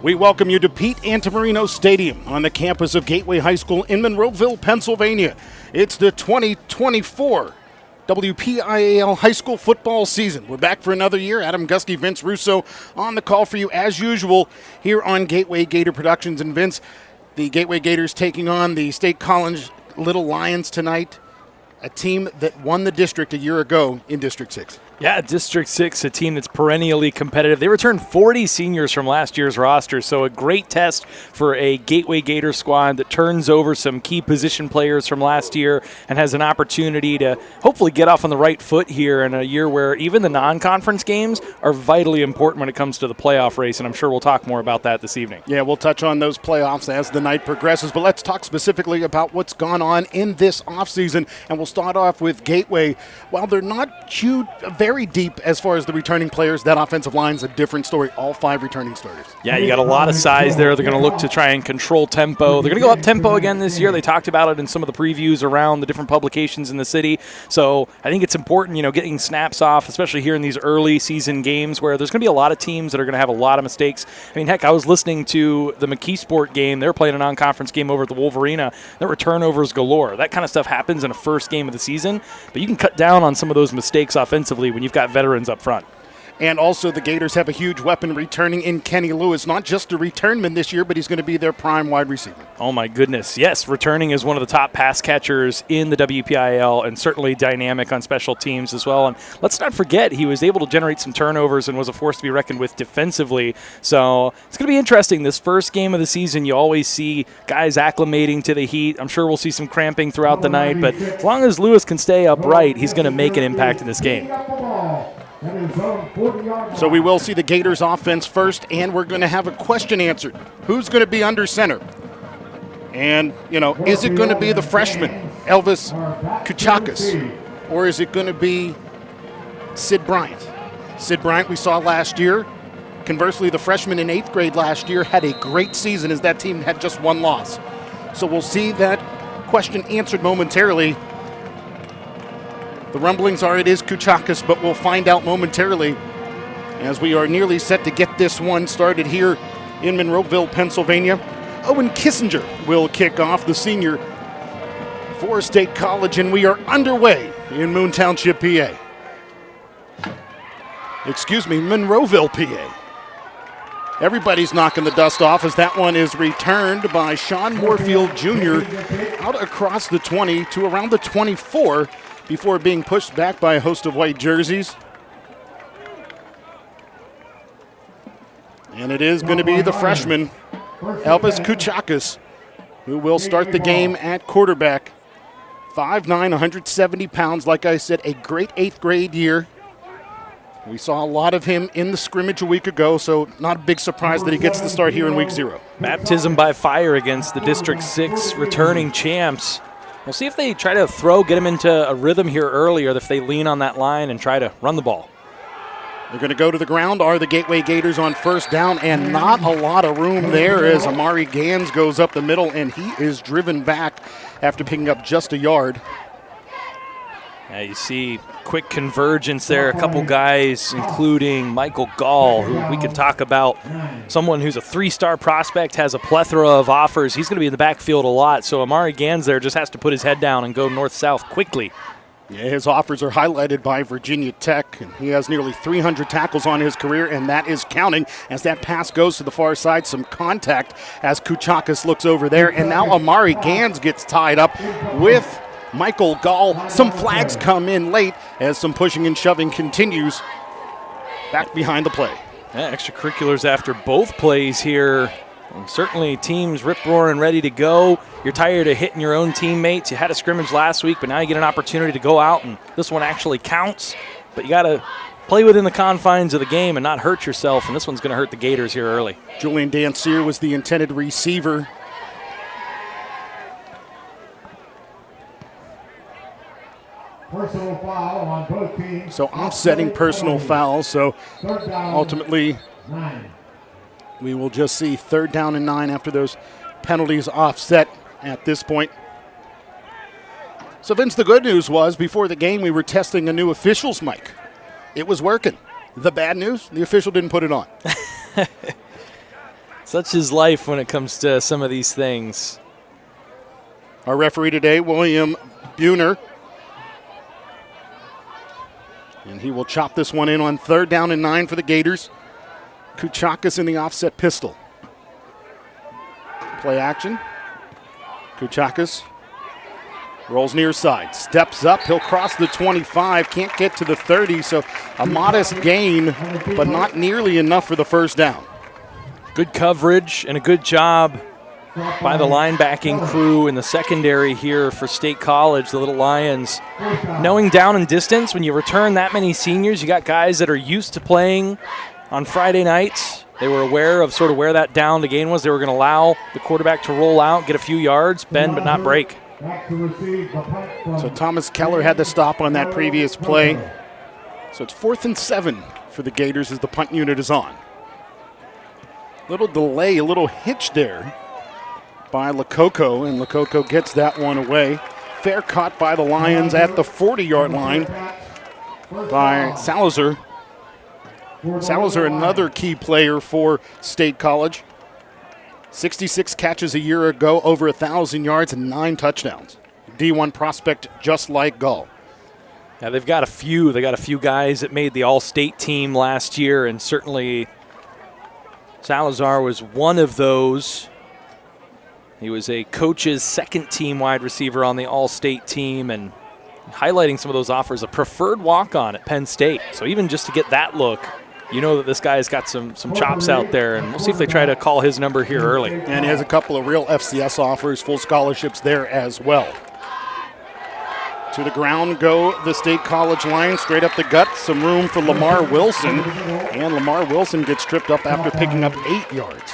We welcome you to Pete Antamarino Stadium on the campus of Gateway High School in Monroeville, Pennsylvania. It's the 2024 WPIAL high school football season. We're back for another year. Adam Gusky, Vince Russo on the call for you as usual here on Gateway Gator Productions. And Vince, the Gateway Gators taking on the State College Little Lions tonight, a team that won the district a year ago in District 6. Yeah, District 6, a team that's perennially competitive. They returned 40 seniors from last year's roster, so a great test for a Gateway Gator squad that turns over some key position players from last year and has an opportunity to hopefully get off on the right foot here in a year where even the non-conference games are vitally important when it comes to the playoff race, and I'm sure we'll talk more about that this evening. Yeah, we'll touch on those playoffs as the night progresses, but let's talk specifically about what's gone on in this offseason, and we'll start off with Gateway. While they're not huge, very deep as far as the returning players, that offensive line's a different story. All 5 returning starters. Yeah, you got a lot of size there. They're going to look to try and control tempo. They're going to go up tempo again this year. They talked about it in some of the previews around the different publications in the city. So I think it's important, getting snaps off, especially here in these early season games where there's going to be a lot of teams that are going to have a lot of mistakes. I mean, heck, I was listening to the McKeesport game. They were playing a non-conference game over at the Wolverina. There were turnovers galore. That kind of stuff happens in a first game of the season, but you can cut down on some of those mistakes offensively when you've got veterans up front. And also the Gators have a huge weapon returning in Kenny Lewis. Not just a returnman this year, but he's going to be their prime wide receiver. Oh, my goodness. Yes, returning is one of the top pass catchers in the WPIAL and certainly dynamic on special teams as well. And let's not forget, he was able to generate some turnovers and was a force to be reckoned with defensively. So it's going to be interesting. This first game of the season, you always see guys acclimating to the heat. I'm sure we'll see some cramping throughout the night. But as long as Lewis can stay upright, he's going to make an impact in this game. So we will see the Gators offense first, and we're going to have a question answered. Who's going to be under center? And, is it going to be the freshman, Elvis Kuchakas, or is it going to be Sid Bryant? Sid Bryant we saw last year. Conversely, the freshman in 8th grade last year had a great season as that team had just one loss. So we'll see that question answered momentarily. The rumblings are it is Kuchakas, but we'll find out momentarily as we are nearly set to get this one started here in Monroeville, Pennsylvania. Owen Kissinger will kick off, the senior for State College, and we are underway in Moon Township, PA. Monroeville, PA. Everybody's knocking the dust off as that one is returned by Sean Moorfield Jr. out across the 20 to around the 24 before being pushed back by a host of white jerseys. And it is going to be the freshman, Elvis Kuchakas, who will start the game at quarterback. 5'9", 170 pounds. Like I said, a great 8th grade year. We saw a lot of him in the scrimmage a week ago, so not a big surprise that he gets the start here in week 0. Baptism by fire against the District 6 returning champs. We'll see if they try to get him into a rhythm here early, or if they lean on that line and try to run the ball. They're going to go to the ground. Are the Gateway Gators on first down, and not a lot of room there as Amari Gans goes up the middle, and he is driven back after picking up just a yard. Yeah, you see quick convergence there. A couple guys, including Michael Gall, who we can talk about. Someone who's a 3-star prospect, has a plethora of offers. He's going to be in the backfield a lot. So Amari Gans there just has to put his head down and go north-south quickly. Yeah, his offers are highlighted by Virginia Tech. And he has nearly 300 tackles on his career, and that is counting as that pass goes to the far side. Some contact as Kuchakas looks over there. And now Amari Gans gets tied up with Michael Gall. Some flags come in late as some pushing and shoving continues back behind the play. Yeah, extracurriculars after both plays here. And certainly teams rip-roaring ready to go. You're tired of hitting your own teammates. You had a scrimmage last week, but now you get an opportunity to go out, and this one actually counts. But you got to play within the confines of the game and not hurt yourself, and this one's going to hurt the Gators here early. Julian Dancier was the intended receiver. Personal foul on both teams. So offsetting personal fouls. So ultimately, we will just see 3rd down and 9 after those penalties offset at this point. So Vince, the good news was before the game we were testing a new official's mic. It was working. The bad news, the official didn't put it on. Such is life when it comes to some of these things. Our referee today, William Buhner. And he will chop this one in on 3rd down and 9 for the Gators. Kuchakis in the offset pistol. Play action. Kuchakis rolls near side, steps up, he'll cross the 25, can't get to the 30, so a modest gain, but not nearly enough for the 1st down. Good coverage and a good job by the linebacking crew in the secondary here for State College, the Little Lions. Knowing down and distance, when you return that many seniors, you got guys that are used to playing on Friday nights. They were aware of sort of where that down the gain was. They were going to allow the quarterback to roll out, get a few yards, bend but not break. So Thomas Keller had the stop on that previous play. So it's 4th and 7 for the Gators as the punt unit is on. Little delay, a little hitch there by Lococo, and Lococo gets that one away. Fair caught by the Lions at the 40-yard line by Salazar. Salazar, another key player for State College. 66 catches a year ago, over 1,000 yards and 9 touchdowns. D1 prospect just like Gull. Yeah, they've got a few. They got a few guys that made the All-State team last year, and certainly Salazar was one of those. He was a coach's 2nd-team wide receiver on the All-State team, and highlighting some of those offers, a preferred walk-on at Penn State. So even just to get that look, you know that this guy's got some chops out there, and we'll see if they try to call his number here early. And he has a couple of real FCS offers, full scholarships there as well. To the ground go the State College Lions, straight up the gut, some room for Lamar Wilson, and Lamar Wilson gets tripped up after picking up 8 yards.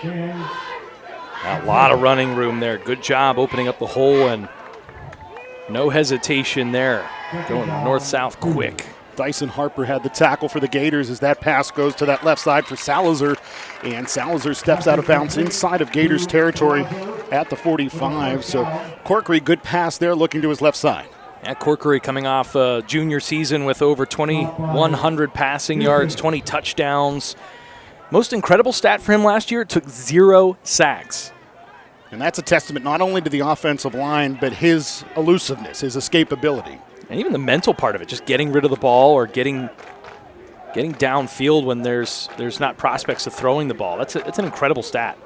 A lot of running room there. Good job opening up the hole, and no hesitation there. Going north-south quick. Dyson Harper had the tackle for the Gators as that pass goes to that left side for Salazar, and Salazar steps out of bounds inside of Gators territory at the 45. So Corkery, good pass there, looking to his left side. Yeah, Corkery coming off a junior season with over 2,100 passing yards, 20 touchdowns. Most incredible stat for him last year, it took 0 sacks. And that's a testament not only to the offensive line, but his elusiveness, his escapability. And even the mental part of it, just getting rid of the ball or getting downfield when there's not prospects of throwing the ball. It's an incredible stat.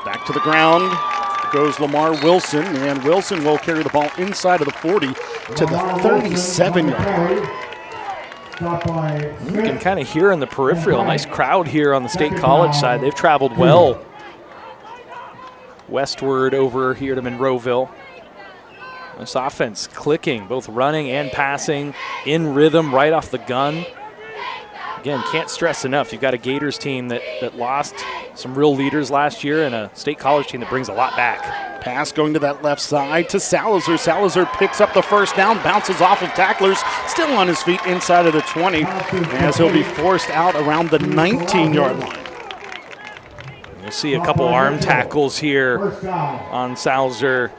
Back to the ground goes Lamar Wilson, and Wilson will carry the ball inside of the 40 to the 37-yard line. You can kind of hear in the peripheral, a nice crowd here on the State College side. They've traveled well westward over here to Monroeville. This offense clicking, both running and passing, in rhythm right off the gun. Again, can't stress enough, you've got a Gators team that lost some real leaders last year and a State College team that brings a lot back. Pass going to that left side to Salazar. Salazar picks up the 1st down, bounces off of tacklers, still on his feet inside of the 20, as he'll be forced out around the 19-yard line. We'll see a couple arm tackles here on Salazar.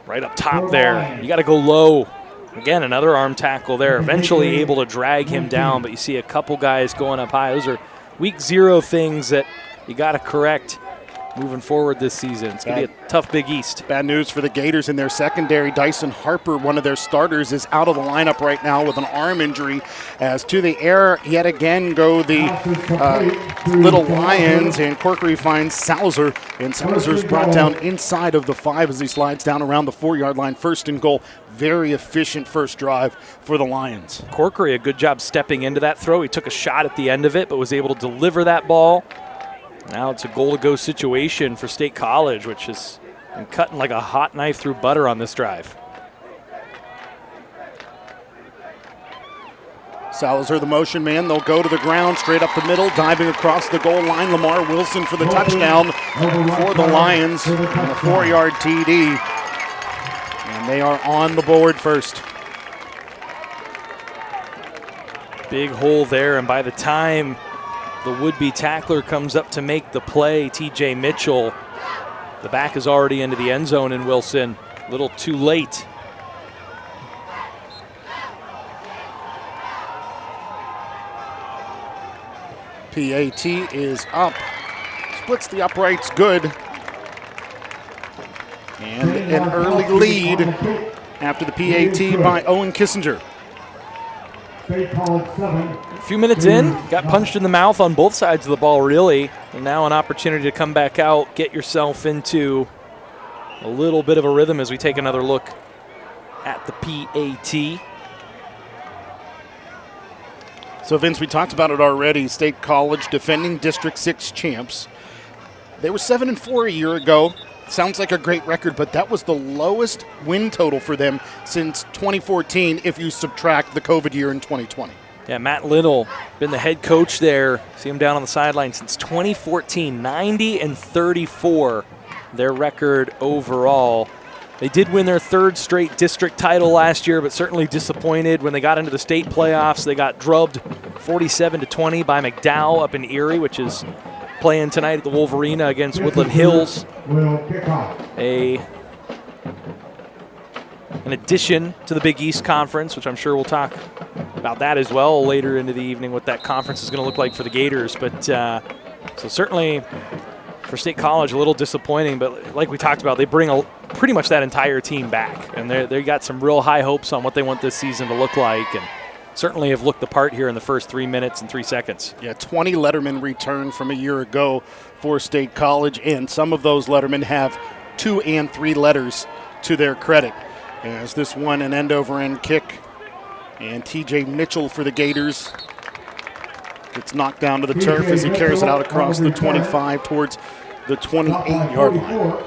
Right up top there. You got to go low. Again, another arm tackle there. Eventually able to drag him down, but you see a couple guys going up high. Those are week 0 things that you got to correct moving forward this season. It's going to be a tough Big East. Bad news for the Gators in their secondary. Dyson Harper, one of their starters, is out of the lineup right now with an arm injury. As to the air, yet again go the Little Lions, and Corkery finds Salazar, and Salazar's brought down inside of the 5 as he slides down around the 4-yard line. 1st and goal. Very efficient first drive for the Lions. Corkery, a good job stepping into that throw. He took a shot at the end of it, but was able to deliver that ball. Now it's a goal-to-go situation for State College, which has been cutting like a hot knife through butter on this drive. Salazar, the motion man. They'll go to the ground, straight up the middle, diving across the goal line. Lamar Wilson for the touchdown for the Lions, and a 4-yard TD. And they are on the board first. Big hole there, and by the time the would-be tackler comes up to make the play, TJ Mitchell, the back is already into the end zone in Wilson. A little too late. PAT is up. Splits the uprights good. And an early lead after the PAT by Owen Kissinger. A few minutes in, got punched in the mouth on both sides of the ball, really. And now an opportunity to come back out, get yourself into a little bit of a rhythm as we take another look at the PAT. So, Vince, we talked about it already. State College defending District 6 champs. They were 7-4 a year ago. Sounds like a great record, but that was the lowest win total for them since 2014 if you subtract the COVID year in 2020. Yeah, Matt Little, been the head coach there. See him down on the sideline since 2014, 90-34, their record overall. They did win their third straight district title last year, but certainly disappointed when they got into the state playoffs. They got drubbed 47-20 by McDowell up in Erie, which is playing tonight at the Wolverina against Woodland Hills. An addition to the Big East Conference, which I'm sure we'll talk about that as well later into the evening, what that conference is going to look like for the Gators. But so certainly for State College, a little disappointing, but like we talked about, they bring pretty much that entire team back, and they got some real high hopes on what they want this season to look like, and certainly have looked the part here in the first 3 minutes and 3 seconds. Yeah, 20 lettermen returned from a year ago for State College, and some of those lettermen have 2 and 3 letters to their credit. As this one, an end-over-end kick, and TJ Mitchell for the Gators gets knocked down to the turf as he carries it out across the 25 towards the 28-yard line.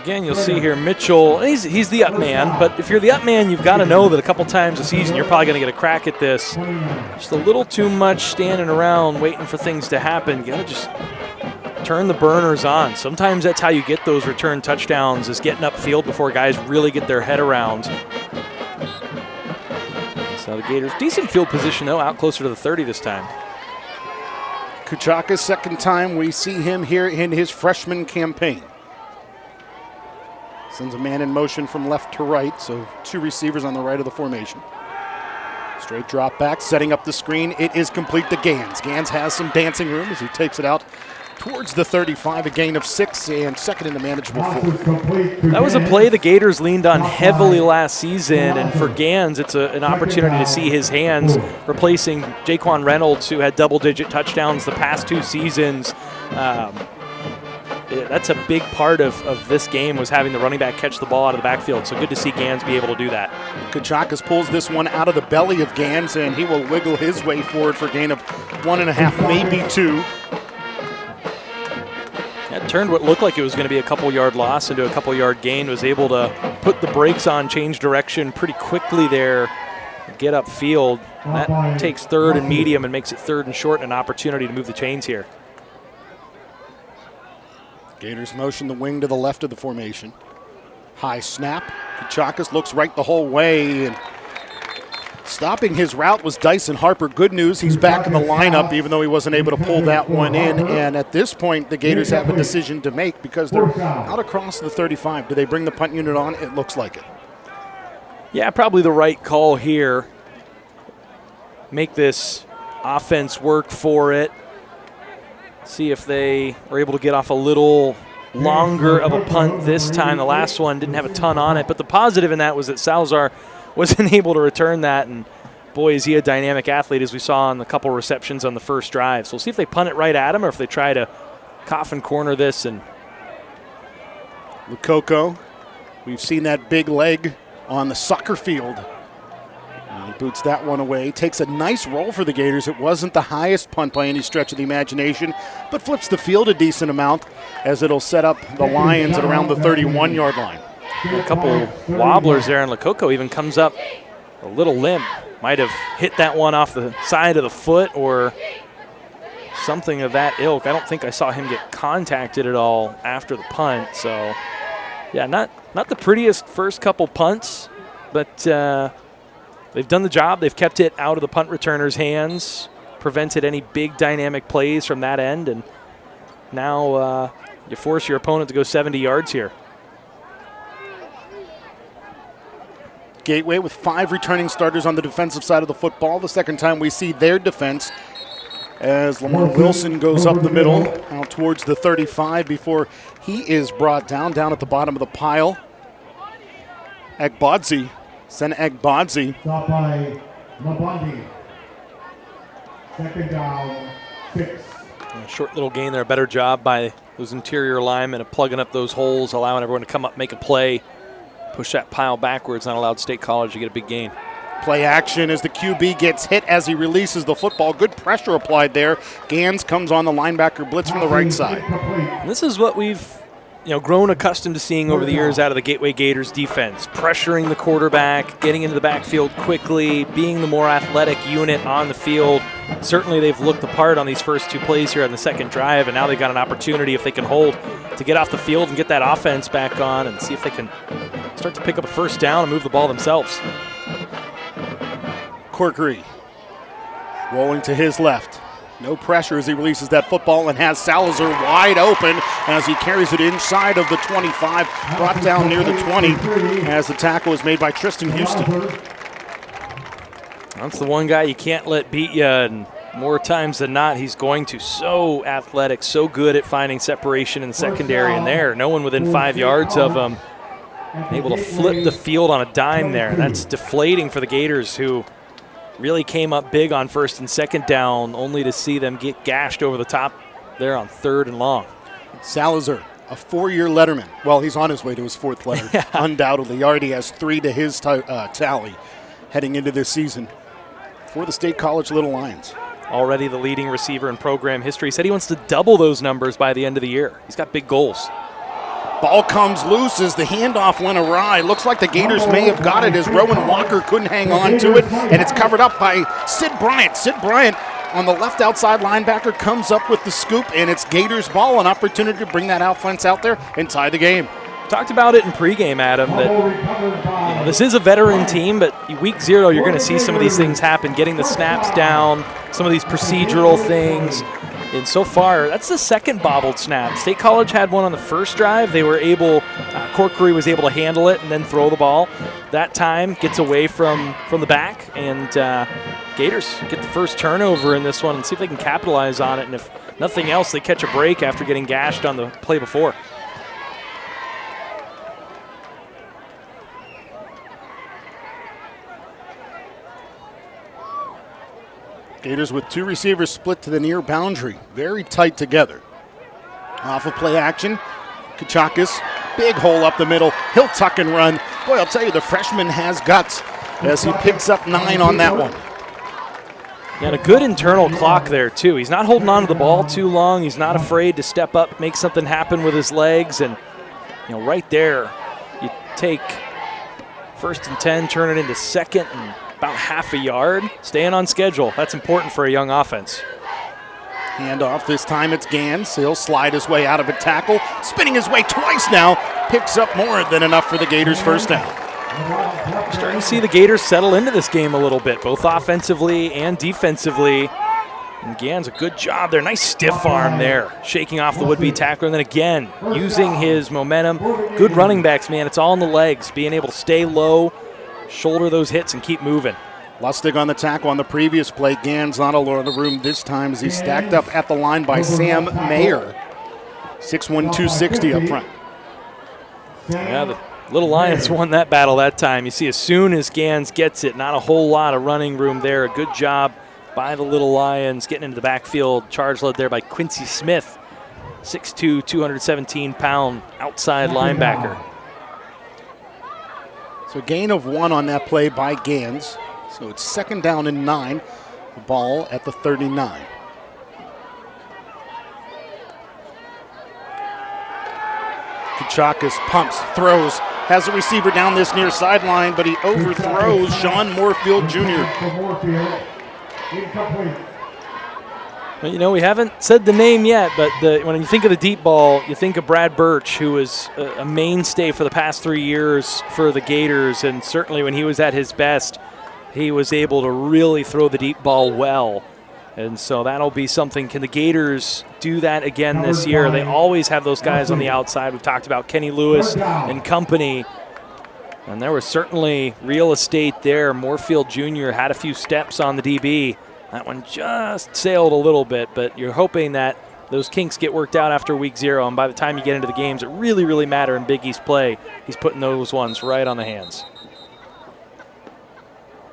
Again, you'll see here Mitchell, he's the up man, but if you're the up man, you've got to know that a couple times a season you're probably going to get a crack at this. Just a little too much standing around waiting for things to happen. You got to just turn the burners on. Sometimes that's how you get those return touchdowns, is getting upfield before guys really get their head around. So the Gators, decent field position though, out closer to the 30 this time. Kuchaka's second time we see him here in his freshman campaign. Sends a man in motion from left to right, so 2 receivers on the right of the formation. Straight drop back, setting up the screen. It is complete to Gans. Gans has some dancing room as he takes it out towards the 35, a gain of 6 and second in a manageable 4. That was a play the Gators leaned on heavily last season, and for Gans, it's an opportunity to see his hands replacing Jaquan Reynolds, who had double-digit touchdowns the past 2 seasons. That's a big part of this game, was having the running back catch the ball out of the backfield, so good to see Gans be able to do that. Kuchakas pulls this one out of the belly of Gans, and he will wiggle his way forward for a gain of 1.5, maybe 2. That turned what looked like it was going to be a couple-yard loss into a couple-yard gain, was able to put the brakes on, change direction pretty quickly there, get upfield. That takes 3rd and medium and makes it 3rd and short, and an opportunity to move the chains here. Gators motion the wing to the left of the formation. High snap. Kuchakas looks right the whole way, and stopping his route was Dyson Harper. Good news, he's back in the lineup, even though he wasn't able to pull that one in. And at this point, the Gators have a decision to make because they're out across the 35. Do they bring the punt unit on? It looks like it. Yeah, probably the right call here. Make this offense work for it. See if they are able to get off a little longer of a punt this time. The last one didn't have a ton on it, but the positive in that was that Salazar wasn't able to return that, and boy, is he a dynamic athlete, as we saw on the couple receptions on the first drive. So we'll see if they punt it right at him or if they try to coffin corner this. And Lucoco, we've seen that big leg on the soccer field. He boots that one away. Takes a nice roll for the Gators. It wasn't the highest punt by any stretch of the imagination, but flips the field a decent amount as it'll set up the Lions at around the 31-yard line. A couple wobblers there, and Lucoco even comes up a little limp. Might have hit that one off the side of the foot or something of that ilk. I don't think I saw him get contacted at all after the punt. So, yeah, not the prettiest first couple punts, but they've done the job. They've kept it out of the punt returner's hands, prevented any big dynamic plays from that end, and now you force your opponent to go 70 yards here. Gateway with 5 returning starters on the defensive side of the football. The second time we see their defense as Lamar Wilson goes up the middle, out towards the 35 before he is brought down at the bottom of the pile. Agbodzi, Sen Agbodzi. Stop by Mabondi. Second down, 6. A short little gain there. A better job by those interior linemen of plugging up those holes, allowing everyone to come up, make a play, push that pile backwards, not allowed State College to get a big gain. Play action as the QB gets hit as he releases the football. Good pressure applied there. Gans comes on the linebacker blitz from the right side. And this is what we've grown accustomed to seeing over the years out of the Gateway Gators defense. Pressuring the quarterback, getting into the backfield quickly, being the more athletic unit on the field. Certainly they've looked the part on these first 2 plays here on the second drive, and now they've got an opportunity, if they can hold, to get off the field and get that offense back on and see if they can start to pick up a first down and move the ball themselves. Corkery rolling to his left. No pressure as he releases that football and has Salazar wide open as he carries it inside of the 25, brought down near the 20 as the tackle is made by Tristan Houston. That's the one guy you can't let beat you, and more times than not, he's going to. So athletic, so good at finding separation in the secondary, and there, no one within 5 yards of him. Able to flip the field on a dime there. That's deflating for the Gators, who really came up big on first and second down, only to see them get gashed over the top there on 3rd and long. Salazar, a 4-year letterman. Well, he's on his way to his 4th letter, yeah. Undoubtedly. He already has 3 to his tally heading into this season for the State College Little Lions. Already the leading receiver in program history. He said he wants to double those numbers by the end of the year. He's got big goals. Ball comes loose as the handoff went awry. Looks like the Gators may have got it as Rowan Walker couldn't hang on to it, and it's covered up by Sid Bryant. Sid Bryant on the left outside linebacker comes up with the scoop, and it's Gators ball, an opportunity to bring that offense out there and tie the game. Talked about it in pregame, Adam, that this is a veteran team, but week 0 you're going to see some of these things happen, getting the snaps down, some of these procedural things. And so far, that's the 2nd bobbled snap. State College had one on the first drive. They were able, Corkery was able to handle it and then throw the ball. That time gets away from the back, and Gators get the first turnover in this one and see if they can capitalize on it. And if nothing else, they catch a break after getting gashed on the play before. Gators with 2 receivers split to the near boundary. Very tight together. Off of play action. Kachakis, big hole up the middle. He'll tuck and run. Boy, I'll tell you, the freshman has guts as he picks up 9 on that one. And a good internal clock there, too. He's not holding on to the ball too long. He's not afraid to step up, make something happen with his legs. And, right there, you take 1st and 10, turn it into 2nd and about half a yard, staying on schedule. That's important for a young offense. Handoff, this time it's Gans. He'll slide his way out of a tackle, spinning his way twice now, picks up more than enough for the Gators' first down. Starting to see the Gators settle into this game a little bit, both offensively and defensively. And Gans, a good job there. Nice stiff arm there, shaking off the would-be tackler. And then again, using his momentum. Good running backs, man. It's all in the legs, being able to stay low, shoulder those hits, and keep moving. Lustig on the tackle on the previous play. Gans not alone in the room this time as he's stacked up at the line by Sam Mayer. 6'1", 260 up front. Yeah, the Little Lions won that battle that time. You see, as soon as Gans gets it, not a whole lot of running room there. A good job by the Little Lions getting into the backfield. Charge led there by Quincy Smith, 6'2", 217-pound outside linebacker. So gain of 1 on that play by Gans. So it's 2nd down and 9. The ball at the 39. Kachakis pumps, throws, has a receiver down this near sideline, but he overthrows Sean Moorfield Jr. Well, we haven't said the name yet, but when you think of the deep ball, you think of Brad Birch, who was a mainstay for the past 3 years for the Gators, and certainly when he was at his best, he was able to really throw the deep ball well. And so that'll be something. Can the Gators do that again this year? They always have those guys on the outside. We've talked about Kenny Lewis and company. And there was certainly real estate there. Moorfield Jr. had a few steps on the DB That one just sailed a little bit, but you're hoping that those kinks get worked out after week 0, and by the time you get into the games that really, really matter in Big East play, he's putting those ones right on the hands.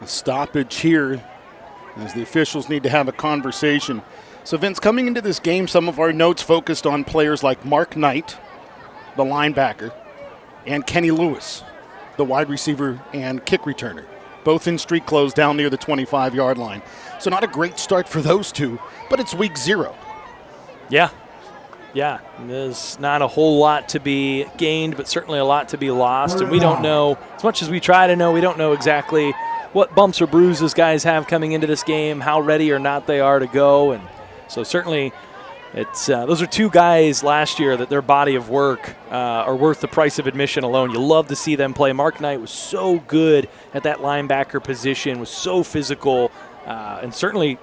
A stoppage here as the officials need to have a conversation. So, Vince, coming into this game, some of our notes focused on players like Mark Knight, the linebacker, and Kenny Lewis, the wide receiver and kick returner, both in street clothes down near the 25-yard line. So not a great start for those two, but it's week 0. Yeah. There's not a whole lot to be gained, but certainly a lot to be lost. And we don't know, as much as we try to know, we don't know exactly what bumps or bruises guys have coming into this game, how ready or not they are to go. And so certainly it's those are two guys last year that their body of work are worth the price of admission alone. You love to see them play. Mark Knight was so good at that linebacker position, was so physical. And certainly,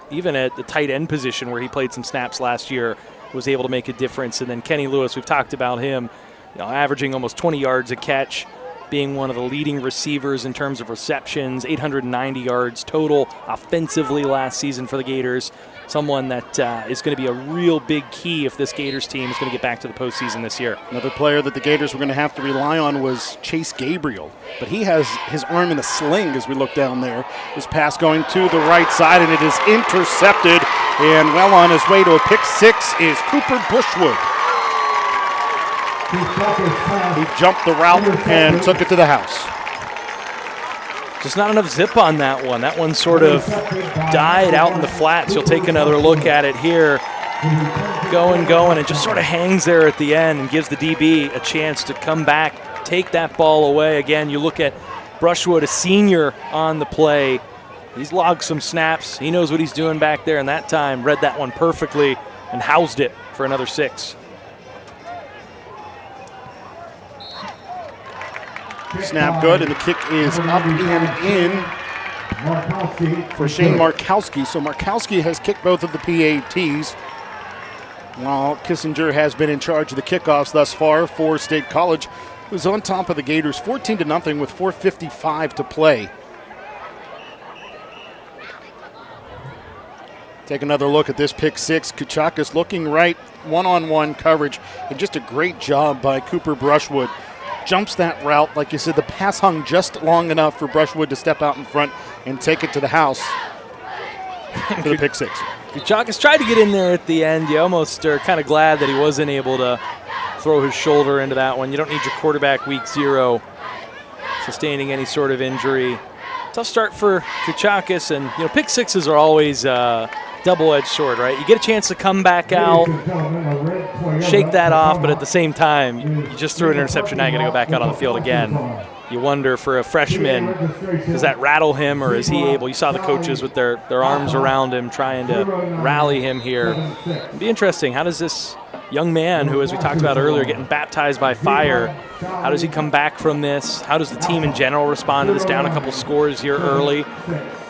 even at the tight end position where he played some snaps last year, was able to make a difference. And then Kenny Lewis, we've talked about him, averaging almost 20 yards a catch, being one of the leading receivers in terms of receptions, 890 yards total offensively last season for the Gators. Someone that is going to be a real big key if this Gators team is going to get back to the postseason this year. Another player that the Gators were going to have to rely on was Chase Gabriel, but he has his arm in a sling as we look down there. This pass going to the right side, and it is intercepted, and well on his way to a pick 6 is Cooper Bushwood. He jumped the route and took it to the house. Just not enough zip on that one. That one sort of died out in the flats. You'll take another look at it here. Going. It just sort of hangs there at the end and gives the DB a chance to come back, take that ball away. Again, you look at Brushwood, a senior on the play. He's logged some snaps. He knows what he's doing back there, and that time read that one perfectly and housed it for another 6. Snap good, and the kick is up and in for Shane Markowski. So Markowski has kicked both of the PATs, while Kissinger has been in charge of the kickoffs thus far for State College, who's on top of the Gators 14-0 with 4:55 to play. Take another look at this pick 6. Kuchakis looking right, one-on-one coverage, and just a great job by Cooper Brushwood. Jumps that route. Like you said, the pass hung just long enough for Brushwood to step out in front and take it to the house for the pick 6. Kuchakis tried to get in there at the end. You almost are kind of glad that he wasn't able to throw his shoulder into that one. You don't need your quarterback week 0 sustaining any sort of injury. Tough start for Kuchakis, and pick 6s are always double-edged sword, right? You get a chance to come back out, shake that off, but at the same time, you just threw an interception, now you're going to go back out on the field again. You wonder for a freshman, does that rattle him, or is he able? You saw the coaches with their arms around him trying to rally him here. It'd be interesting. How does this young man who, as we talked about earlier, getting baptized by fire, how does he come back from this? How does the team in general respond to this, down a couple scores here early?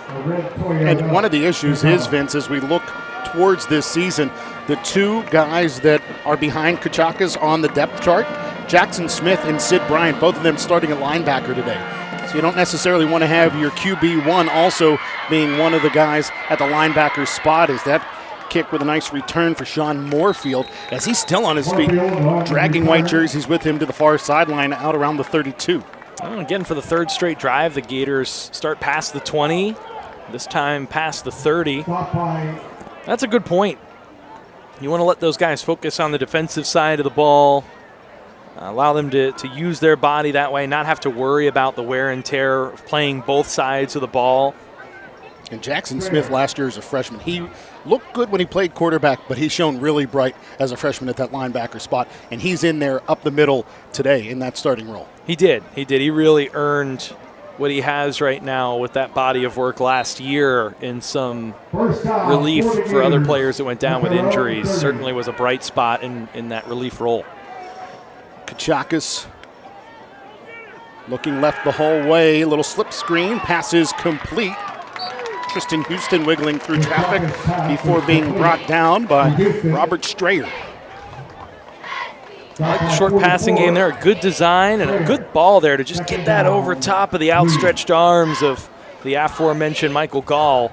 And one of the issues is, Vince, as we look towards this season, the two guys that are behind Kuchakis on the depth chart, Jackson Smith and Sid Bryant, both of them starting at linebacker today. So you don't necessarily want to have your QB1 also being one of the guys at the linebacker spot. Is that kick with a nice return for Sean Moorfield as he's still on his feet, dragging white jerseys with him to the far sideline out around the 32. Well, again, for the 3rd straight drive, the Gators start past the 20, this time past the 30. That's a good point. You want to let those guys focus on the defensive side of the ball, allow them to use their body that way, not have to worry about the wear and tear of playing both sides of the ball. And Jackson Smith last year as a freshman, he looked good when he played quarterback, but he's shown really bright as a freshman at that linebacker spot, and he's in there up the middle today in that starting role. He did. He really earned what he has right now with that body of work last year in some relief for other players that went down with injuries. Certainly was a bright spot in that relief role. Kuchakis looking left the whole way, little slip screen, passes complete. Tristan Houston wiggling through traffic before being brought down by Robert Strayer. I like the short passing game there, a good design and a good ball there to just get that over top of the outstretched arms of the aforementioned Michael Gall.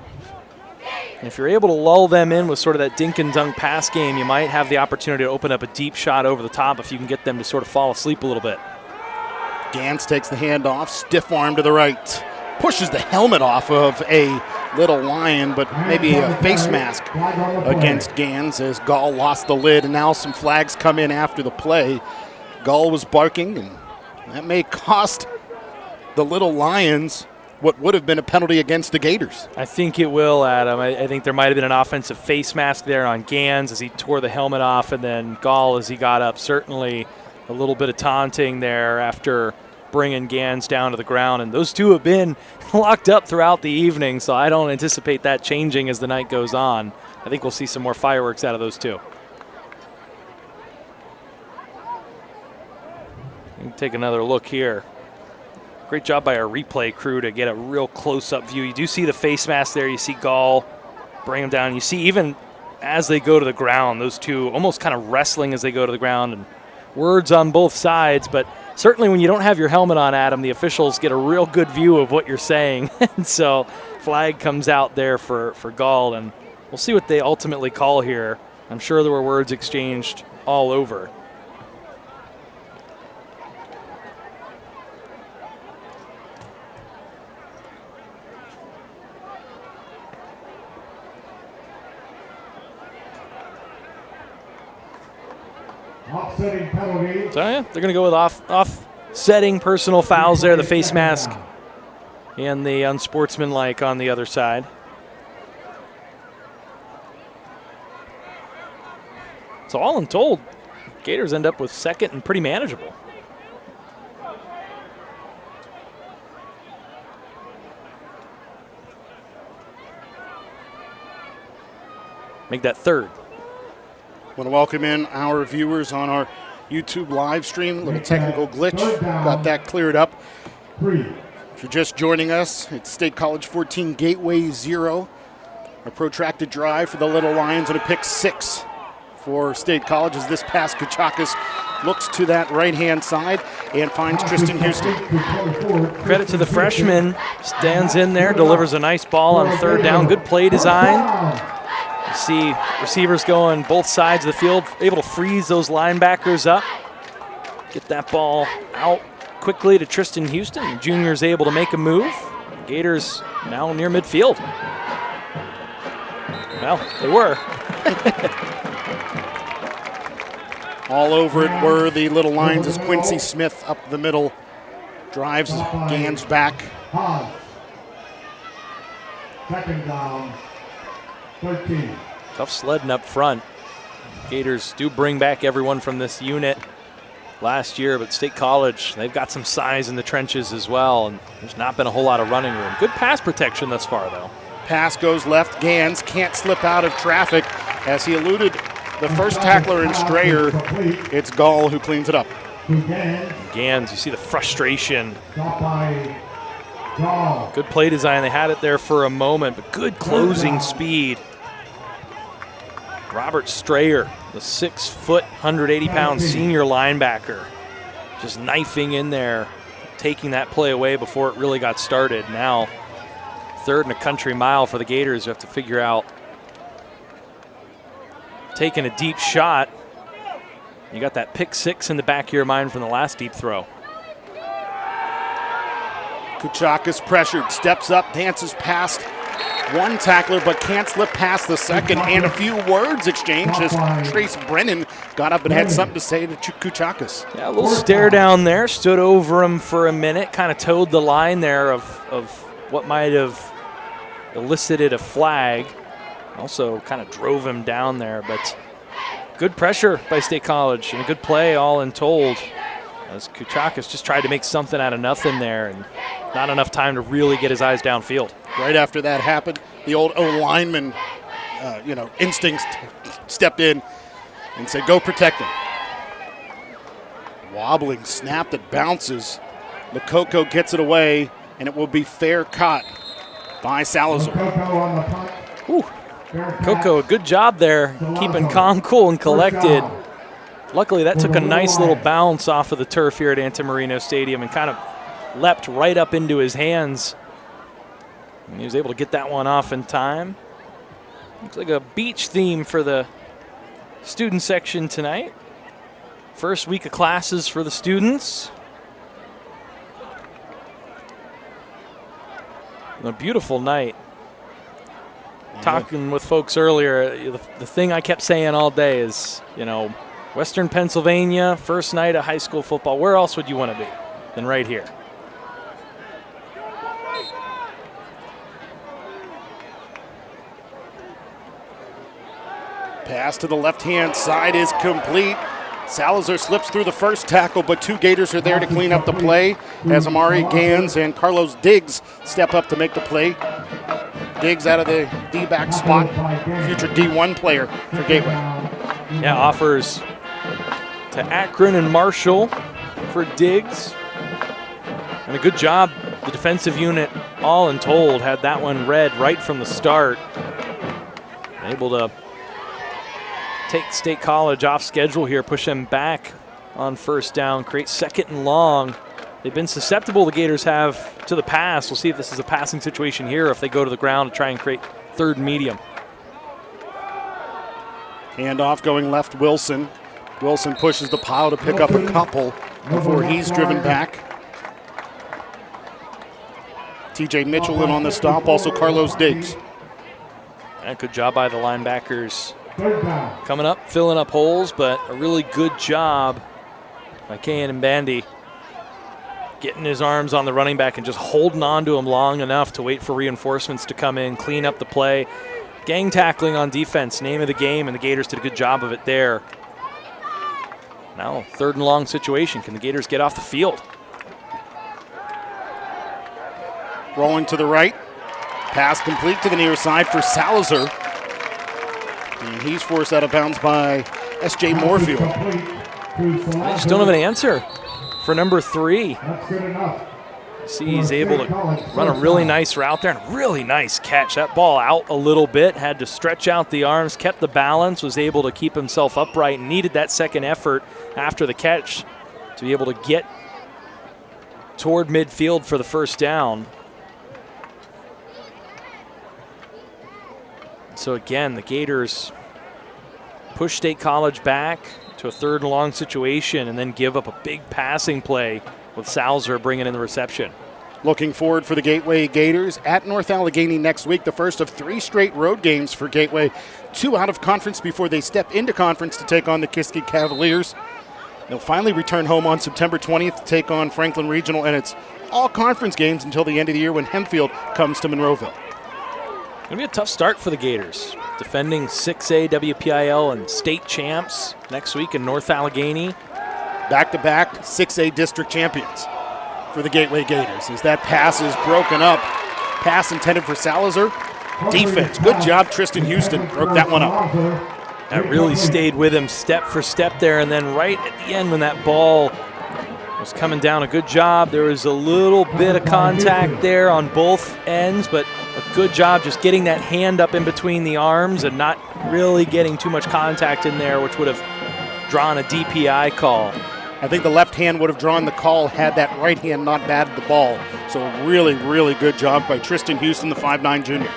And if you're able to lull them in with sort of that dink and dunk pass game, you might have the opportunity to open up a deep shot over the top if you can get them to sort of fall asleep a little bit. Gans takes the handoff, stiff arm to the right, pushes the helmet off of a little Lion, but maybe a face mask against Gans as Gall lost the lid, and now some flags come in after the play. Gall was barking, and that may cost the Little Lions what would have been a penalty against the Gators. I think it will, Adam. I think there might have been an offensive face mask there on Gans as he tore the helmet off, and then Gall as he got up. Certainly a little bit of taunting there after bringing Gans down to the ground, and those two have been locked up throughout the evening, so I don't anticipate that changing as the night goes on. I think we'll see some more fireworks out of those two. Take another look here. Great job by our replay crew to get a real close-up view. You do see the face mask there. You see Gall bring him down. You see even as they go to the ground, those two almost kind of wrestling as they go to the ground, and words on both sides, but certainly when you don't have your helmet on, Adam, the officials get a real good view of what you're saying. And so flag comes out there for Gall, and we'll see what they ultimately call here. I'm sure there were words exchanged all over. Offsetting penalty. So yeah, they're going to go with offsetting personal fouls there, the face mask and the unsportsmanlike on the other side. So all in told, Gators end up with second and pretty manageable. Make that third. Want to welcome in our viewers on our YouTube live stream. A little technical glitch. Got that cleared up. If you're just joining us, it's State College 14, Gateway 0. A protracted drive for the Little Lions and a pick 6 for State College as this pass, Kuchakis looks to that right-hand side and finds Tristan Houston. Credit to the freshman. Stands in there, delivers a nice ball on third down. Good play design. You see receivers going both sides of the field, able to freeze those linebackers up. Get that ball out quickly to Tristan Houston. The junior is able to make a move. Gators now near midfield. Well, they were. All over it were the Little Lions as Quincy Smith up the middle drives Gans back. Second down, 13. Tough sledding up front. Gators do bring back everyone from this unit last year, but State College, they've got some size in the trenches as well, and there's not been a whole lot of running room. Good pass protection thus far, though. Pass goes left. Gans can't slip out of traffic as he eluded the first tackler and Strayer. It's Gall who cleans it up. Gans, you see the frustration. Stop by Gall. Good play design. They had it there for a moment, but good closing speed. Robert Strayer, the 6-foot, 180-pound senior linebacker, just knifing in there, taking that play away before it really got started. Now, third and a country mile for the Gators. You have to figure out taking a deep shot. You got that pick 6 in the back of your mind from the last deep throw. Kuchakis pressured, steps up, dances past one tackler, but can't slip past the second, and a few words exchanged as Trace Brennan got up and had something to say to Kuchakis. Yeah, a little stare down there, stood over him for a minute, kind of towed the line there of what might have elicited a flag. Also kind of drove him down there, but good pressure by State College and a good play all in told, as Kuchakis just tried to make something out of nothing there and not enough time to really get his eyes downfield. Right after that happened, the old O-lineman, instincts stepped in and said, go protect him. Wobbling snap that bounces. Lococo gets it away, and it will be fair caught by Salazar. Ooh. Coco, a good job there, keeping calm, cool, and collected. Luckily, that took a nice little bounce off of the turf here at Antamarino Stadium and kind of leapt right up into his hands. And he was able to get that one off in time. Looks like a beach theme for the student section tonight. First week of classes for the students. A beautiful night. Talking with folks earlier, the thing I kept saying all day is, you know, Western Pennsylvania, first night of high school football. Where else would you want to be than right here? Pass to the left-hand side is complete. Salazar slips through the first tackle, but two Gators are there to clean up the play as Amari Gans and Carlos Diggs step up to make the play. Diggs out of the D-back spot, future D1 player for Gateway. Yeah, offers to Akron and Marshall for Diggs. And a good job, the defensive unit, all in told, had that one read right from the start. Able to take State College off schedule here, push them back on first down, create second and long. They've been susceptible, the Gators have, to the pass. We'll see if this is a passing situation here, if they go to the ground to try and create third and medium. Handoff going left, Wilson. Wilson pushes the pile to pick up a couple before he's driven back. TJ Mitchell in on the stop, also Carlos Diggs. And good job by the linebackers coming up, filling up holes, but a really good job by Kayan and Bandy getting his arms on the running back and just holding on to him long enough to wait for reinforcements to come in, clean up the play. Gang tackling on defense, name of the game, and the Gators did a good job of it there. Now, third and long situation. Can the Gators get off the field? Rolling to the right. Pass complete to the near side for Salazar. And he's forced out of bounds by S.J. Moorfield. I just don't have an answer for number 3. That's good enough. See, he's able to run a really nice route there and a really nice catch. That ball out a little bit, had to stretch out the arms, kept the balance, was able to keep himself upright, and needed that second effort after the catch to be able to get toward midfield for the first down. So again, the Gators push State College back to a third and long situation and then give up a big passing play with Salazar bringing in the reception. Looking forward for the Gateway Gators at North Allegheny next week, the first of 3 straight road games for Gateway. 2 out of conference before they step into conference to take on the Kiski Cavaliers. They'll finally return home on September 20th to take on Franklin Regional, and it's all conference games until the end of the year when Hempfield comes to Monroeville. Going to be a tough start for the Gators. Defending 6A WPIAL and state champs next week in North Allegheny. Back-to-back 6A district champions for the Gateway Gators as that pass is broken up. Pass intended for Salazar. Defense. Good job, Tristan Houston. Broke that one up. That really stayed with him step for step there, and then right at the end when that ball was coming down, a good job. There was a little bit of contact there on both ends, but a good job just getting that hand up in between the arms and not really getting too much contact in there, which would have drawn a DPI call. I think the left hand would have drawn the call had that right hand not batted the ball. So a really, really good job by Tristan Houston, the 5'9 junior.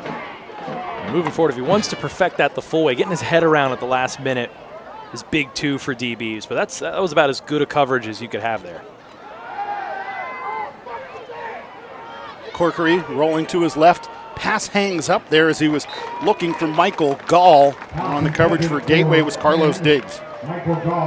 And moving forward, if he wants to perfect that the full way, getting his head around at the last minute is big 2 for DBs, but that was about as good a coverage as you could have there. Corkery rolling to his left. Pass hangs up there as he was looking for Michael Gall. On the coverage for Gateway was Carlos Diggs.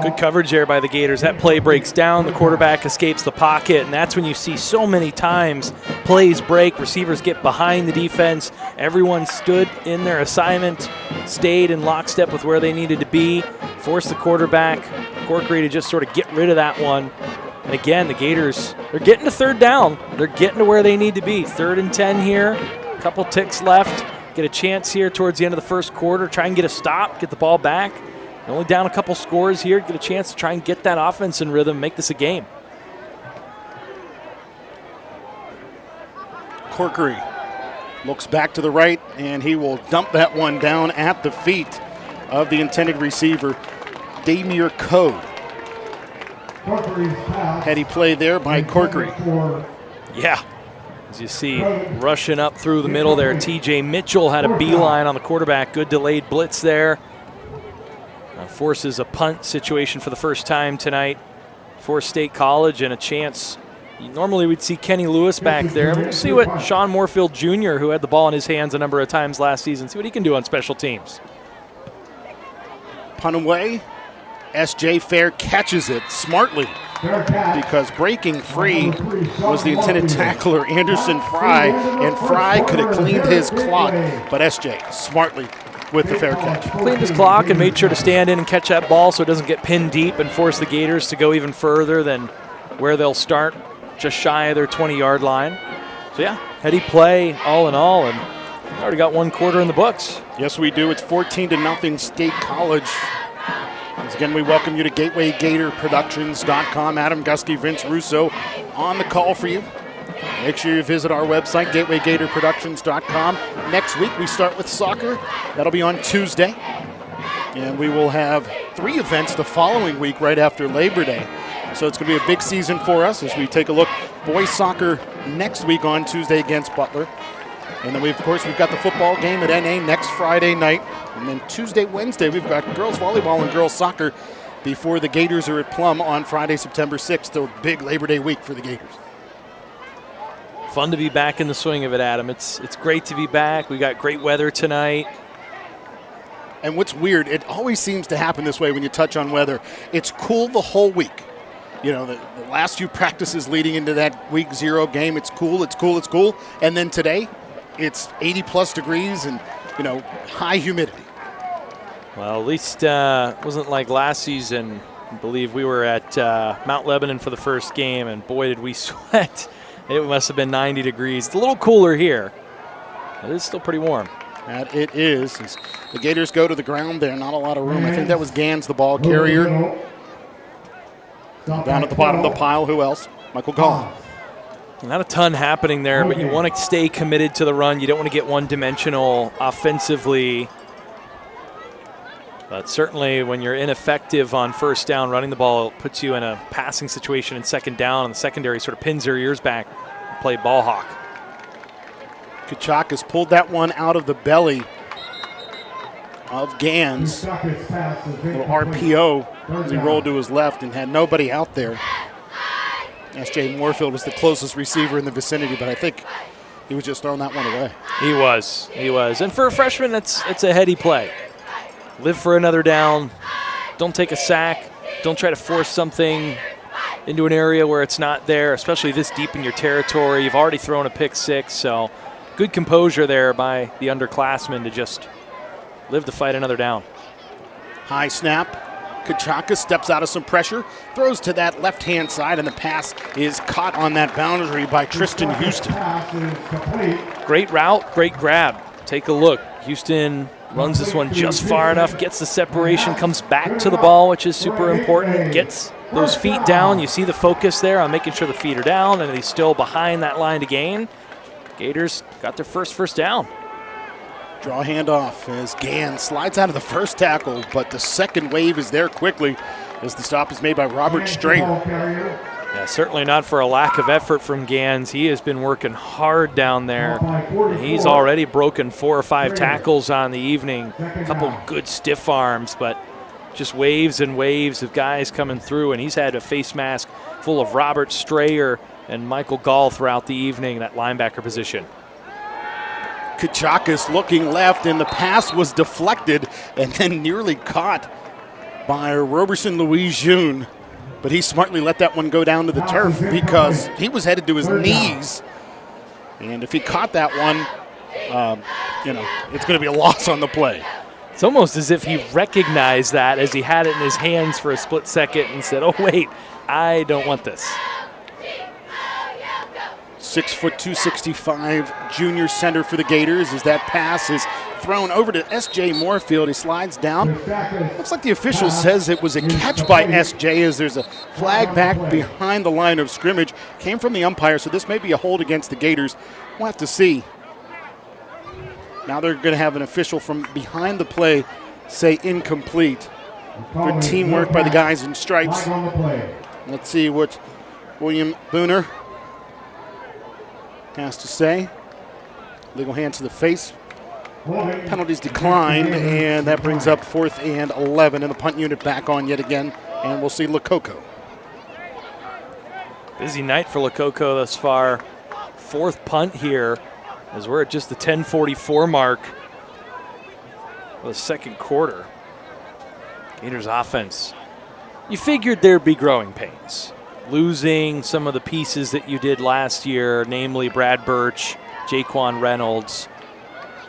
Good coverage there by the Gators. That play breaks down, the quarterback escapes the pocket, and that's when you see so many times plays break, receivers get behind the defense, everyone stood in their assignment, stayed in lockstep with where they needed to be, forced the quarterback, Corkery, to just sort of get rid of that one. And again, the Gators, they're getting to third down. They're getting to where they need to be. 3rd and 10 here, a couple ticks left. Get a chance here towards the end of the first quarter, try and get a stop, get the ball back. Only down a couple scores here, get a chance to try and get that offense in rhythm, make this a game. Corkery looks back to the right, and he will dump that one down at the feet of the intended receiver, Damir Code. Heady play there by Corkery. Yeah, As you see, rushing up through the middle there, TJ Mitchell had a beeline on the quarterback. Good delayed blitz there. Forces a punt situation for the first time tonight for State College, and a chance. Normally we'd see Kenny Lewis back there. We'll see what Sean Moorfield Jr., who had the ball in his hands a number of times last season, see what he can do on special teams. Punt away. S.J. Fair catches it smartly because breaking free was the intended tackler, Anderson Fry, and Fry could have cleaned his clock, but S.J. smartly with the fair catch. Cleaned his clock and made sure to stand in and catch that ball so it doesn't get pinned deep and force the Gators to go even further than where they'll start, just shy of their 20-yard line. So, yeah, heady play all in all, and already got one quarter in the books. Yes, we do. It's 14-0 State College. Once again, we welcome you to GatewayGatorProductions.com. Adam Gusky, Vince Russo on the call for you. Make sure you visit our website, GatewayGatorProductions.com. Next week, we start with soccer. That'll be on Tuesday. And we will have 3 events the following week right after Labor Day. So it's going to be a big season for us as we take a look. Boys soccer next week on Tuesday against Butler. And then, we've got the football game at NA next Friday night. And then Tuesday, Wednesday, we've got girls volleyball and girls soccer before the Gators are at Plum on Friday, September 6th. So a big Labor Day week for the Gators. Fun to be back in the swing of it, Adam. It's great to be back. We got great weather tonight. And what's weird, it always seems to happen this way when you touch on weather. It's cool the whole week. You know, the last few practices leading into that week 0 game, it's cool. And then today, it's 80-plus degrees and, high humidity. Well, at least it wasn't like last season. I believe we were at Mount Lebanon for the first game, and boy, did we sweat. It must have been 90 degrees. It's a little cooler here, but it's still pretty warm. That it is. As the Gators go to the ground there, not a lot of room. I think that was Gans, the ball carrier. Down at the bottom of the pile, who else? Michael Gall. Not a ton happening there, but you want to stay committed to the run. You don't want to get one-dimensional offensively. But certainly when you're ineffective on first down running the ball, it puts you in a passing situation in second down, and the secondary sort of pins their ears back and play ball hawk. Kachak has pulled that one out of the belly of Gans. Little RPO as he rolled to his left and had nobody out there. S.J. Moorfield was the closest receiver in the vicinity, but I think he was just throwing that one away. He was. And for a freshman, it's a heady play. Live for another down. Don't take a sack. Don't try to force something into an area where it's not there, especially this deep in your territory. You've already thrown a pick 6, so good composure there by the underclassmen to just live to fight another down. High snap. Kachaka steps out of some pressure, throws to that left-hand side, and the pass is caught on that boundary by Tristan Houston. Great route, great grab. Take a look. Houston runs this one just far enough, gets the separation, comes back to the ball, which is super important, gets those feet down. You see the focus there on making sure the feet are down, and he's still behind that line to gain. Gators got their first down. Draw handoff as Gann slides out of the first tackle, but the second wave is there quickly as the stop is made by Robert Strayer. Yeah, certainly not for a lack of effort from Gans. He has been working hard down there. He's already broken 4 or 5 tackles on the evening. A couple good stiff arms, but just waves and waves of guys coming through, and he's had a face mask full of Robert Strayer and Michael Gall throughout the evening, that linebacker position. Kachakis looking left, and the pass was deflected and then nearly caught by Roberson Louis June. But he smartly let that one go down to the turf because he was headed to his knees. And if he caught that one, it's going to be a loss on the play. It's almost as if he recognized that as he had it in his hands for a split second and said, oh, wait, I don't want this. 6 foot 265 junior center for the Gators as that pass is thrown over to S.J. Moorfield. He slides down. Looks like the official says it was a catch by S.J. as there's a flag back behind the line of scrimmage. Came from the umpire, so this may be a hold against the Gators. We'll have to see. Now they're going to have an official from behind the play say incomplete. Good teamwork by the guys in stripes. Let's see what William Booner has to say. Legal hand to the face. Penalties declined, and that brings up 4th and 11, and the punt unit back on yet again, and we'll see Lococo. Busy night for Lococo thus far. 4th punt here as we're at just the 10:44 mark of the second quarter. Gators offense. You figured there'd be growing pains. Losing some of the pieces that you did last year, namely Brad Birch, Jaquan Reynolds.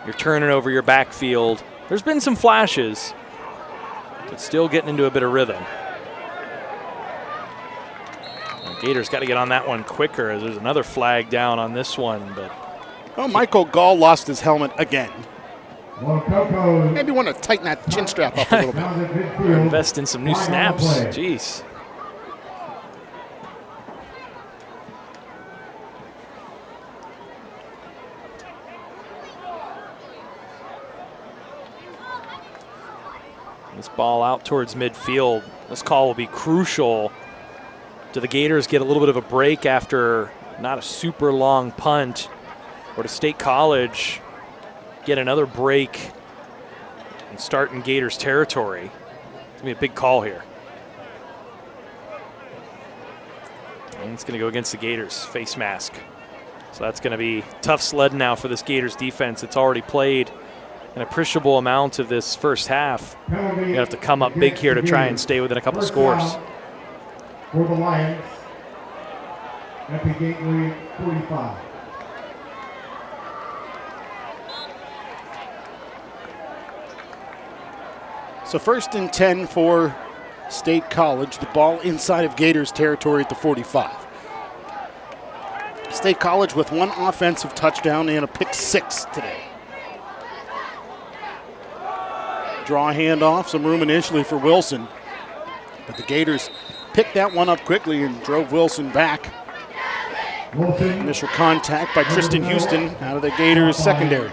You're turning over your backfield. There's been some flashes, but still getting into a bit of rhythm. Gators got to get on that one quicker, as there's another flag down on this one. But well, Michael Gall lost his helmet again. Maybe want to tighten that chin strap up a little bit. Invest in some new snaps. Jeez. This ball out towards midfield. This call will be crucial. Do the Gators get a little bit of a break after not a super long punt? Or to State College get another break and start in Gators territory? It's going to be a big call here. And it's going to go against the Gators, face mask. So that's going to be tough sledding now for this Gators defense. It's already played an appreciable amount of this first half. You have to come up big here to try and stay within a couple scores. For the Lions at the Gateway 45. So 1st and 10 for State College. The ball inside of Gators territory at the 45. State College with 1 offensive touchdown and a pick 6 today. Draw handoff, some room initially for Wilson, but the Gators picked that one up quickly and drove Wilson back. Initial contact by Tristan Houston out of the Gators secondary.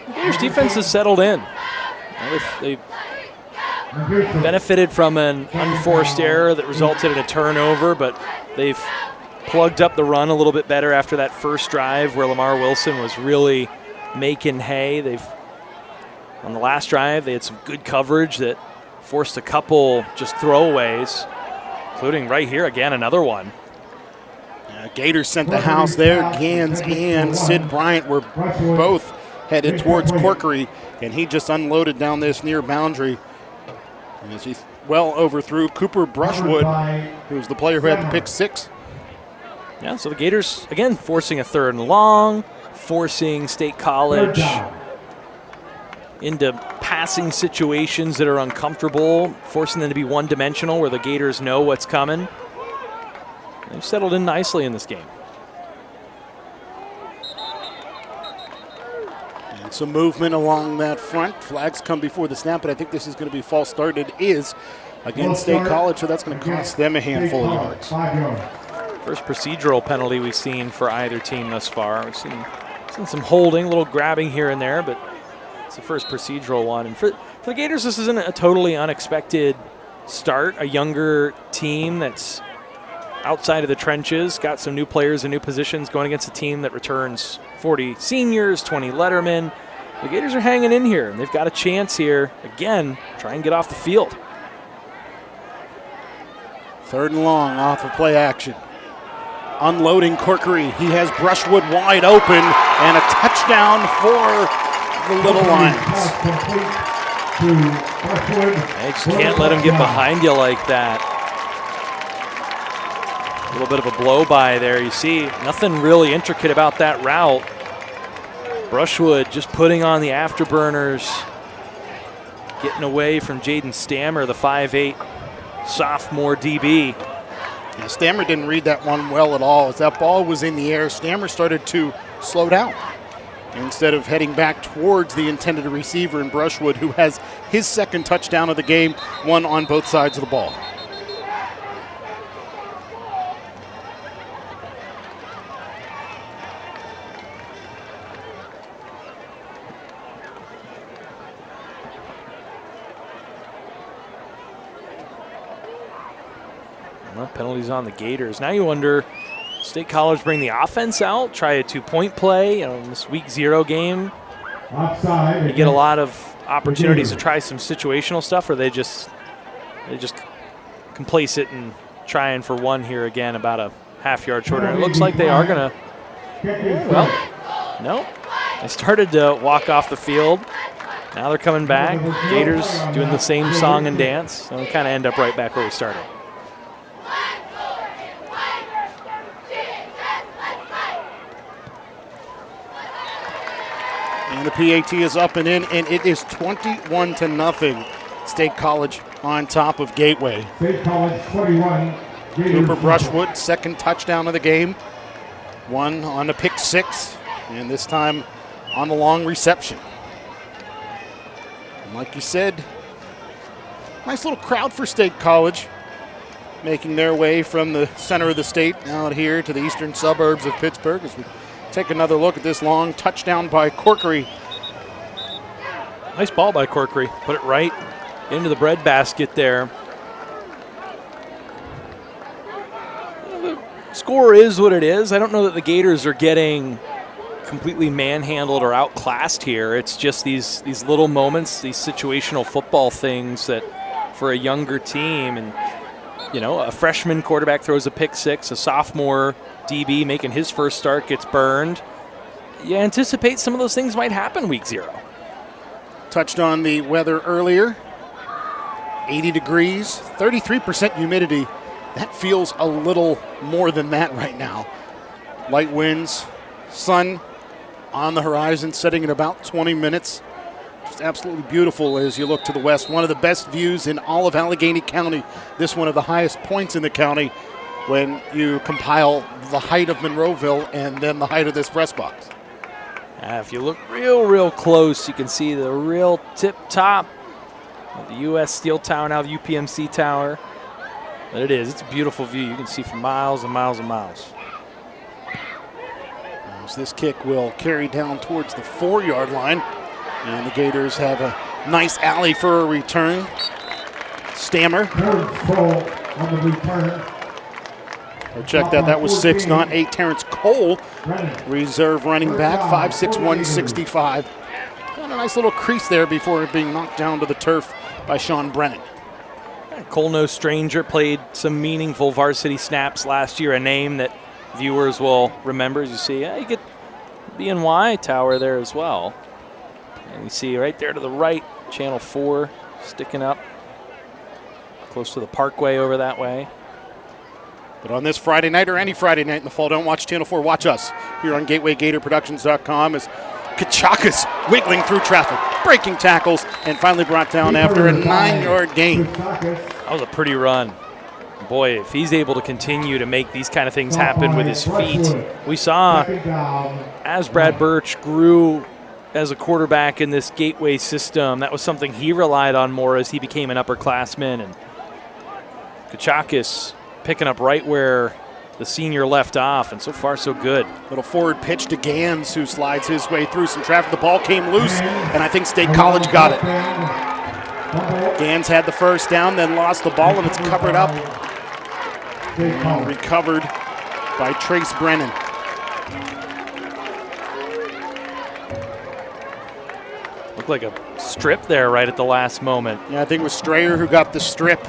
The Gators defense has settled in. They benefited from an unforced error that resulted in a turnover, but they've plugged up the run a little bit better after that first drive where Lamar Wilson was really making hay. On the last drive, they had some good coverage that forced a couple just throwaways, including right here again, another one. Gators sent the house there. Gans and Sid Bryant were both headed towards Corkery, and he just unloaded down this near boundary. And as he well overthrew Cooper Brushwood, who's the player who had the pick 6. Yeah, so the Gators, again, forcing a 3rd and long, forcing State College into passing situations that are uncomfortable, forcing them to be one-dimensional where the Gators know what's coming. They've settled in nicely in this game. And some movement along that front. Flags come before the snap, but I think this is going to be false start. It is against State College, so that's going to cost them a handful of yards. First procedural penalty we've seen for either team thus far. We've seen some holding, a little grabbing here and there, but it's the first procedural one. And for the Gators, this isn't a totally unexpected start. A younger team that's outside of the trenches, got some new players and new positions going against a team that returns 40 seniors, 20 lettermen. The Gators are hanging in here, and they've got a chance here, again, try and get off the field. 3rd and long off of play action. Unloading Corkery. He has Brushwood wide open, and a touchdown for the Little Lions. They just can't let him get behind you like that. A little bit of a blow by there. You see nothing really intricate about that route. Brushwood just putting on the afterburners, getting away from Jaden Stammer, the 5'8" sophomore DB. Yeah, Stammer didn't read that one well at all. As that ball was in the air, Stammer started to slow down instead of heading back towards the intended receiver in Brushwood, who has his 2nd touchdown of the game, one on both sides of the ball. Well, penalties on the Gators. Now you wonder, State College bring the offense out, try a 2-point play. In this week 0 game, Offside. you get a lot of opportunities to try some situational stuff, or they just complacent and trying for one here again, about a half-yard shorter. It looks like they are going to, well, no. They started to walk off the field. Now they're coming back. Gators doing the same song and dance. So we kind of end up right back where we started. And the PAT is up and in, and it is 21-0. State College on top of Gateway. State College 21. Cooper Brushwood, second touchdown of the game. One on the pick 6, and this time on the long reception. And like you said, nice little crowd for State College, making their way from the center of the state out here to the eastern suburbs of Pittsburgh as we take another look at this long touchdown by Corkery. Nice ball by Corkery. Put it right into the breadbasket there. The score is what it is. I don't know that the Gators are getting completely manhandled or outclassed here. It's just these little moments, these situational football things that for a younger team, and a freshman quarterback throws a pick 6, a sophomore DB making his first start gets burned. You anticipate some of those things might happen week 0. Touched on the weather earlier. 80 degrees, 33% humidity. That feels a little more than that right now. Light winds, sun on the horizon, setting in about 20 minutes. Just absolutely beautiful as you look to the west. One of the best views in all of Allegheny County. This one of the highest points in the county when you compile the height of Monroeville and then the height of this press box. If you look real close, you can see the real tip top of the U.S. Steel Tower, now the UPMC Tower. But it's a beautiful view. You can see for miles and miles and miles. As this kick will carry down towards the 4-yard line. And the Gators have a nice alley for a return. Stammer. On the return. Check that. That was 6, not 8. Terrence Cole, reserve running back, 5'6", 165. Got a nice little crease there before being knocked down to the turf by Sean Brennan. Cole, no stranger, played some meaningful varsity snaps last year, a name that viewers will remember. As you see, you get BNY Tower there as well. And you see right there to the right, Channel 4 sticking up close to the Parkway over that way. But on this Friday night, or any Friday night in the fall, don't watch Channel 4, watch us here on GatewayGatorProductions.com as Kachakas wiggling through traffic, breaking tackles, and finally brought down after a 9-yard gain. That was a pretty run. Boy, if he's able to continue to make these kind of things happen with his feet. We saw as Brad Birch grew as a quarterback in this Gateway system, that was something he relied on more as he became an upperclassman. And Kachakas picking up right where the senior left off, and so far so good. Little forward pitch to Gans, who slides his way through some traffic. The ball came loose, and I think State College got it. Gans had the first down, then lost the ball, and it's covered up. And recovered by Trace Brennan. Looked like a strip there right at the last moment. Yeah, I think it was Strayer who got the strip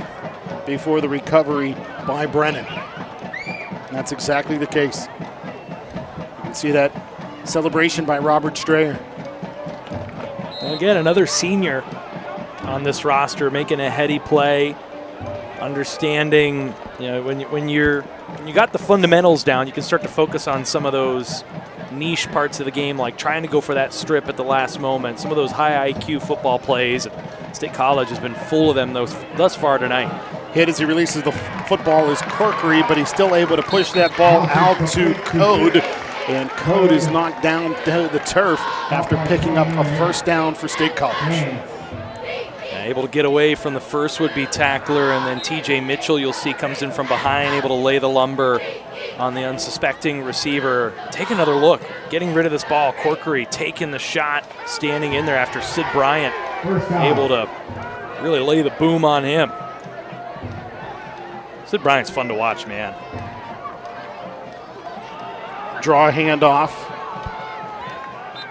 before the recovery by Brennan. And that's exactly the case. You can see that celebration by Robert Strayer. And again, another senior on this roster making a heady play, understanding, when you got the fundamentals down, you can start to focus on some of those niche parts of the game, like trying to go for that strip at the last moment, some of those high IQ football plays. State College has been full of them thus far tonight. Hit as he releases the football is Corkery, but he's still able to push that ball out to Code. And Code is knocked down to the turf after picking up a first down for State College. Able to get away from the first would-be tackler, and then TJ Mitchell, you'll see, comes in from behind, able to lay the lumber on the unsuspecting receiver. Take another look, getting rid of this ball. Corkery taking the shot, standing in there after Sid Bryant, able to really lay the boom on him. Sid Bryant's fun to watch, man. Draw a handoff.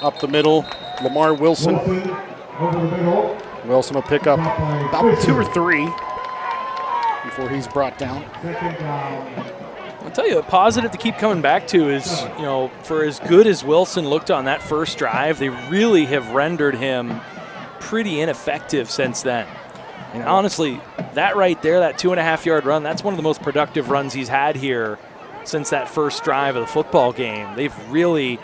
Up the middle, Lamar Wilson. Wilson over the middle. Wilson will pick up Stop by about Fisher. 2 or 3 before he's brought down. Second down. I'll tell you, a positive to keep coming back to is, for as good as Wilson looked on that first drive, they really have rendered him pretty ineffective since then. And honestly, that right there, that 2.5-yard run, that's one of the most productive runs he's had here since that first drive of the football game. They've really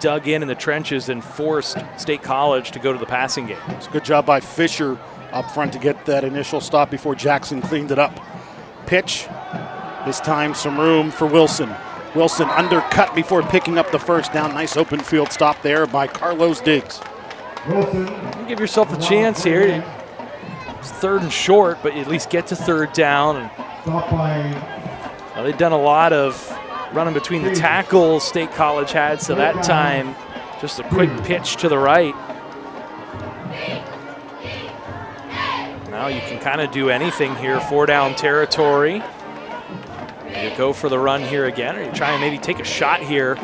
dug in the trenches and forced State College to go to the passing game. It's a good job by Fisher up front to get that initial stop before Jackson cleaned it up. Pitch. This time some room for Wilson. Wilson undercut before picking up the first down. Nice open field stop there by Carlos Diggs. Wilson. Give yourself a chance here. It's 3rd and short, but you at least get to 3rd down. And Stop by they've done a lot of running between the tackles State College had, so that time just a quick pitch to the right. Now you can kind of do anything here, 4-down territory. You go for the run here again, or you try and maybe take a shot here.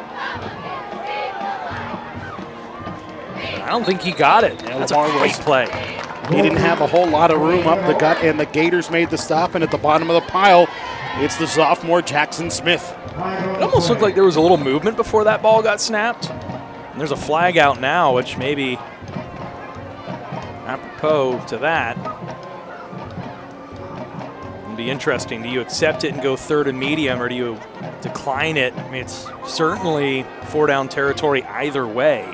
I don't think he got it. That's a great play. He didn't have a whole lot of room up the gut, and the Gators made the stop, and at the bottom of the pile, it's the sophomore Jackson Smith. It almost looked like there was a little movement before that ball got snapped. And there's a flag out now, which may be apropos to that. It'll be interesting. Do you accept it and go 3rd and medium, or do you decline it? I mean, it's certainly 4-down territory either way.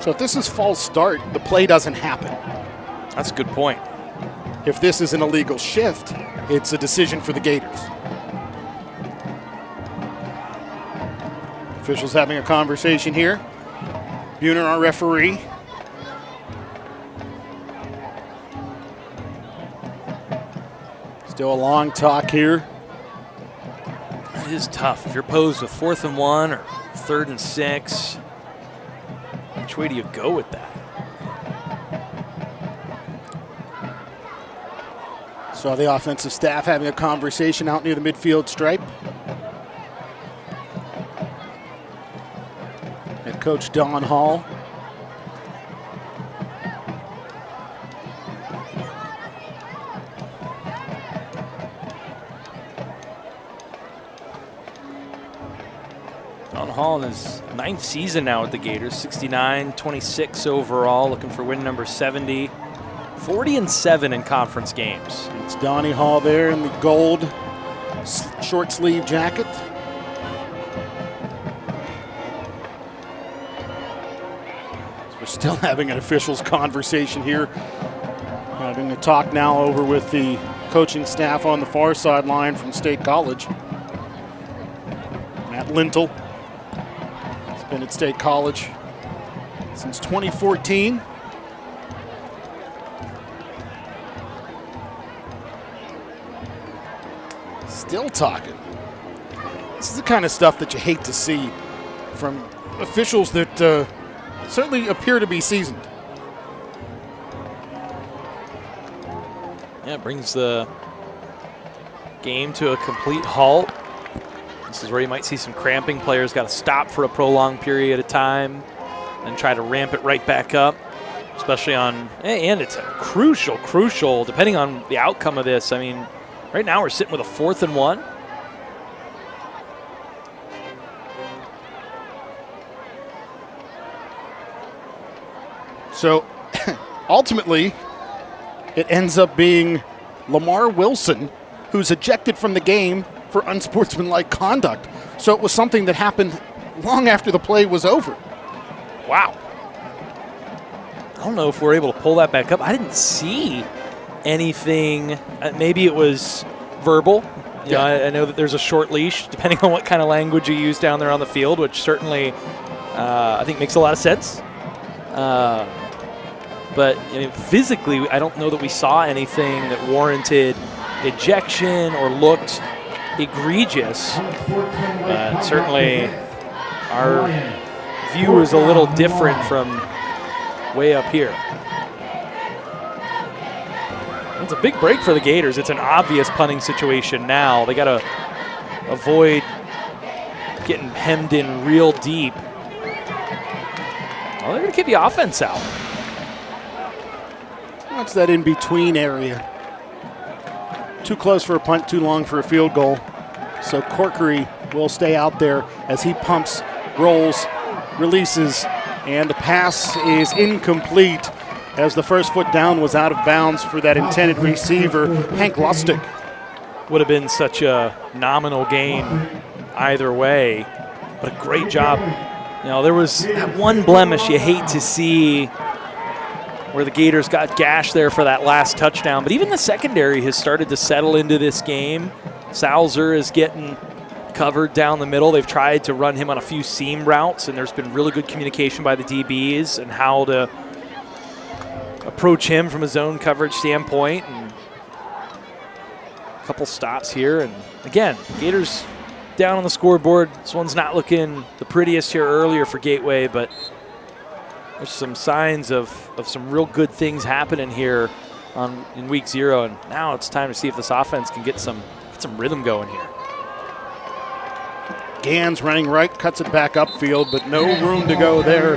So if this is false start, the play doesn't happen. That's a good point. If this is an illegal shift, it's a decision for the Gators. Officials having a conversation here. Buhner, our referee. Still a long talk here. It is tough. If you're posed with 4th and 1 or 3rd and 6, which way do you go with that? Saw the offensive staff having a conversation out near the midfield stripe. Head coach Don Hall. Don Hall in his 9th season now with the Gators, 69-26 overall, looking for win number 70. 40-7 in conference games. It's Donnie Hall there in the gold short sleeve jacket. So we're still having an officials conversation here. Having a talk now over with the coaching staff on the far sideline from State College. Matt Lintel has been at State College since 2014. Still talking. This is the kind of stuff that you hate to see from officials that certainly appear to be seasoned. Yeah, it brings the game to a complete halt. This is where you might see some cramping. Players got to stop for a prolonged period of time and try to ramp it right back up, especially on, and it's a crucial, depending on the outcome of this. I mean, right now we're sitting with a 4th and 1. So ultimately, it ends up being Lamar Wilson who's ejected from the game for unsportsmanlike conduct. So it was something that happened long after the play was over. Wow. I don't know if we're able to pull that back up. I didn't see anything. Maybe it was verbal. You know, I know that there's a short leash, depending on what kind of language you use down there on the field, which certainly I think makes a lot of sense. But I mean, physically, I don't know that we saw anything that warranted ejection or looked egregious. But certainly, our view is a little different from way up here. It's a big break for the Gators. It's an obvious punting situation now. They got to avoid getting hemmed in real deep. Well, they're going to keep the offense out. What's that in-between area? Too close for a punt, too long for a field goal. So Corkery will stay out there as he pumps, rolls, releases, and the pass is incomplete as the first foot down was out of bounds for that intended receiver, Hank Lustig. Would have been such a nominal gain either way, but a great job. You know, there was that one blemish you hate to see where the Gators got gashed there for that last touchdown, but even the secondary has started to settle into this game. Salzer is getting covered down the middle. They've tried to run him on a few seam routes, and there's been really good communication by the DBs and how to approach him from a zone coverage standpoint. And a couple stops here, and again, Gators down on the scoreboard. This one's not looking the prettiest here earlier for Gateway, but there's some signs of some real good things happening here in week 0, and now it's time to see if this offense can get some rhythm going here. Gans running right, cuts it back upfield, but no room to go there.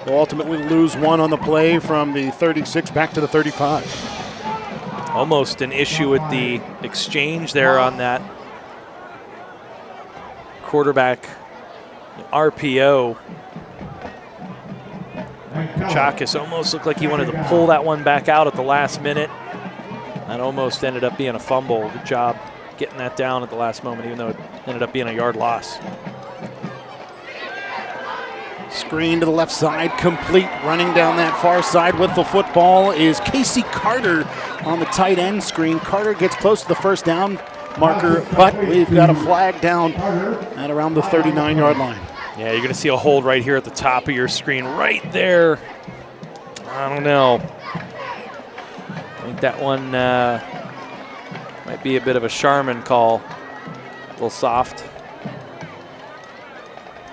They'll ultimately lose one on the play from the 36 back to the 35. Almost an issue with the exchange there on that quarterback RPO. Chakis almost looked like he wanted to pull that one back out at the last minute. That almost ended up being a fumble. Good job getting that down at the last moment, even though it ended up being a yard loss. Screen to the left side, complete. Running down that far side with the football is Casey Carter on the tight end screen. Carter gets close to the first down marker, but we've got a flag down at around the 39-yard line. Yeah, you're going to see a hold right here at the top of your screen, right there. I don't know. I think that one might be a bit of a Charmin call. A little soft.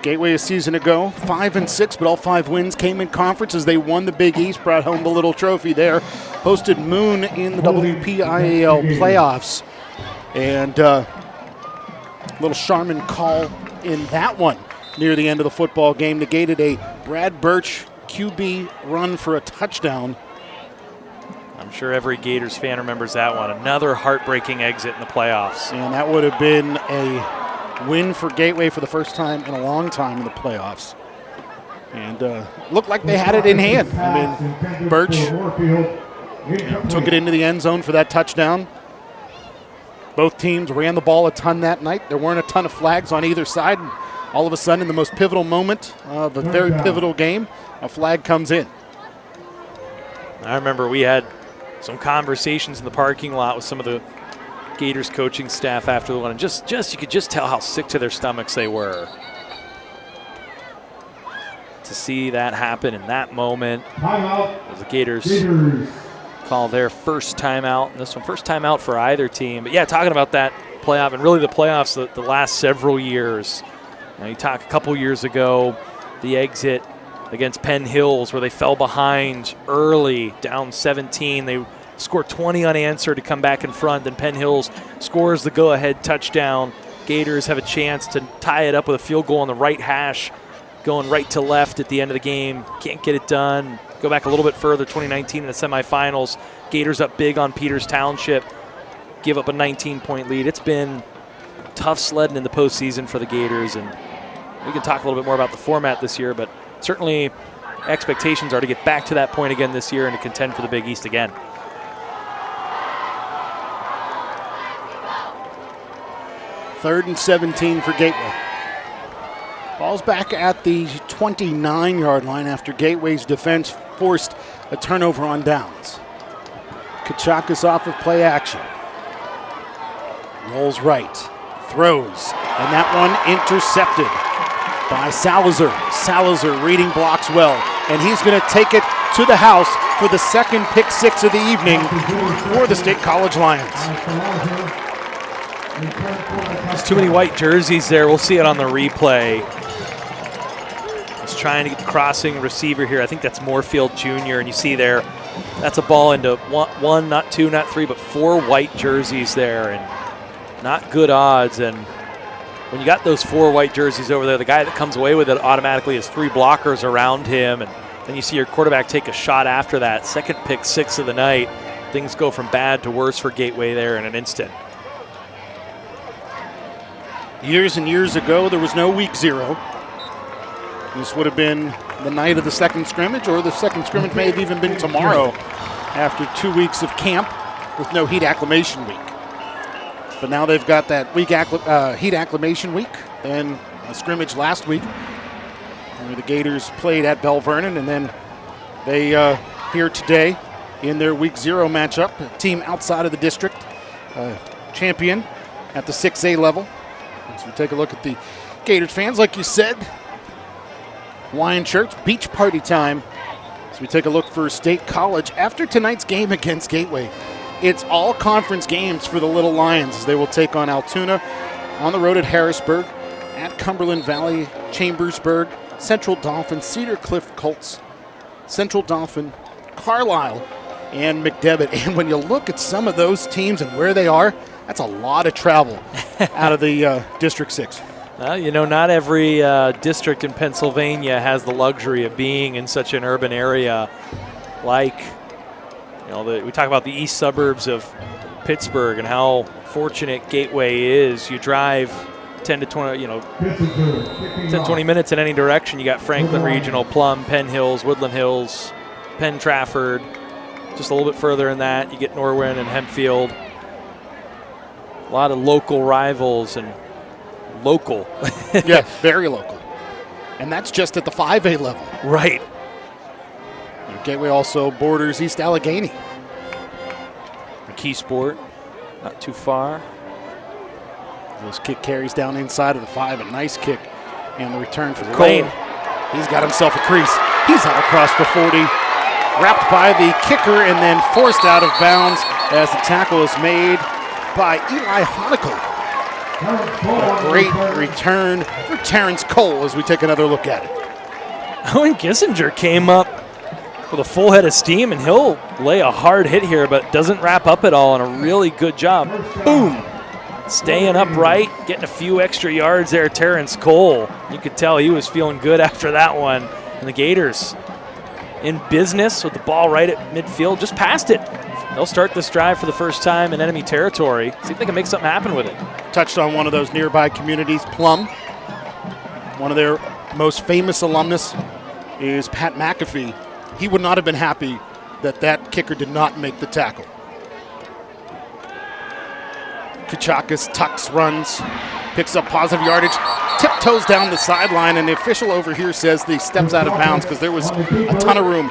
Gateway a season ago, 5-6, but all 5 wins came in conference as they won the Big East, brought home the little trophy there. Hosted Moon in the WPIAL playoffs. And little Charmin call in that one near the end of the football game. Negated a Brad Birch QB run for a touchdown. I'm sure every Gators fan remembers that one. Another heartbreaking exit in the playoffs. And that would have been a win for Gateway for the first time in a long time in the playoffs. And looked like they had it in hand. I mean, Birch took it into the end zone for that touchdown. Both teams ran the ball a ton that night. There weren't a ton of flags on either side. And all of a sudden, in the most pivotal moment of a very pivotal game, a flag comes in. I remember we had some conversations in the parking lot with some of the Gators coaching staff after the one, and just you could just tell how sick to their stomachs they were. To see that happen in that moment, as the Gators call their first timeout, and this one first timeout for either team. But yeah, talking about that playoff, and really the playoffs the last several years. You talk a couple years ago, the exit against Penn Hills where they fell behind early, down 17. They scored 20 unanswered to come back in front. Then Penn Hills scores the go-ahead touchdown. Gators have a chance to tie it up with a field goal on the right hash, going right to left at the end of the game. Can't get it done. Go back a little bit further, 2019 in the semifinals. Gators up big on Peters Township, give up a 19-point lead. It's been tough sledding in the postseason for the Gators, and we can talk a little bit more about the format this year, but certainly expectations are to get back to that point again this year and to contend for the Big East again. Third and 17 for Gateway. Ball's back at the 29-yard line after Gateway's defense forced a turnover on downs. Kachakis off of play action. Rolls right, throws, and that one intercepted by Salazar. Salazar reading blocks well, and he's going to take it to the house for the second pick six of the evening for the State College Lions. There's too many white jerseys there. We'll see it on the replay. He's trying to get the crossing receiver here. I think that's Moorfield Jr., and you see there, that's a ball into one, not two, not three, but 4 white jerseys there, and not good odds. And when you got those 4 white jerseys over there, the guy that comes away with it automatically has 3 blockers around him, and then you see your quarterback take a shot after that. Second pick 6 of the night. Things go from bad to worse for Gateway there in an instant. Years and years ago, there was no week 0. This would have been the night of the second scrimmage, or the second scrimmage may have even been tomorrow after 2 weeks of camp with no heat acclimation week. But now they've got that week heat acclimation week and a scrimmage last week where the Gators played at Bell Vernon, and then they here today in their week 0 matchup, a team outside of the district, champion at the 6A level. As we take a look at the Gators fans, like you said, Hawaiian shirts, beach party time. As we take a look for State College after tonight's game against Gateway. It's all conference games for the Little Lions as they will take on Altoona on the road at Harrisburg, at Cumberland Valley, Chambersburg, Central Dauphin, Cedar Cliff Colts, Central Dauphin, Carlisle, and McDevitt. And when you look at some of those teams and where they are, that's a lot of travel out of the District 6. Well, you know, not every district in Pennsylvania has the luxury of being in such an urban area like, you know, we talk about the east suburbs of Pittsburgh and how fortunate Gateway is. You drive 10 to 20, 10, 20 minutes in any direction. You got Franklin Regional, Plum, Penn Hills, Woodland Hills, Penn Trafford. Just a little bit further in that, you get Norwin and Hempfield. A lot of local rivals and local. Yeah, very local. And that's just at the 5A level. Right. Gateway also borders East Allegheny. McKeesport, not too far. Those kick carries down inside of the 5, a nice kick. And the return for Lane. Cole. He's got himself a crease. He's out across the 40. Wrapped by the kicker and then forced out of bounds as the tackle is made by Eli Honicle. A great return for Terrence Cole as we take another look at it. Owen Kissinger came up with a full head of steam, and he'll lay a hard hit here, but doesn't wrap up at all, and a really good job. Boom! Staying upright, getting a few extra yards there, Terrence Cole. You could tell he was feeling good after that one. And the Gators in business with the ball right at midfield, just past it. They'll start this drive for the first time in enemy territory. See if they can make something happen with it. Touched on one of those nearby communities, Plum. One of their most famous alumnus is Pat McAfee. He would not have been happy that that kicker did not make the tackle. Kachakis tucks, runs, picks up positive yardage, tiptoes down the sideline, and the official over here says that he steps out of bounds because there was a ton of room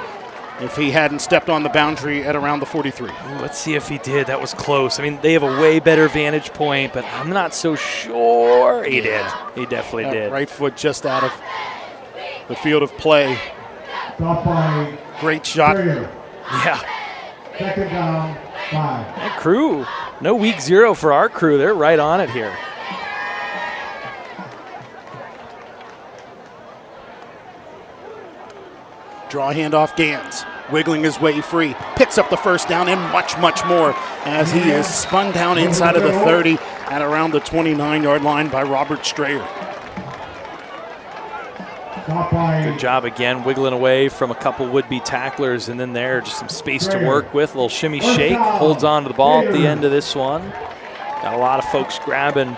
if he hadn't stepped on the boundary at around the 43. Ooh, let's see if he did. That was close. I mean, they have a way better vantage point, but I'm not so sure. He did. He definitely did. Right foot just out of the field of play. Great shot. Yeah. Second down, 5. That crew, no week 0 for our crew. They're right on it here. Draw handoff, Gans, wiggling his way free, picks up the first down and much, much more as he is spun down inside of the 30 at around the 29-yard line by Robert Strayer. Good job again, wiggling away from a couple would-be tacklers, and then there, just some space to work with. A little shimmy shake, holds on to the ball at the end of this one. Got a lot of folks grabbing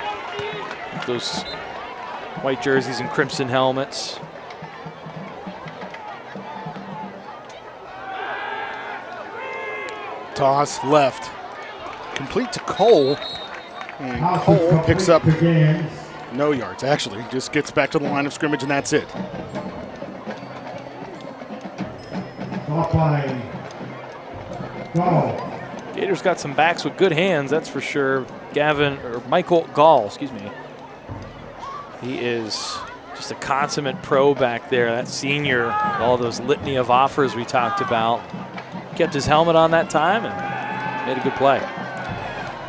those white jerseys and crimson helmets. Toss left, complete to Cole, and Cole picks up no yards, actually, just gets back to the line of scrimmage, and that's it. Gators got some backs with good hands, that's for sure. Michael Gall, excuse me. He is just a consummate pro back there, that senior, all those litany of offers we talked about. Kept his helmet on that time and made a good play.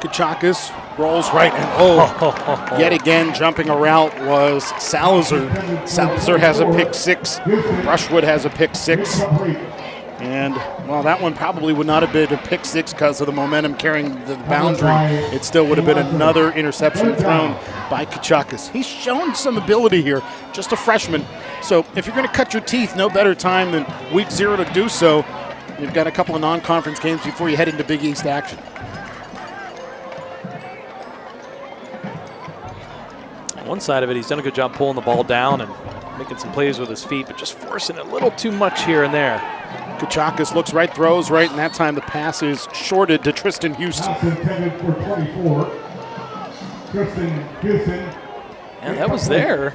Kachakis rolls right, and yet again jumping a route was Salazar. Salazar has a pick 6. Brushwood has a pick 6. And, well, that one probably would not have been a pick six because of the momentum carrying the boundary. It still would have been another interception thrown by Kachakis. He's shown some ability here, just a freshman. So if you're going to cut your teeth, no better time than week 0 to do so. You've got a couple of non-conference games before you head into Big East action. On one side of it, he's done a good job pulling the ball down and making some plays with his feet, but just forcing a little too much here and there. Kachakis looks right, throws right, and that time the pass is shorted to Tristan Houston. Pass intended for 24. Tristan Houston. And that was there.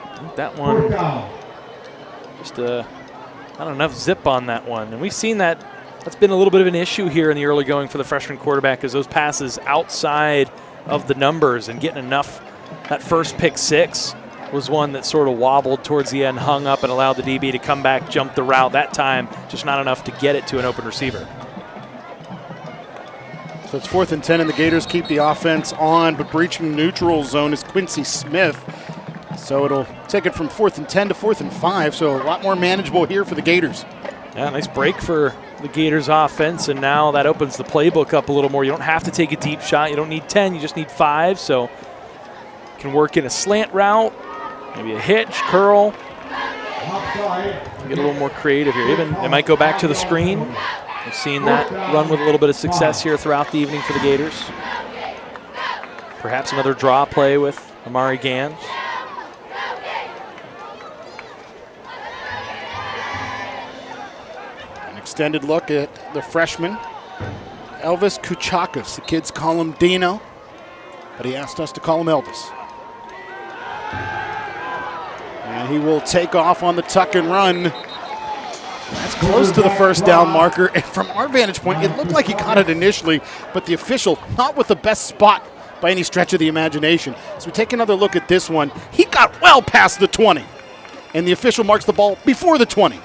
I think that one, Fourth down. just not enough zip on that one. And we've seen that. That's been a little bit of an issue here in the early going for the freshman quarterback, as those passes outside of the numbers and getting enough. That first pick six was one that sort of wobbled towards the end, hung up, and allowed the DB to come back, jump the route. That time, just not enough to get it to an open receiver. So it's 4th and 10, and the Gators keep the offense on, but breaching neutral zone is Quincy Smith. So it'll take it from 4th and 10 to 4th and 5, so a lot more manageable here for the Gators. Yeah, nice break for the Gators offense, and now that opens the playbook up a little more. You don't have to take a deep shot. You don't need 10, you just need 5, so you can work in a slant route, maybe a hitch, curl. Get a little more creative here. Even they might go back to the screen. We've seen that run with a little bit of success here throughout the evening for the Gators. Perhaps another draw play with Amari Gans. An extended look at the freshman, Elvis Kachakis. The kids call him Dino, but he asked us to call him Elvis. And he will take off on the tuck and run. That's close to the first down marker. And from our vantage point, it looked like he caught it initially, but the official not with the best spot by any stretch of the imagination. So we take another look at this one. He got well past the 20, and the official marks the ball before the 20.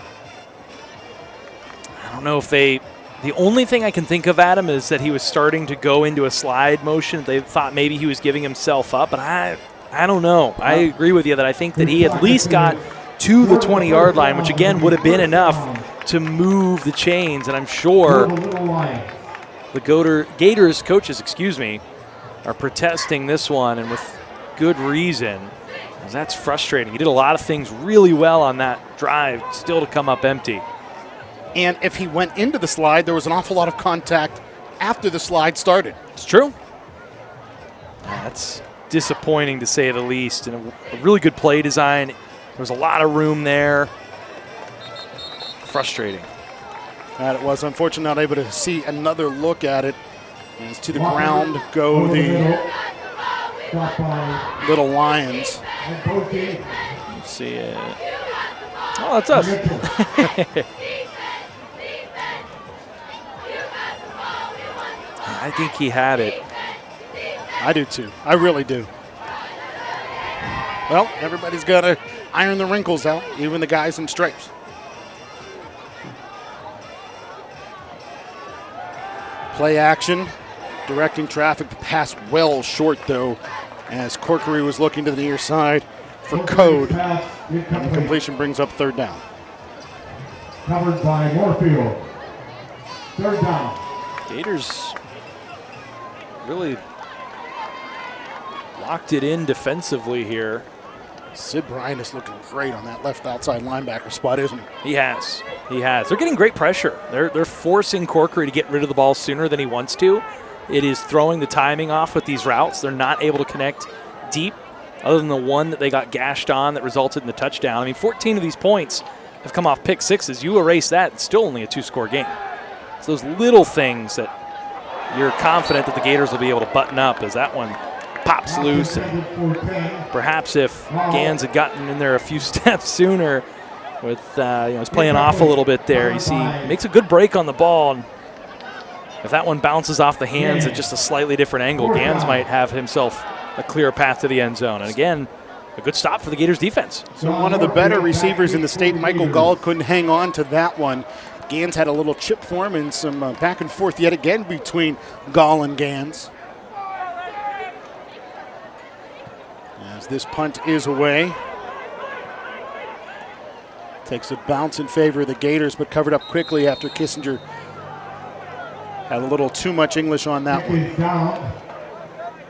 I don't know if the only thing I can think of, Adam, is that he was starting to go into a slide motion. They thought maybe he was giving himself up, but I don't know. I agree with you that I think that he at least got to the 20-yard line, which again would have been enough to move the chains. And I'm sure the Gators coaches, are protesting this one, and with good reason, because that's frustrating. He did a lot of things really well on that drive, still to come up empty. And if he went into the slide, there was an awful lot of contact after the slide started. It's true. That's disappointing to say the least, and a really good play design. There was a lot of room there. Frustrating. That it was. Unfortunately, not able to see another look at it. As to the ground go the Little Lions. Let's see it. Oh, that's us. I think he had it. I do too. I really do. Well, everybody's got to iron the wrinkles out, even the guys in stripes. Play action, directing traffic. The pass well short, though, as Corkery was looking to the near side for code. And the completion brings up 3rd down. Covered by Moorfield. 3rd down. Gators really locked it in defensively here. Sid Bryan is looking great on that left outside linebacker spot, isn't he? He has. They're getting great pressure. They're forcing Corkery to get rid of the ball sooner than he wants to. It is throwing the timing off with these routes. They're not able to connect deep, other than the one that they got gashed on that resulted in the touchdown. I mean, 14 of these points have come off pick sixes. You erase that, it's still only a 2-score game. It's those little things that you're confident that the Gators will be able to button up as that one pops loose. And perhaps if Gans had gotten in there a few steps sooner with, he's playing off a little bit there. You see, makes a good break on the ball. And if that one bounces off the hands at just a slightly different angle, Gans might have himself a clear path to the end zone. And again, a good stop for the Gators defense. So one of the better receivers in the state, Michael Gall, couldn't hang on to that one. Gans had a little chip for him and some back and forth yet again between Gall and Gans. As this punt is away. Takes a bounce in favor of the Gators, but covered up quickly after Kissinger had a little too much English on that one.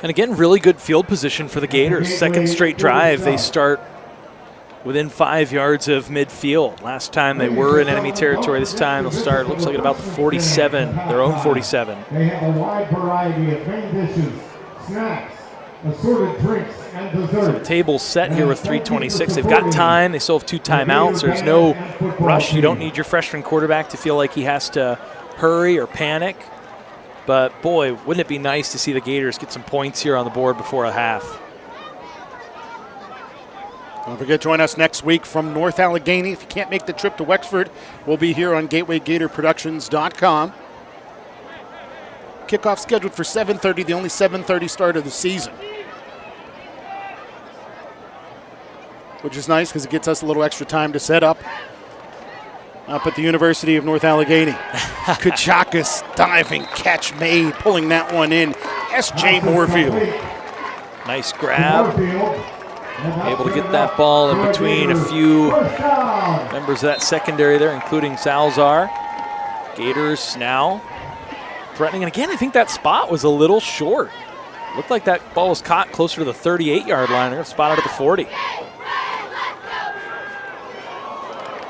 And again, really good field position for the Gators. Second straight drive, they start within 5 yards of midfield. Last time they were in enemy territory. This time they'll start, looks like at about the 47, their own 47. They have a wide variety of main dishes, snacks, assorted drinks, and desserts. So the table's set here with 3:26. They've got time. They still have 2 timeouts. There's no rush. You don't need your freshman quarterback to feel like he has to hurry or panic. But, boy, wouldn't it be nice to see the Gators get some points here on the board before a half. Don't forget, join us next week from North Allegheny. If you can't make the trip to Wexford, we'll be here on GatewayGatorProductions.com. Kickoff scheduled for 7:30, the only 7:30 start of the season. Which is nice because it gets us a little extra time to set up at the University of North Allegheny. Kuchakis diving catch made, pulling that one in. S.J. Moorfield. Nice grab. Able to get that ball in between a few members of that secondary there, including Salzar. Gators now threatening. And again, I think that spot was a little short. Looked like that ball was caught closer to the 38-yard line. They're going to spot it at the 40.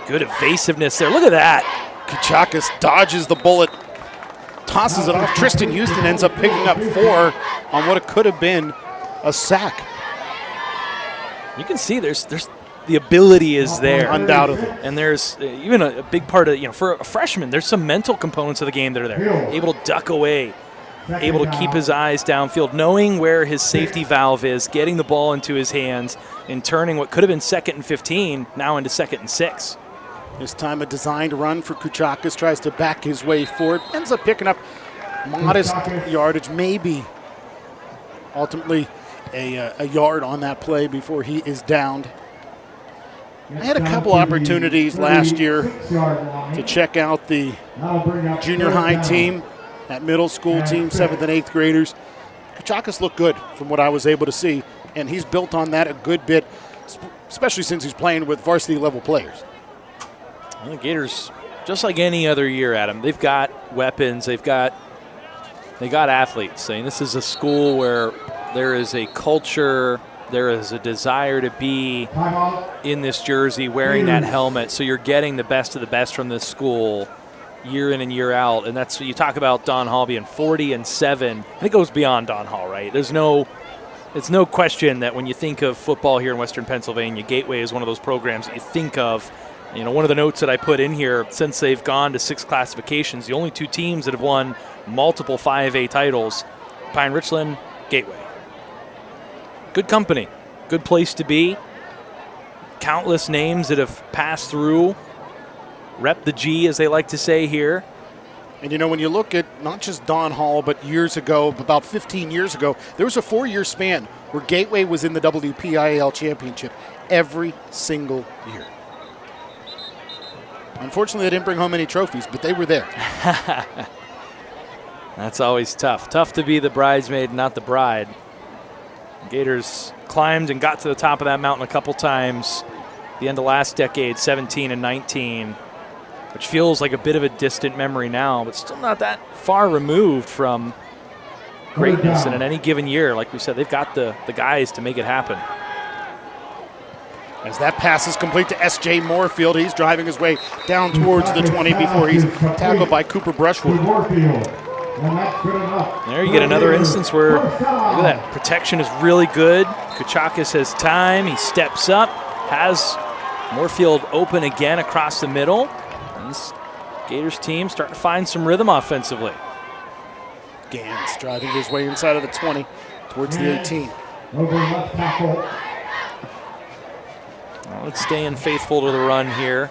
Good evasiveness there. Look at that. Kuchakis dodges the bullet, tosses it off. Tristan Houston ends up picking up 4 on what it could have been a sack. You can see there's the ability is there. Undoubtedly. And there's even a big part of, for a freshman, there's some mental components of the game that are there. Able to duck away, able to keep his eyes downfield, knowing where his safety valve is, getting the ball into his hands, and turning what could have been 2nd and 15 now into 2nd and 6. This time a designed run for Kuchakis, tries to back his way forward, ends up picking up modest yardage, maybe ultimately a yard on that play before he is downed. I had a couple opportunities last year to check out the junior high team, that middle school team, 7th and 8th graders. Kuchakis looked good from what I was able to see, and he's built on that a good bit, especially since he's playing with varsity level players. Well, the Gators, just like any other year, Adam, they've got weapons, they got athletes. I mean, this is a school where there is a culture, there is a desire to be in this jersey, wearing that helmet. So you're getting the best of the best from this school year in and year out. And that's what you talk about Don Hall being 40-7. And it goes beyond Don Hall, right? It's no question that when you think of football here in Western Pennsylvania, Gateway is one of those programs that you think of. One of the notes that I put in here, since they've gone to 6 classifications, the only 2 teams that have won multiple 5A titles, Pine Richland, Gateway. Good company, good place to be. Countless names that have passed through. Rep the G, as they like to say here. And when you look at not just Don Hall, but years ago, about 15 years ago, there was a 4-year span where Gateway was in the WPIAL championship every single year. Unfortunately, they didn't bring home any trophies, but they were there. That's always tough. Tough to be the bridesmaid, not the bride. Gators climbed and got to the top of that mountain a couple times. The end of last decade, 17 and 19, which feels like a bit of a distant memory now, but still not that far removed from greatness. And in any given year, like we said, they've got the guys to make it happen. As that pass is complete to S.J. Moorfield, he's driving his way down towards the 20 before he's tackled by Cooper Brushwood. There you get another instance where, look at that, protection is really good. Kuchakis has time, he steps up, has Moorfield open again across the middle. And this Gators team starting to find some rhythm offensively. Gans driving his way inside of the 20 towards the 18. Well, it's staying faithful to the run here.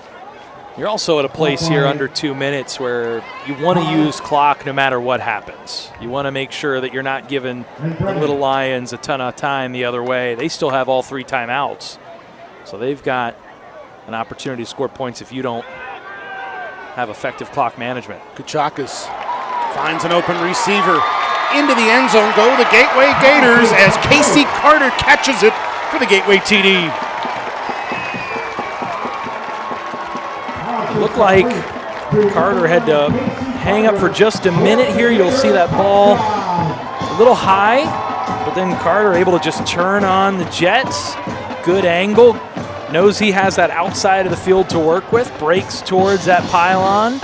You're also at a place here under 2 minutes where you want to use clock no matter what happens. You want to make sure that you're not giving the Little Lions a ton of time the other way. They still have all 3 timeouts. So they've got an opportunity to score points if you don't have effective clock management. Kuchakis finds an open receiver into the end zone. Go the Gateway Gators as Casey Carter catches it for the Gateway TD. Looked like Carter had to hang up for just a minute here. You'll see that ball a little high, but then Carter able to just turn on the Jets. Good angle. Knows he has that outside of the field to work with. Breaks towards that pylon.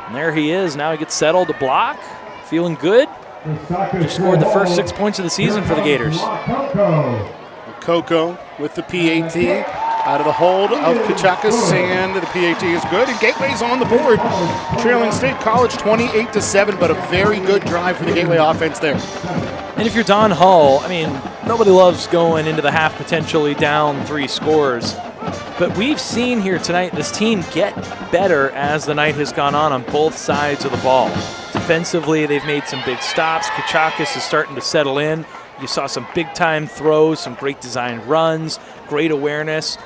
And there he is. Now he gets settled to block. Feeling good. Just scored the first 6 points of the season for the Gators. Coco with the PAT out of the hold of Kachakis, and the PAT is good. And Gateway's on the board, trailing State College 28-7, but a very good drive for the Gateway offense there. And if you're Don Hull, I mean, nobody loves going into the half potentially down 3 scores. But we've seen here tonight this team get better as the night has gone on both sides of the ball. Defensively, they've made some big stops. Kachakis is starting to settle in. You saw some big-time throws, some great designed runs, great awareness.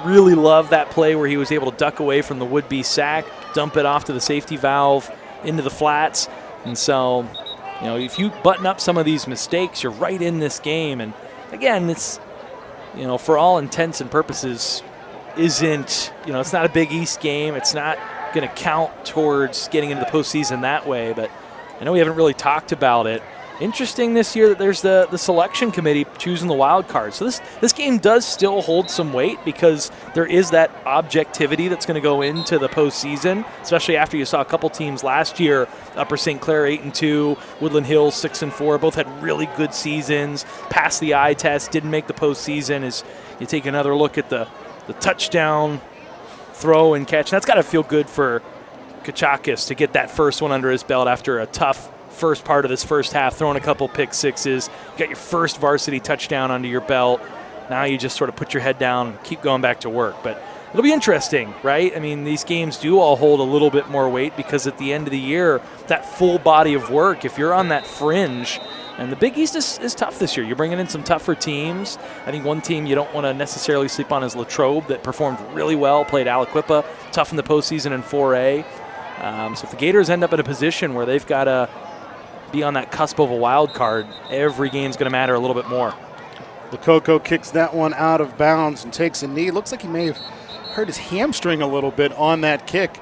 Really love that play where he was able to duck away from the would-be sack, dump it off to the safety valve into the flats. And so, you know, if you button up some of these mistakes, you're right in this game. And again, it's, you know, for all intents and purposes, isn't, you know, it's not a Big East game. It's not going to count towards getting into the postseason that way. But I know we haven't really talked about it. Interesting this year that there's the selection committee choosing the wild card. So this game does still hold some weight because there is that objectivity that's going to go into the postseason, especially after you saw a couple teams last year, Upper St. Clair 8-2, Woodland Hills 6-4, both had really good seasons, passed the eye test, didn't make the postseason. As you take another look at the touchdown throw and catch, that's got to feel good for Kachakis to get that first one under his belt after a tough first part of this first half, throwing a couple pick sixes. You got your first varsity touchdown under your belt. Now you just sort of put your head down and keep going back to work. But it'll be interesting, right? I mean, these games do all hold a little bit more weight because at the end of the year, that full body of work, if you're on that fringe, and the Big East is tough this year. You're bringing in some tougher teams. I think one team you don't want to necessarily sleep on is Latrobe, that performed really well, played Aliquippa, tough in the postseason in 4A. So if the Gators end up in a position where they've got to be on that cusp of a wild card, every game's going to matter a little bit more. Coco kicks that one out of bounds and takes a knee. Looks like he may have hurt his hamstring a little bit on that kick.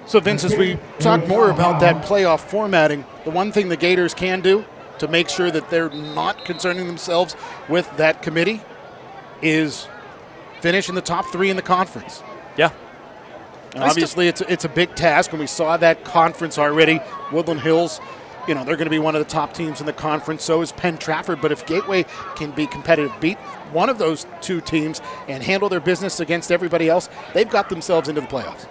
So, Vince, as we talk more about that playoff formatting, the one thing the Gators can do to make sure that they're not concerning themselves with that committee is finish in the top 3 in the conference. Yeah. And obviously, it's a big task, and we saw that conference already. Woodland Hills, you know, they're going to be one of the top teams in the conference. So is Penn Trafford. But if Gateway can be competitive, beat one of those 2 teams and handle their business against everybody else, they've got themselves into the playoffs.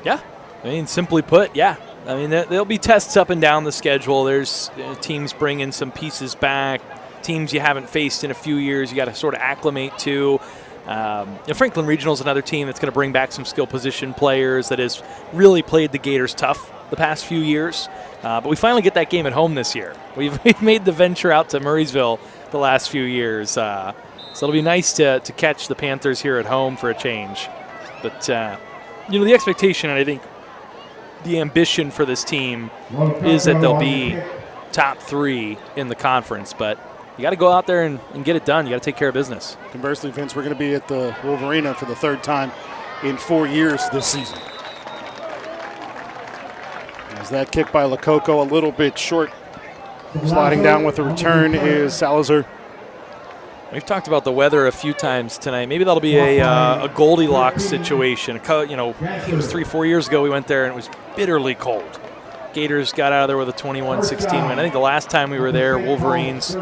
Yeah. I mean, simply put, yeah. I mean, there'll be tests up and down the schedule. There's teams bringing some pieces back, teams you haven't faced in a few years you got to sort of acclimate to. Franklin Regional is another team that's going to bring back some skill position players that has really played the Gators tough the past few years. But we finally get that game at home this year. We've made the venture out to Murraysville the last few years. So it'll be nice to catch the Panthers here at home for a change. But, you know, the expectation, and I think the ambition for this team is that they'll be top 3 in the conference. But you got to go out there and get it done. You got to take care of business. Conversely, Vince, we're going to be at the Wolverina for the 3rd time in 4 years this season. As that kick by Lococo a little bit short. Sliding down with the return is Salazar. We've talked about the weather a few times tonight. Maybe that'll be a Goldilocks situation. You know, it was 3-4 years ago we went there and it was bitterly cold. Gators got out of there with a 21-16 win. I think the last time we were there, Wolverines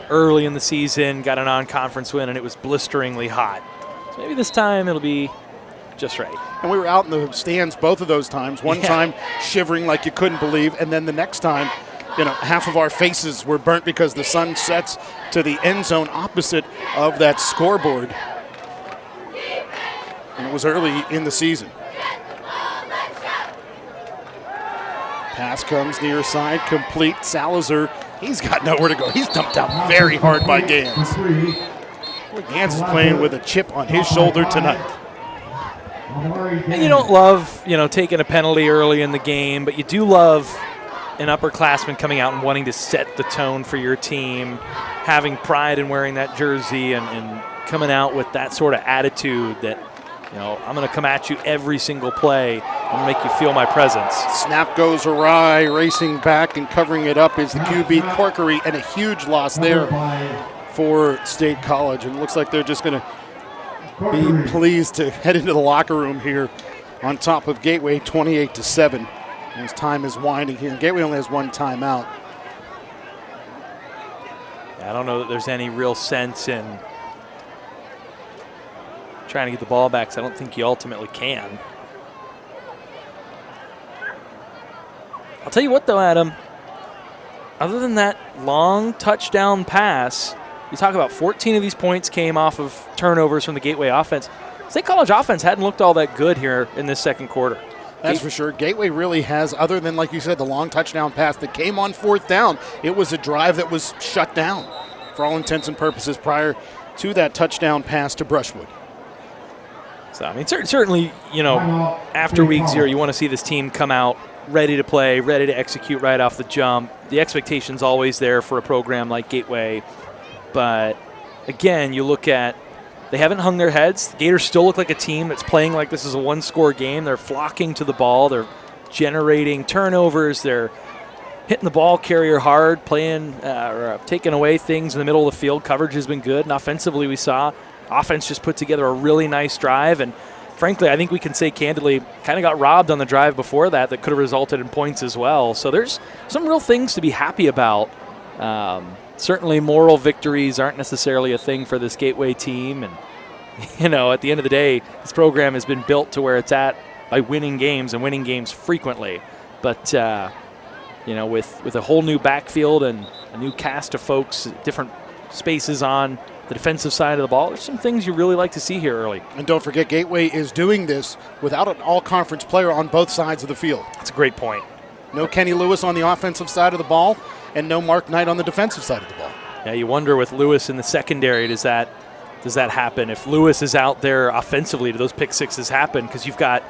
early in the season got a non-conference win and it was blisteringly hot. So maybe this time it'll be just right. And we were out in the stands both of those times. One time shivering like you couldn't believe, and then the next time, you know, half of our faces were burnt because the sun sets to the end zone opposite of that scoreboard. And it was early in the season. Pass comes near side, complete. Salazar, he's got nowhere to go. He's dumped out very hard by Gans. Gans is playing with a chip on his shoulder tonight. And you don't love, you know, taking a penalty early in the game, but you do love an upperclassman coming out and wanting to set the tone for your team, having pride in wearing that jersey and coming out with that sort of attitude that I'm going to come at you every single play. I'm going to make you feel my presence. Snap goes awry, racing back and covering it up is the QB Corkery, and a huge loss there for State College. And it looks like they're just going to be pleased to head into the locker room here on top of Gateway 28-7. As time is winding here. Gateway only has one timeout. I don't know that there's any real sense in trying to get the ball back, because I don't think you ultimately can. I'll tell you what, though, Adam, other than that long touchdown pass, you talk about 14 of these points came off of turnovers from the Gateway offense. State College offense hadn't looked all that good here in this second quarter. That's for sure. Gateway really has, other than, like you said, the long touchdown pass that came on fourth down, it was a drive that was shut down for all intents and purposes prior to that touchdown pass to Brushwood. So, I mean, certainly, after week 0, you want to see this team come out ready to play, ready to execute right off the jump. The expectation's always there for a program like Gateway. But, again, you look at, they haven't hung their heads. The Gators still look like a team that's playing like this is a one-score game. They're flocking to the ball. They're generating turnovers. They're hitting the ball carrier hard, playing or taking away things in the middle of the field. Coverage has been good. And offensively, we saw offense just put together a really nice drive. And, frankly, I think we can say candidly, kind of got robbed on the drive before that could have resulted in points as well. So there's some real things to be happy about. Certainly moral victories aren't necessarily a thing for this Gateway team. And, at the end of the day, this program has been built to where it's at by winning games and winning games frequently. But, with a whole new backfield and a new cast of folks, different spaces on the defensive side of the ball, there's some things you really like to see here early. And don't forget, Gateway is doing this without an all-conference player on both sides of the field. That's a great point. No Kenny Lewis on the offensive side of the ball, and no Mark Knight on the defensive side of the ball. Yeah, you wonder with Lewis in the secondary, does that happen? If Lewis is out there offensively, do those pick sixes happen? Because you've got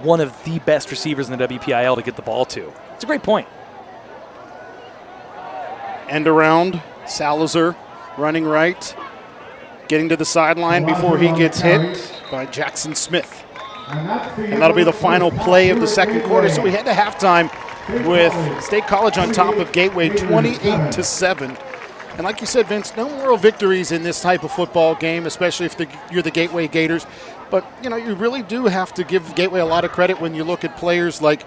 one of the best receivers in the WPIAL to get the ball to. It's a great point. End around, Salazar running right, getting to the sideline before he gets hit by Jackson Smith. And that'll be the final play of the second quarter. So we head to halftime with State College on top of Gateway 28-7. And like you said, Vince, no moral victories in this type of football game, especially if you're the Gateway Gators. But, you really do have to give Gateway a lot of credit when you look at players like,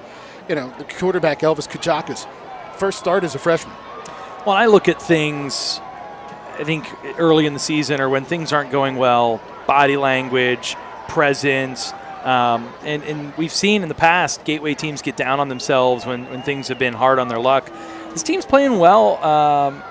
the quarterback Elvis Kuchakas. First start as a freshman. Well, I look at things, I think, early in the season or when things aren't going well, body language, presence, and we've seen in the past Gateway teams get down on themselves when things have been hard on their luck. This team's playing well,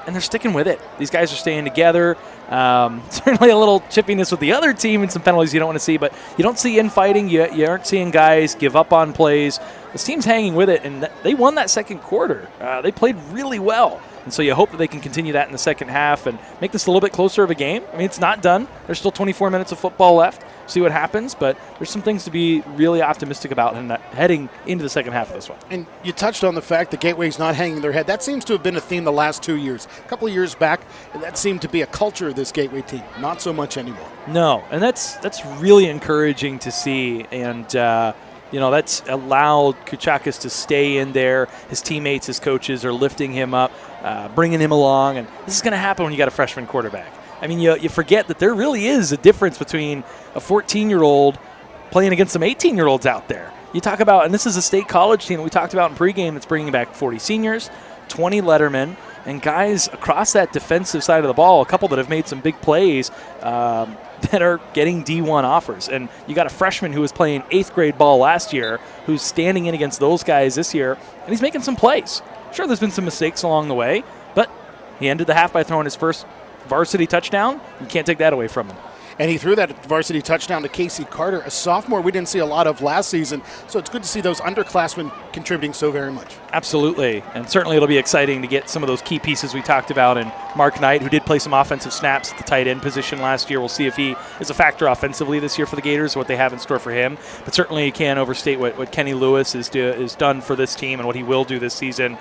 and they're sticking with it. These guys are staying together. Certainly a little chippiness with the other team and some penalties you don't want to see, but you don't see infighting. You aren't seeing guys give up on plays. This team's hanging with it, and they won that second quarter. They played really well. And so you hope that they can continue that in the second half and make this a little bit closer of a game. I mean, it's not done. There's still 24 minutes of football left. See what happens, but there's some things to be really optimistic about heading into the second half of this one. And you touched on the fact that Gateway's not hanging their head. That seems to have been a theme the last 2 years. A couple of years back, that seemed to be a culture of this Gateway team. Not so much anymore. No, and that's really encouraging to see. And that's allowed Kuchakas to stay in there. His teammates, his coaches are lifting him up, bringing him along. And this is going to happen when you got a freshman quarterback. I mean, you forget that there really is a difference between a 14-year-old playing against some 18-year-olds out there. You talk about, and this is a State College team that we talked about in pregame that's bringing back 40 seniors, 20 lettermen, and guys across that defensive side of the ball, a couple that have made some big plays that are getting D1 offers. And you got a freshman who was playing 8th grade ball last year who's standing in against those guys this year, and he's making some plays. Sure, there's been some mistakes along the way, but he ended the half by throwing his first varsity touchdown. You can't take that away from him. And he threw that varsity touchdown to Casey Carter, a sophomore we didn't see a lot of last season. So it's good to see those underclassmen contributing so very much. Absolutely. And certainly it'll be exciting to get some of those key pieces we talked about. And Mark Knight, who did play some offensive snaps at the tight end position last year. We'll see if he is a factor offensively this year for the Gators, what they have in store for him. But certainly you can't overstate what Kenny Lewis is done for this team and what he will do this season.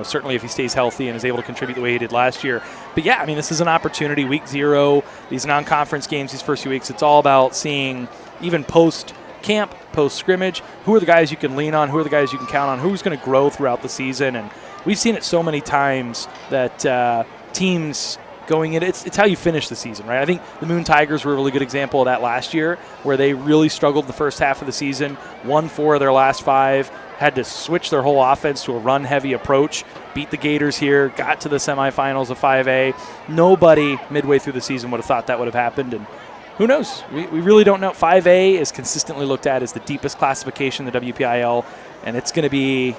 Certainly if he stays healthy and is able to contribute the way he did last year. But yeah, this is an opportunity. Week 0, these non-conference games, these first few weeks, it's all about seeing even post-camp, post-scrimmage, who are the guys you can lean on, who are the guys you can count on, who's going to grow throughout the season. And we've seen it so many times that teams going in, it's how you finish the season, right? I think the Moon Tigers were a really good example of that last year, where they really struggled the first half of the season, won 4 of their last 5, had to switch their whole offense to a run-heavy approach, beat the Gators here, got to the semifinals of 5A. Nobody midway through the season would have thought that would have happened, and who knows? We really don't know. 5A is consistently looked at as the deepest classification in the WPIAL, and it's going to be,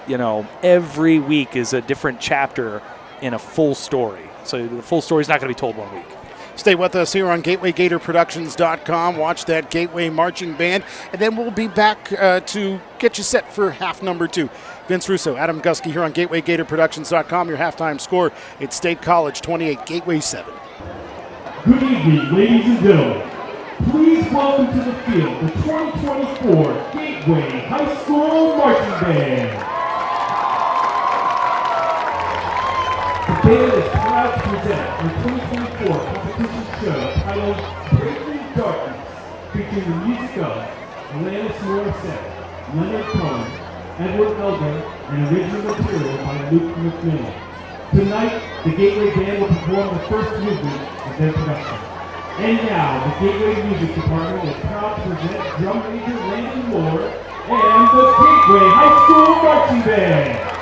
every week is a different chapter in a full story. So the full story is not going to be told one week. Stay with us here on GatewayGatorProductions.com. Watch that Gateway Marching Band, and then we'll be back to get you set for half number 2. Vince Russo, Adam Gusky here on GatewayGatorProductions.com. Your halftime score, it's State College 28, Gateway 7. Good evening, ladies and gentlemen. Please welcome to the field the 2024 Gateway High School Marching Band. The band is proud to present the 2024 competition show titled Breaking Darkness, featuring the music of Alanis Morissette, Leonard Cohen, Edward Elgar, and original material by Luke McMillan. Tonight, the Gateway Band will perform the first movement of their production. And now, the Gateway Music Department is proud to present drum major Landon Moore and the Gateway High School Marching Band.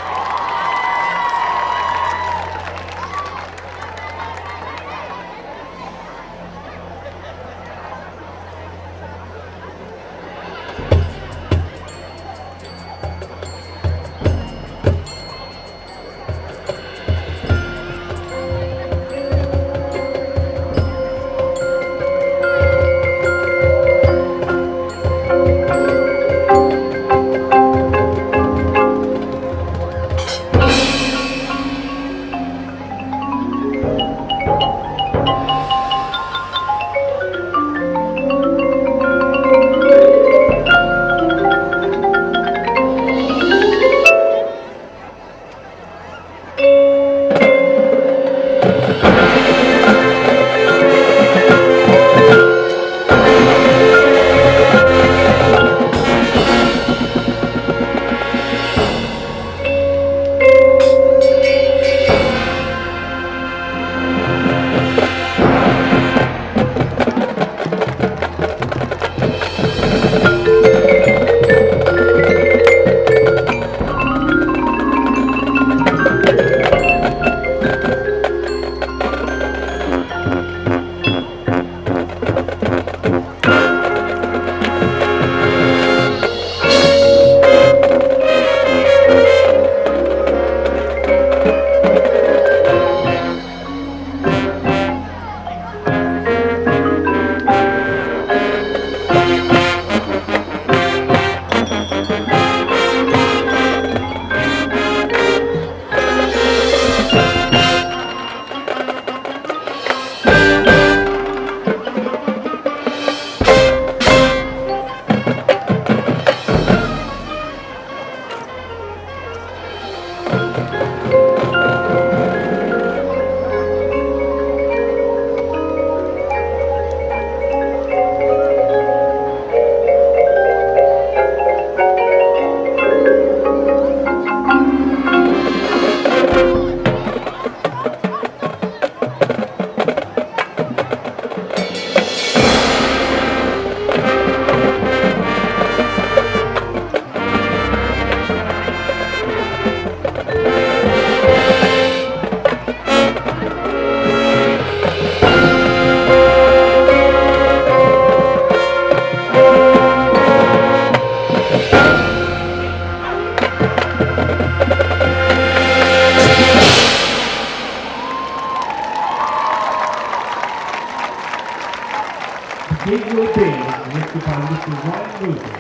Gateway Band is lifted by Mr. Ryan Moses,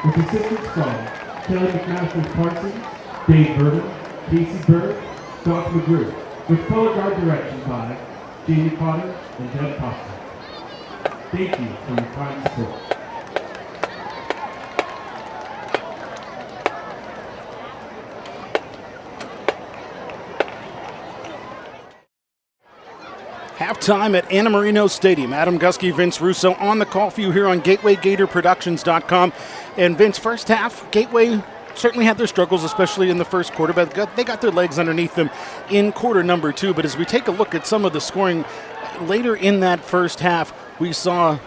with assistance from Kelly McMaster Parsons, Dave Burton, Casey Bird, Doc McGrew, with color guard direction by Jamie Potter and Jeff Costa. Thank you for your kind support. Halftime at Anna Marino Stadium. Adam Gusky, Vince Russo on the call for you here on GatewayGatorProductions.com. And Vince, first half, Gateway certainly had their struggles, especially in the first quarter, but they got their legs underneath them in quarter number 2. But as we take a look at some of the scoring later in that first half, we saw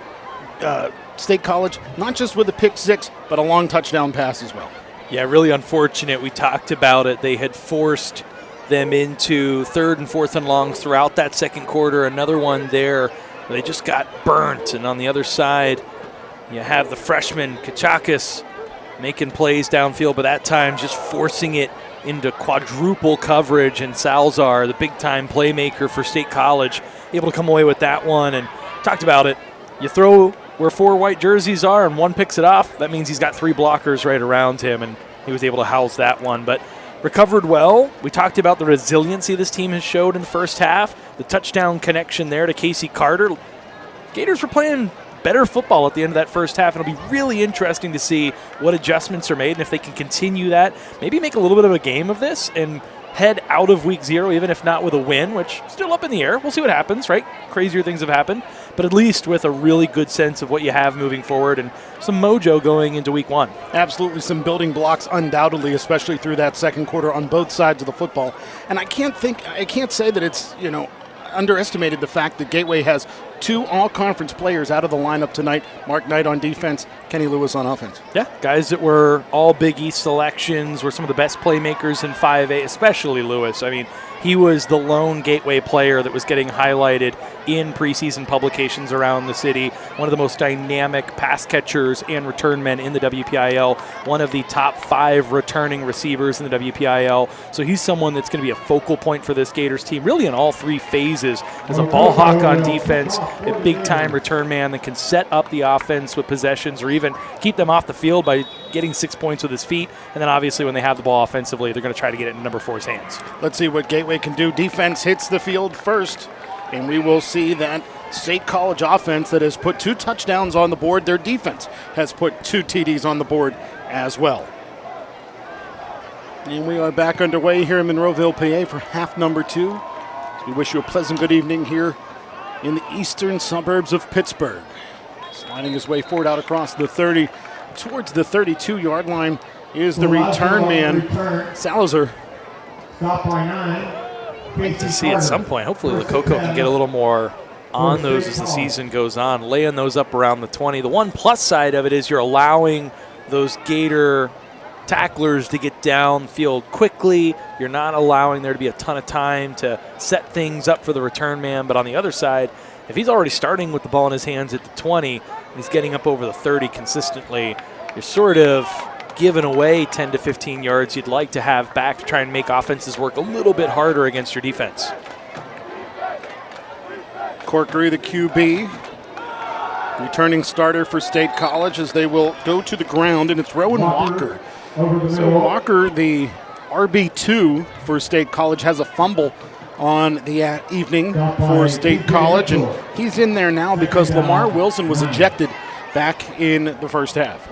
State College not just with a pick 6, but a long touchdown pass as well. Yeah, really unfortunate. We talked about it. They had forced them into 3rd and 4th and longs throughout that second quarter. Another one there. They just got burnt. And on the other side, you have the freshman, Kachakis, making plays downfield, but that time just forcing it into quadruple coverage. And Salzar, the big-time playmaker for State College, able to come away with that one. And talked about it. You throw where 4 white jerseys are and one picks it off, that means he's got 3 blockers right around him, and he was able to house that one. But recovered well. We talked about the resiliency this team has showed in the first half, the touchdown connection there to Casey Carter. Gators were playing better football at the end of that first half, and it'll be really interesting to see what adjustments are made and if they can continue that, maybe make a little bit of a game of this and head out of week 0, even if not with a win, which is still up in the air. We'll see what happens, right? Crazier things have happened, but at least with a really good sense of what you have moving forward and some mojo going into week 1. Absolutely some building blocks, undoubtedly, especially through that second quarter on both sides of the football. And I can't say that it's, underestimated the fact that Gateway has 2 all-conference players out of the lineup tonight. Mark Knight on defense, Kenny Lewis on offense. Yeah, guys that were all Big East selections, were some of the best playmakers in 5A, especially Lewis. I mean, he was the lone Gateway player that was getting highlighted in preseason publications around the city. One of the most dynamic pass catchers and return men in the WPIAL. One of the top 5 returning receivers in the WPIAL. So he's someone that's going to be a focal point for this Gators team, really in all 3 phases. As a ball hawk on defense, a big-time return man that can set up the offense with possessions or even keep them off the field by getting 6 points with his feet. And then obviously when they have the ball offensively, they're going to try to get it in number 4's hands. Let's see what Gateway can do. Defense hits the field first, and we will see that State College offense that has put 2 touchdowns on the board, their defense has put 2 TDs on the board as well. And we are back underway here in Monroeville, PA for half number 2. We wish you a pleasant good evening here in the eastern suburbs of Pittsburgh. Sliding his way forward out across the 30 towards the 32-yard line is the return man, Salazar. Stop by 9. Like to see at some point, hopefully Lococo can get a little more on those as the season goes on, laying those up around the 20. The one plus side of it is you're allowing those Gator tacklers to get downfield quickly. You're not allowing there to be a ton of time to set things up for the return man. But on the other side, if he's already starting with the ball in his hands at the 20 and he's getting up over the 30 consistently, you're sort of giving away 10 to 15 yards you'd like to have back to try and make offenses work a little bit harder against your defense. Corkery, the QB, returning starter for State College as they will go to the ground, and it's Rowan Walker. So Walker, the RB2 for State College, has a fumble on the evening for State College, and he's in there now because Lamar Wilson was ejected back in the first half.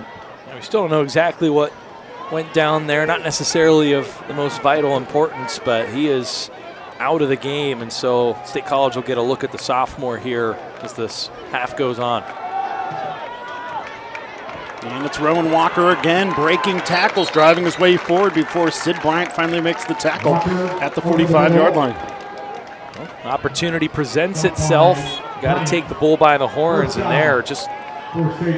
We still don't know exactly what went down there, not necessarily of the most vital importance, but he is out of the game, and so State College will get a look at the sophomore here as this half goes on. And it's Rowan Walker again, breaking tackles, driving his way forward before Sid Bryant finally makes the tackle at the 45-yard line. Well, opportunity presents itself. Got to take the bull by the horns, and there just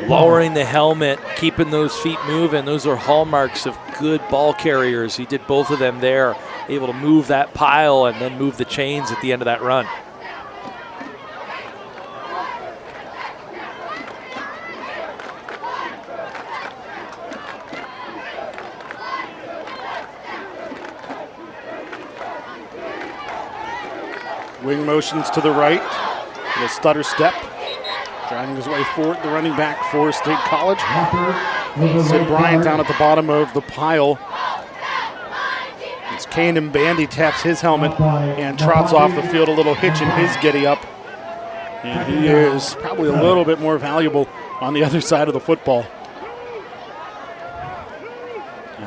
lowering the helmet, keeping those feet moving. Those are hallmarks of good ball carriers. He did both of them there, able to move that pile and then move the chains at the end of that run. Wing motions to the right, a stutter step. Driving his way forward, the running back for State College. Sid Bryant down at the bottom of the pile. As Kane Bandy taps his helmet and trots off the field, a little hitch in his giddy up. And he is probably a little bit more valuable on the other side of the football.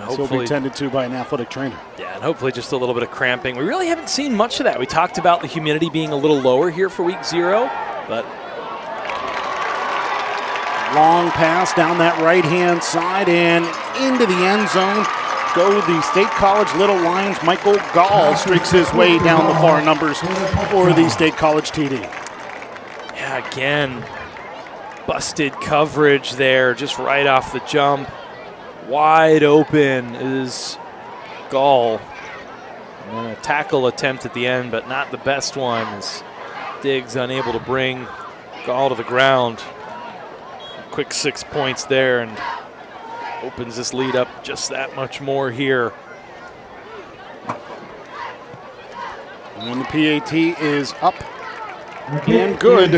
He'll be tended to by an athletic trainer. Yeah, and hopefully just a little bit of cramping. We really haven't seen much of that. We talked about the humidity being a little lower here for week 0, but long pass down that right-hand side and into the end zone. Go the State College Little Lions. Michael Gall streaks his way down the far numbers for the State College TD. Yeah, again, busted coverage there just right off the jump. Wide open is Gall. And then a tackle attempt at the end, but not the best one, as Diggs unable to bring Gall to the ground. Quick 6 points there and opens this lead up just that much more here. And the PAT is up and good.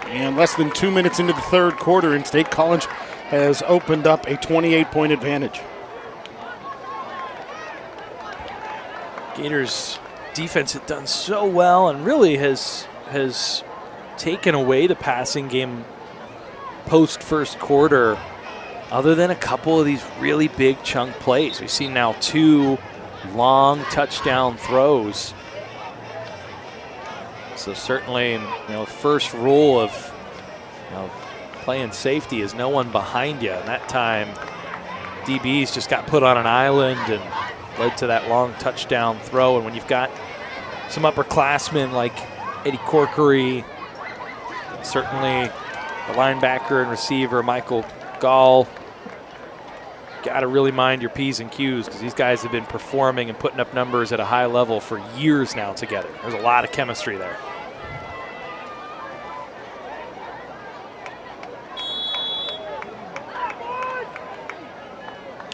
And less than 2 minutes into the third quarter, and State College has opened up a 28-point advantage. Gators defense had done so well and really has taken away the passing game post first quarter, other than a couple of these really big chunk plays. We've seen now 2 long touchdown throws. So certainly, first rule of playing safety is no one behind you. And that time, DBs just got put on an island and led to that long touchdown throw. And when you've got some upperclassmen like Eddie Corkery, certainly the linebacker and receiver Michael Gall, got to really mind your P's and Q's, because these guys have been performing and putting up numbers at a high level for years now together. There's a lot of chemistry there.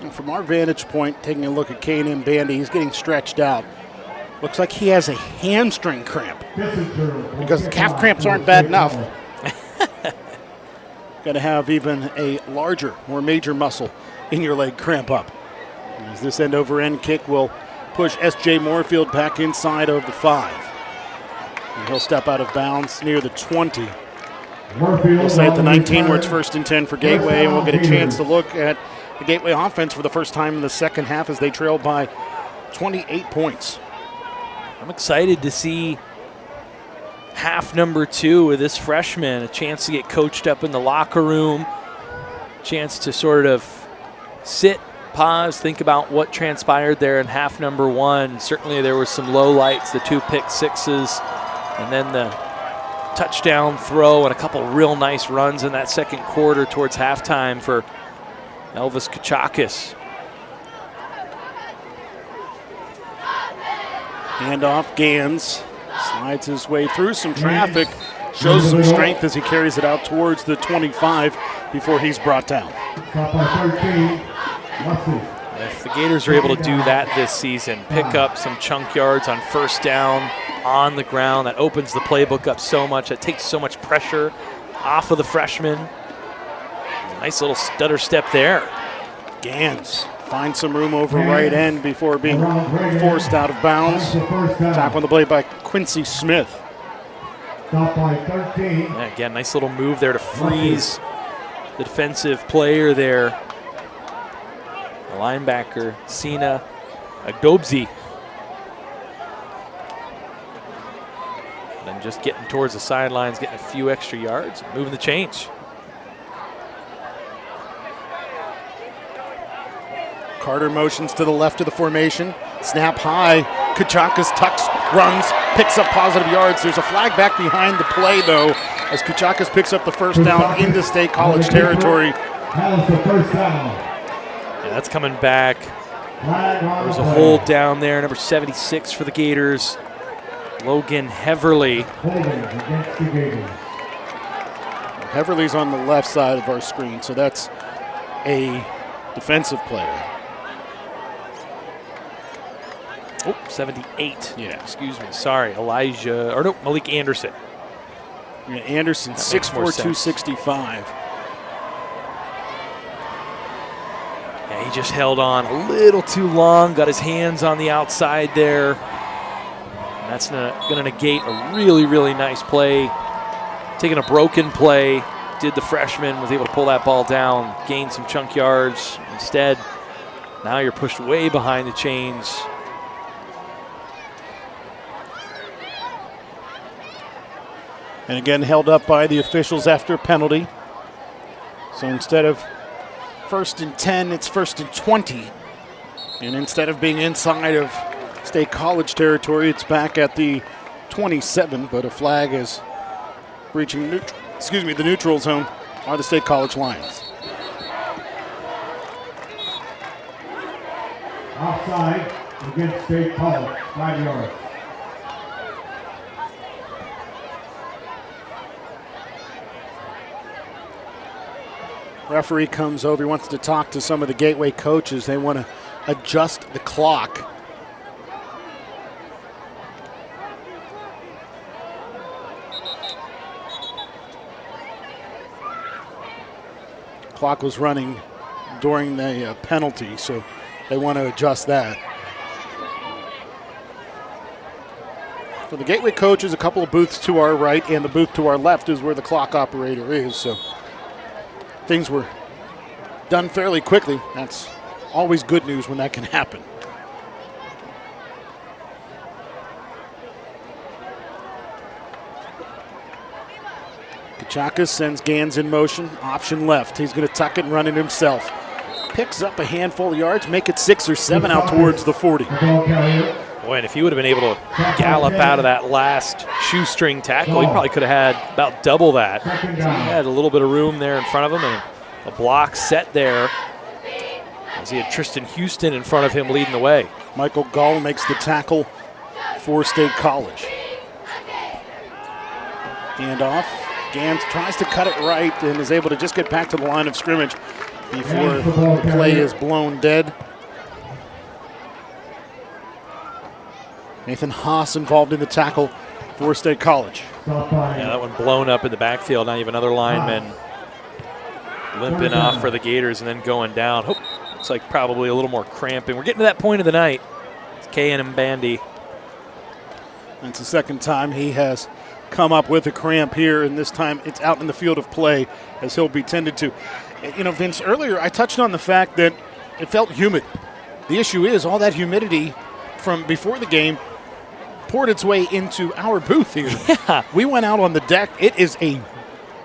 And from our vantage point, taking a look at K&M Bandy, he's getting stretched out. Looks like he has a hamstring cramp, because the calf cramps aren't bad enough. Got to have even a larger, more major muscle in your leg cramp up. As this end-over-end kick will push S.J. Moorfield back inside of the 5. And he'll step out of bounds near the 20. We'll say at the 19 where it's 1st and 10 for Gateway, and we'll get a chance to look at the Gateway offense for the first time in the second half as they trail by 28 points. I'm excited to see half number 2 with this freshman, a chance to get coached up in the locker room, chance to sort of sit, pause, think about what transpired there in half number 1. Certainly there were some low lights, the 2 pick sixes, and then the touchdown throw and a couple real nice runs in that second quarter towards halftime for Elvis Kachakis. Handoff, Gans slides his way through some traffic, shows some strength as he carries it out towards the 25 before he's brought down. If the Gators are able to do that this season, pick up some chunk yards on first down on the ground, that opens the playbook up so much. That takes so much pressure off of the freshman. Nice little stutter step there. Gans finds some room over right end before being forced out of bounds. Top on the play by Quincy Smith. Yeah, again, nice little move there to freeze the defensive player there. The linebacker, Sina Agdobzi. Then just getting towards the sidelines, getting a few extra yards, moving the chains. Carter motions to the left of the formation. Snap high. Kachakis tucks, runs, picks up positive yards. There's a flag back behind the play, though, as Kachakis picks up the first down into State College territory. Yeah, that's coming back. There's a hold down there, number 76 for the Gators, Logan Heverly. Heverly's on the left side of our screen, so that's a defensive player. Oh, 78. Yeah. Excuse me. Sorry, Malik Anderson. Yeah, Anderson, 6'4", 265. Yeah, he just held on a little too long, got his hands on the outside there. And that's going to negate a really, really nice play. Taking a broken play, did the freshman, was able to pull that ball down, gain some chunk yards. Instead, Now you're pushed way behind the chains. And again, held up by the officials after a penalty. So instead of 1st and 10, it's 1st and 20. And instead of being inside of State College territory, it's back at the 27, but a flag is reaching the neutral zone are the State College Lions. Offside against State College, 5 yards. Referee comes over. He wants to talk to some of the Gateway coaches. They want to adjust the clock. Clock was running during the penalty, so they want to adjust that. For the Gateway coaches, a couple of booths to our right and the booth to our left is where the clock operator is. So things were done fairly quickly. That's always good news when that can happen. Kachaka sends Gans in motion, option left. He's going to tuck it and run it himself. Picks up a handful of yards, make it 6 or 7 out towards the 40. Boy, and if he would have been able to gallop out of that last shoestring tackle, he probably could have had about double that. So he had a little bit of room there in front of him and a block set there as he had Tristan Houston in front of him leading the way. Michael Gall makes the tackle for State College. Hand off. Gans tries to cut it right and is able to just get back to the line of scrimmage before the play is blown dead. Nathan Haas involved in the tackle for State College. Yeah, that one blown up in the backfield. Now you have another lineman limping off for the Gators and then going down. Looks like probably a little more cramping. We're getting to that point of the night. It's K&M Bandy. That's the second time he has come up with a cramp here, and this time it's out in the field of play as he'll be tended to. You know, Vince, earlier I touched on the fact that it felt humid. The issue is all that humidity from before the game poured its way into our booth here. Yeah. We went out on the deck. It is a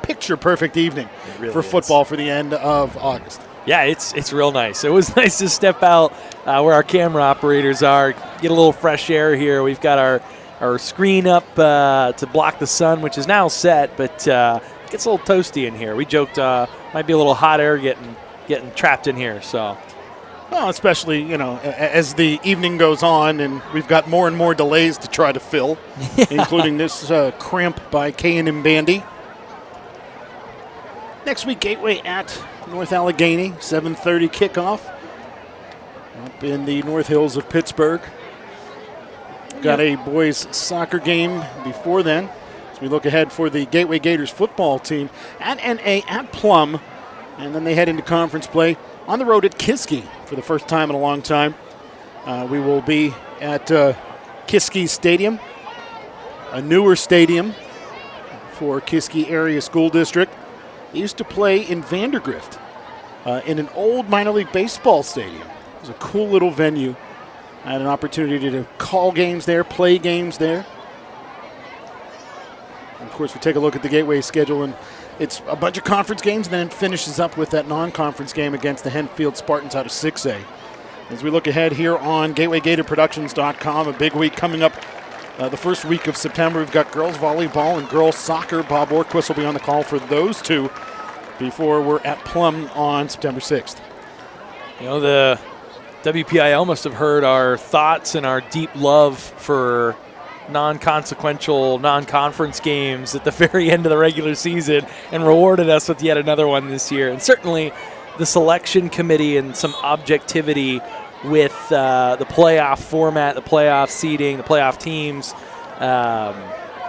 picture-perfect evening for football for the end of August. Yeah, it's real nice. It was nice to step out where our camera operators are, get a little fresh air here. We've got our screen up to block the sun, which is now set, but it gets a little toasty in here. We joked might be a little hot air getting trapped in here. So, well, especially, you know, as the evening goes on and we've got more and more delays to try to fill, including this cramp by K&M Bandy. Next week, Gateway at North Allegheny, 7:30 kickoff up in the North Hills of Pittsburgh. Got a boys soccer game before then. As we look ahead for the Gateway Gators football team at NA at Plum. And then they head into conference play on the road at Kiski for the first time in a long time. We will be at Kiski Stadium, a newer stadium for Kiski Area School District. They used to play in Vandergrift in an old minor league baseball stadium. It was a cool little venue. I had an opportunity to call games there, play games there. And of course, we take a look at the Gateway schedule, and it's a bunch of conference games, and then it finishes up with that non-conference game against the Henfield Spartans out of 6A. As we look ahead here on GatewayGatorProductions.com, a big week coming up the first week of September. We've got girls volleyball and girls soccer. Bob Orquist will be on the call for those two before we're at Plum on September 6th. You know, the WPIAL must have heard our thoughts and our deep love for non-consequential, non-conference games at the very end of the regular season and rewarded us with yet another one this year. And certainly the selection committee and some objectivity with the playoff format, the playoff seeding, the playoff teams.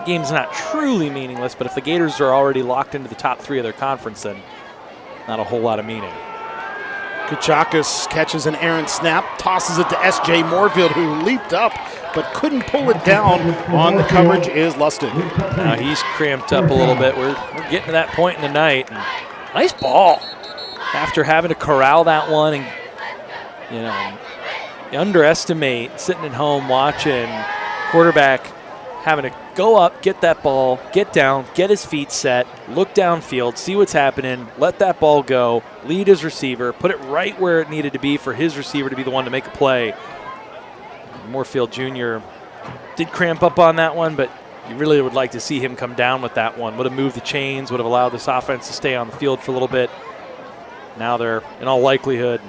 Game's not truly meaningless, but if the Gators are already locked into the top 3 of their conference, then not a whole lot of meaning. Kachakis catches an errant snap, tosses it to S.J. Moorfield, who leaped up but couldn't pull it down. On the coverage is Lustig. Now he's cramped up a little bit. We're getting to that point in the night. And nice ball. After having to corral that one and you underestimate sitting at home watching quarterback having to go up, get that ball, get down, get his feet set, look downfield, see what's happening, let that ball go, lead his receiver, put it right where it needed to be for his receiver to be the one to make a play. Moorfield Jr. did cramp up on that one, but you really would like to see him come down with that one. Would have moved the chains, would have allowed this offense to stay on the field for a little bit. Now they're, in all likelihood,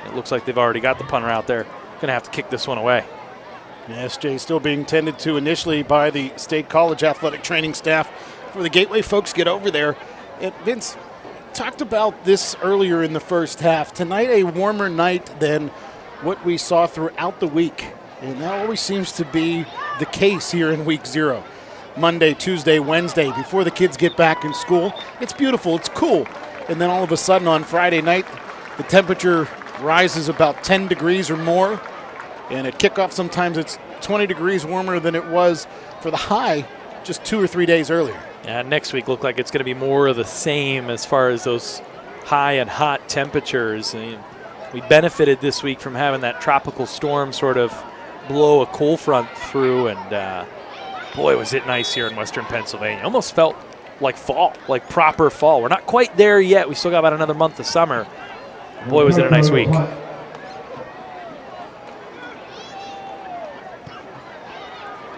it looks like they've already got the punter out there, going to have to kick this one away. SJ still being tended to initially by the State College athletic training staff. For the Gateway folks get over there. Vince talked about this earlier in the first half. Tonight a warmer night than what we saw throughout the week. And that always seems to be the case here in week 0. Monday, Tuesday, Wednesday, before the kids get back in school. It's beautiful, it's cool. And then all of a sudden on Friday night, the temperature rises about 10 degrees or more. And at kickoff, sometimes it's 20 degrees warmer than it was for the high just 2 or 3 days earlier. Yeah, next week look like it's going to be more of the same as far as those high and hot temperatures. I mean, we benefited this week from having that tropical storm sort of blow a cold front through, and boy, was it nice here in western Pennsylvania. Almost felt like fall, like proper fall. We're not quite there yet. We still got about another month of summer. Boy, was it a nice week.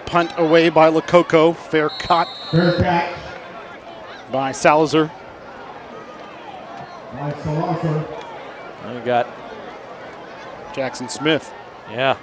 Punt away by Lococo. Fair cut by Salazar. We got Jackson Smith. Yeah.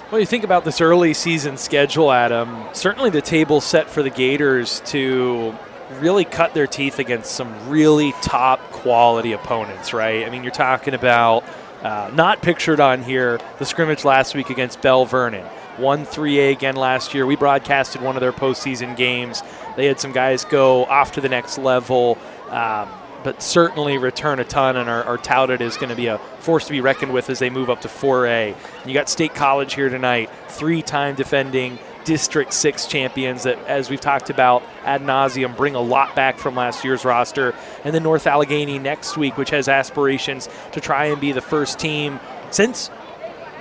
Well, you think about this early season schedule, Adam, certainly the table's set for the Gators to really cut their teeth against some really top quality opponents, right? I mean, you're talking about, not pictured on here, the scrimmage last week against Bell Vernon. Won 3A again last year. We broadcasted one of their postseason games. They had some guys go off to the next level, but certainly return a ton and are touted as going to be a force to be reckoned with as they move up to 4A. And you got State College here tonight, 3-time defending District 6 champions that, as we've talked about ad nauseum, bring a lot back from last year's roster. And then North Allegheny next week, which has aspirations to try and be the first team since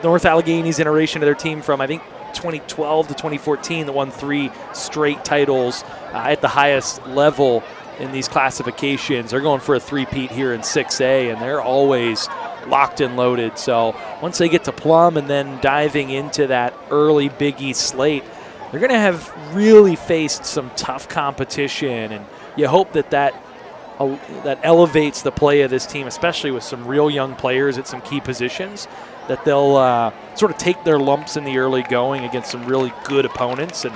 North Allegheny's iteration of their team from, I think, 2012 to 2014 that won 3 straight titles at the highest level in these classifications. They're going for a three-peat here in 6A, and they're always locked and loaded. So once they get to Plum and then diving into that early Big East slate, they're going to have really faced some tough competition, and you hope that elevates the play of this team, especially with some real young players at some key positions, that they'll sort of take their lumps in the early going against some really good opponents and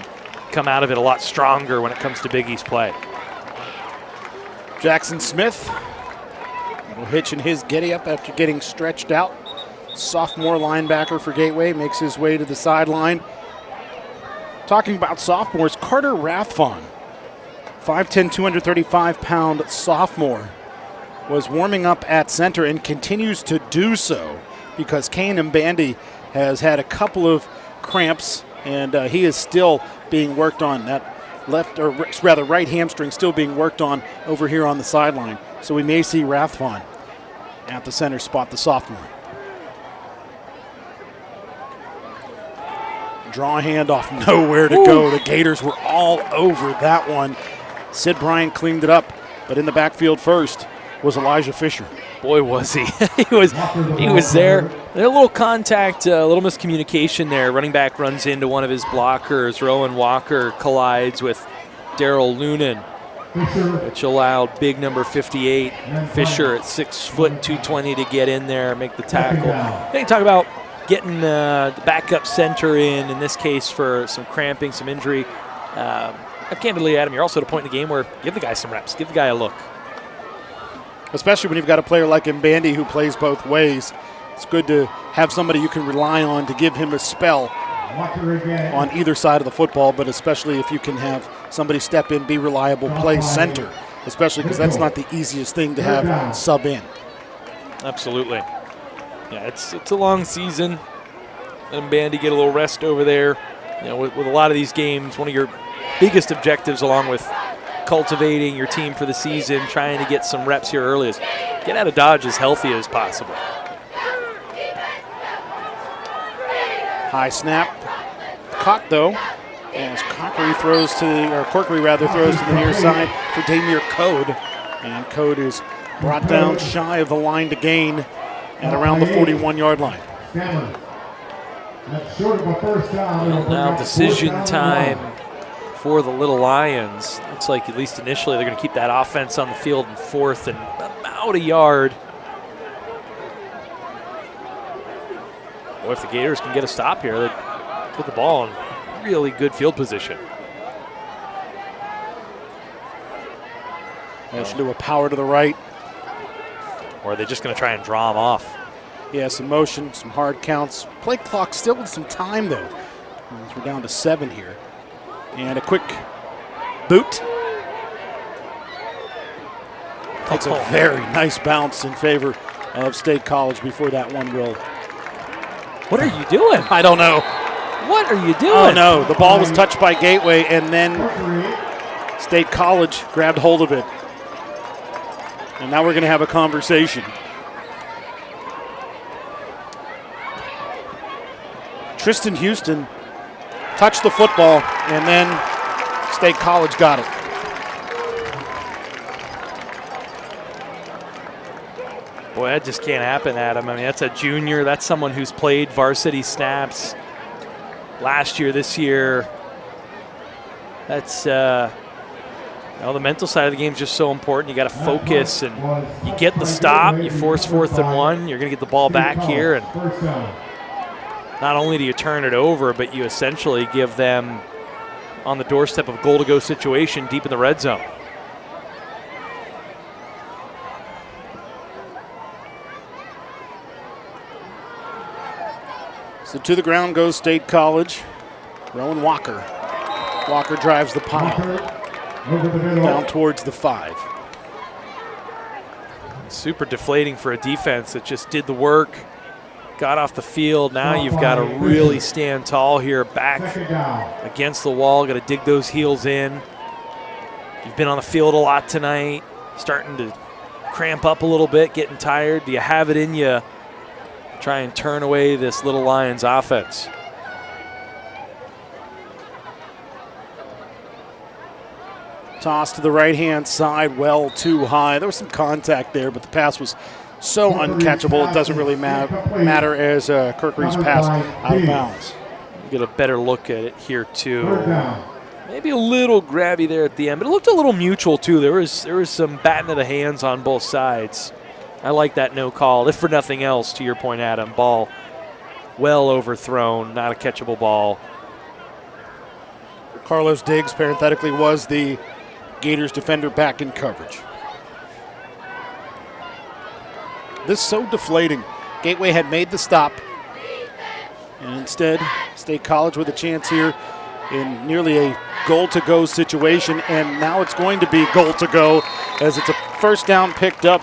come out of it a lot stronger when it comes to Big East play. Jackson Smith, a little hitch in his giddy-up after getting stretched out. Sophomore linebacker for Gateway makes his way to the sideline. Talking about sophomores, Carter Rathfon, 5'10", 235-pound sophomore, was warming up at center and continues to do so because Kane Mbandi has had a couple of cramps, and he is still being worked on. That left, or rather right hamstring still being worked on over here on the sideline. So we may see Rathfon at the center spot, the sophomore. Draw handoff, nowhere to go. The Gators were all over that one. Sid Bryant cleaned it up, but in the backfield first was Elijah Fisher. Boy, was he. he was there. A little contact, a little miscommunication there. Running back runs into one of his blockers. Rowan Walker collides with Daryl Lunan, which allowed big number 58, Fisher, at 6 foot 220 to get in there, make the tackle. Then you talk about getting the backup center in this case for some cramping, some injury. Candidly, Adam, you're also at a point in the game where give the guy some reps, give the guy a look. Especially when you've got a player like Mbandi who plays both ways. It's good to have somebody you can rely on to give him a spell on either side of the football, but especially if you can have somebody step in, be reliable, play center, especially because that's not the easiest thing to have sub in. Absolutely. Yeah, it's a long season. And Mbandi get a little rest over there. You know, with a lot of these games, one of your biggest objectives, along with cultivating your team for the season, trying to get some reps here early, is get out of Dodge as healthy as possible. High snap, caught though, as Corkery throws to the near side for Damier Code, and Code is brought down shy of the line to gain at around the 41-yard line. Well, now decision time for the Little Lions. Looks like at least initially they're going to keep that offense on the field in 4th and about a yard. Boy, if the Gators can get a stop here, they put the ball in really good field position. Motion to a power to the right. Or are they just going to try and draw them off? Yeah, some motion, some hard counts. Play clock still with some time, though. We're down to 7 here. And a quick boot. Takes a very nice bounce in favor of State College before that one will. What are you doing? I don't know. What are you doing? Oh, no. The ball was touched by Gateway, and then State College grabbed hold of it. And now we're going to have a conversation. Tristan Houston touched the football, and then State College got it. Boy, that just can't happen, Adam. I mean, that's a junior. That's someone who's played varsity snaps last year, this year. That's, the mental side of the game is just so important. You got to focus, and you get the stop. You force 4th and 1. You're going to get the ball back here, and not only do you turn it over, but you essentially give them on the doorstep of goal-to-go situation deep in the red zone. So to the ground goes State College. Rowan Walker. Walker drives the pile down towards the 5. Super deflating for a defense that just did the work, got off the field. Now you've got to really stand tall here, back against the wall. Got to dig those heels in. You've been on the field a lot tonight, starting to cramp up a little bit, getting tired. Do you have it in you? Try and turn away this Little Lions offense. Toss to the right-hand side, well too high. There was some contact there, but the pass was so uncatchable, it doesn't really matter as Corkery's pass out of bounds. Get a better look at it here, too. Maybe a little grabby there at the end, but it looked a little mutual, too. There was some batting of the hands on both sides. I like that no call, if for nothing else, to your point, Adam. Ball well overthrown, not a catchable ball. Carlos Diggs, parenthetically, was the Gators defender back in coverage. This is so deflating. Gateway had made the stop, and instead, State College with a chance here in nearly a goal-to-go situation, and now it's going to be goal-to-go as it's a first down picked up.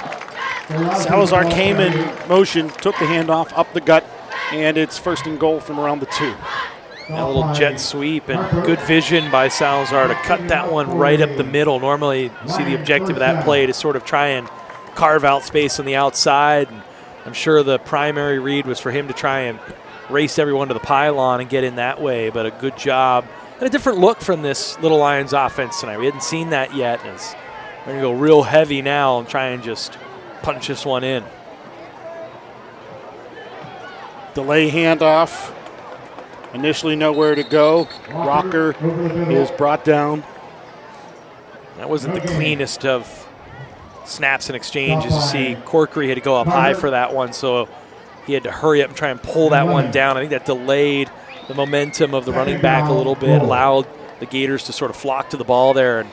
Salazar came in motion, took the handoff up the gut, and it's 1st and goal from around the 2. A little jet sweep and good vision by Salazar to cut that one right up the middle. Normally, you see the objective of that play to sort of try and carve out space on the outside. And I'm sure the primary read was for him to try and race everyone to the pylon and get in that way, but a good job. And a different look from this Little Lions offense tonight. We hadn't seen that yet. As we're going to go real heavy now and try and just punch this one in. Delay handoff. Initially nowhere to go. Rocker is brought down. That wasn't the cleanest of snaps and exchanges. You see, Corkery had to go up high for that one, so he had to hurry up and try and pull that one down. I think that delayed the momentum of the running back a little bit, allowed the Gators to sort of flock to the ball there and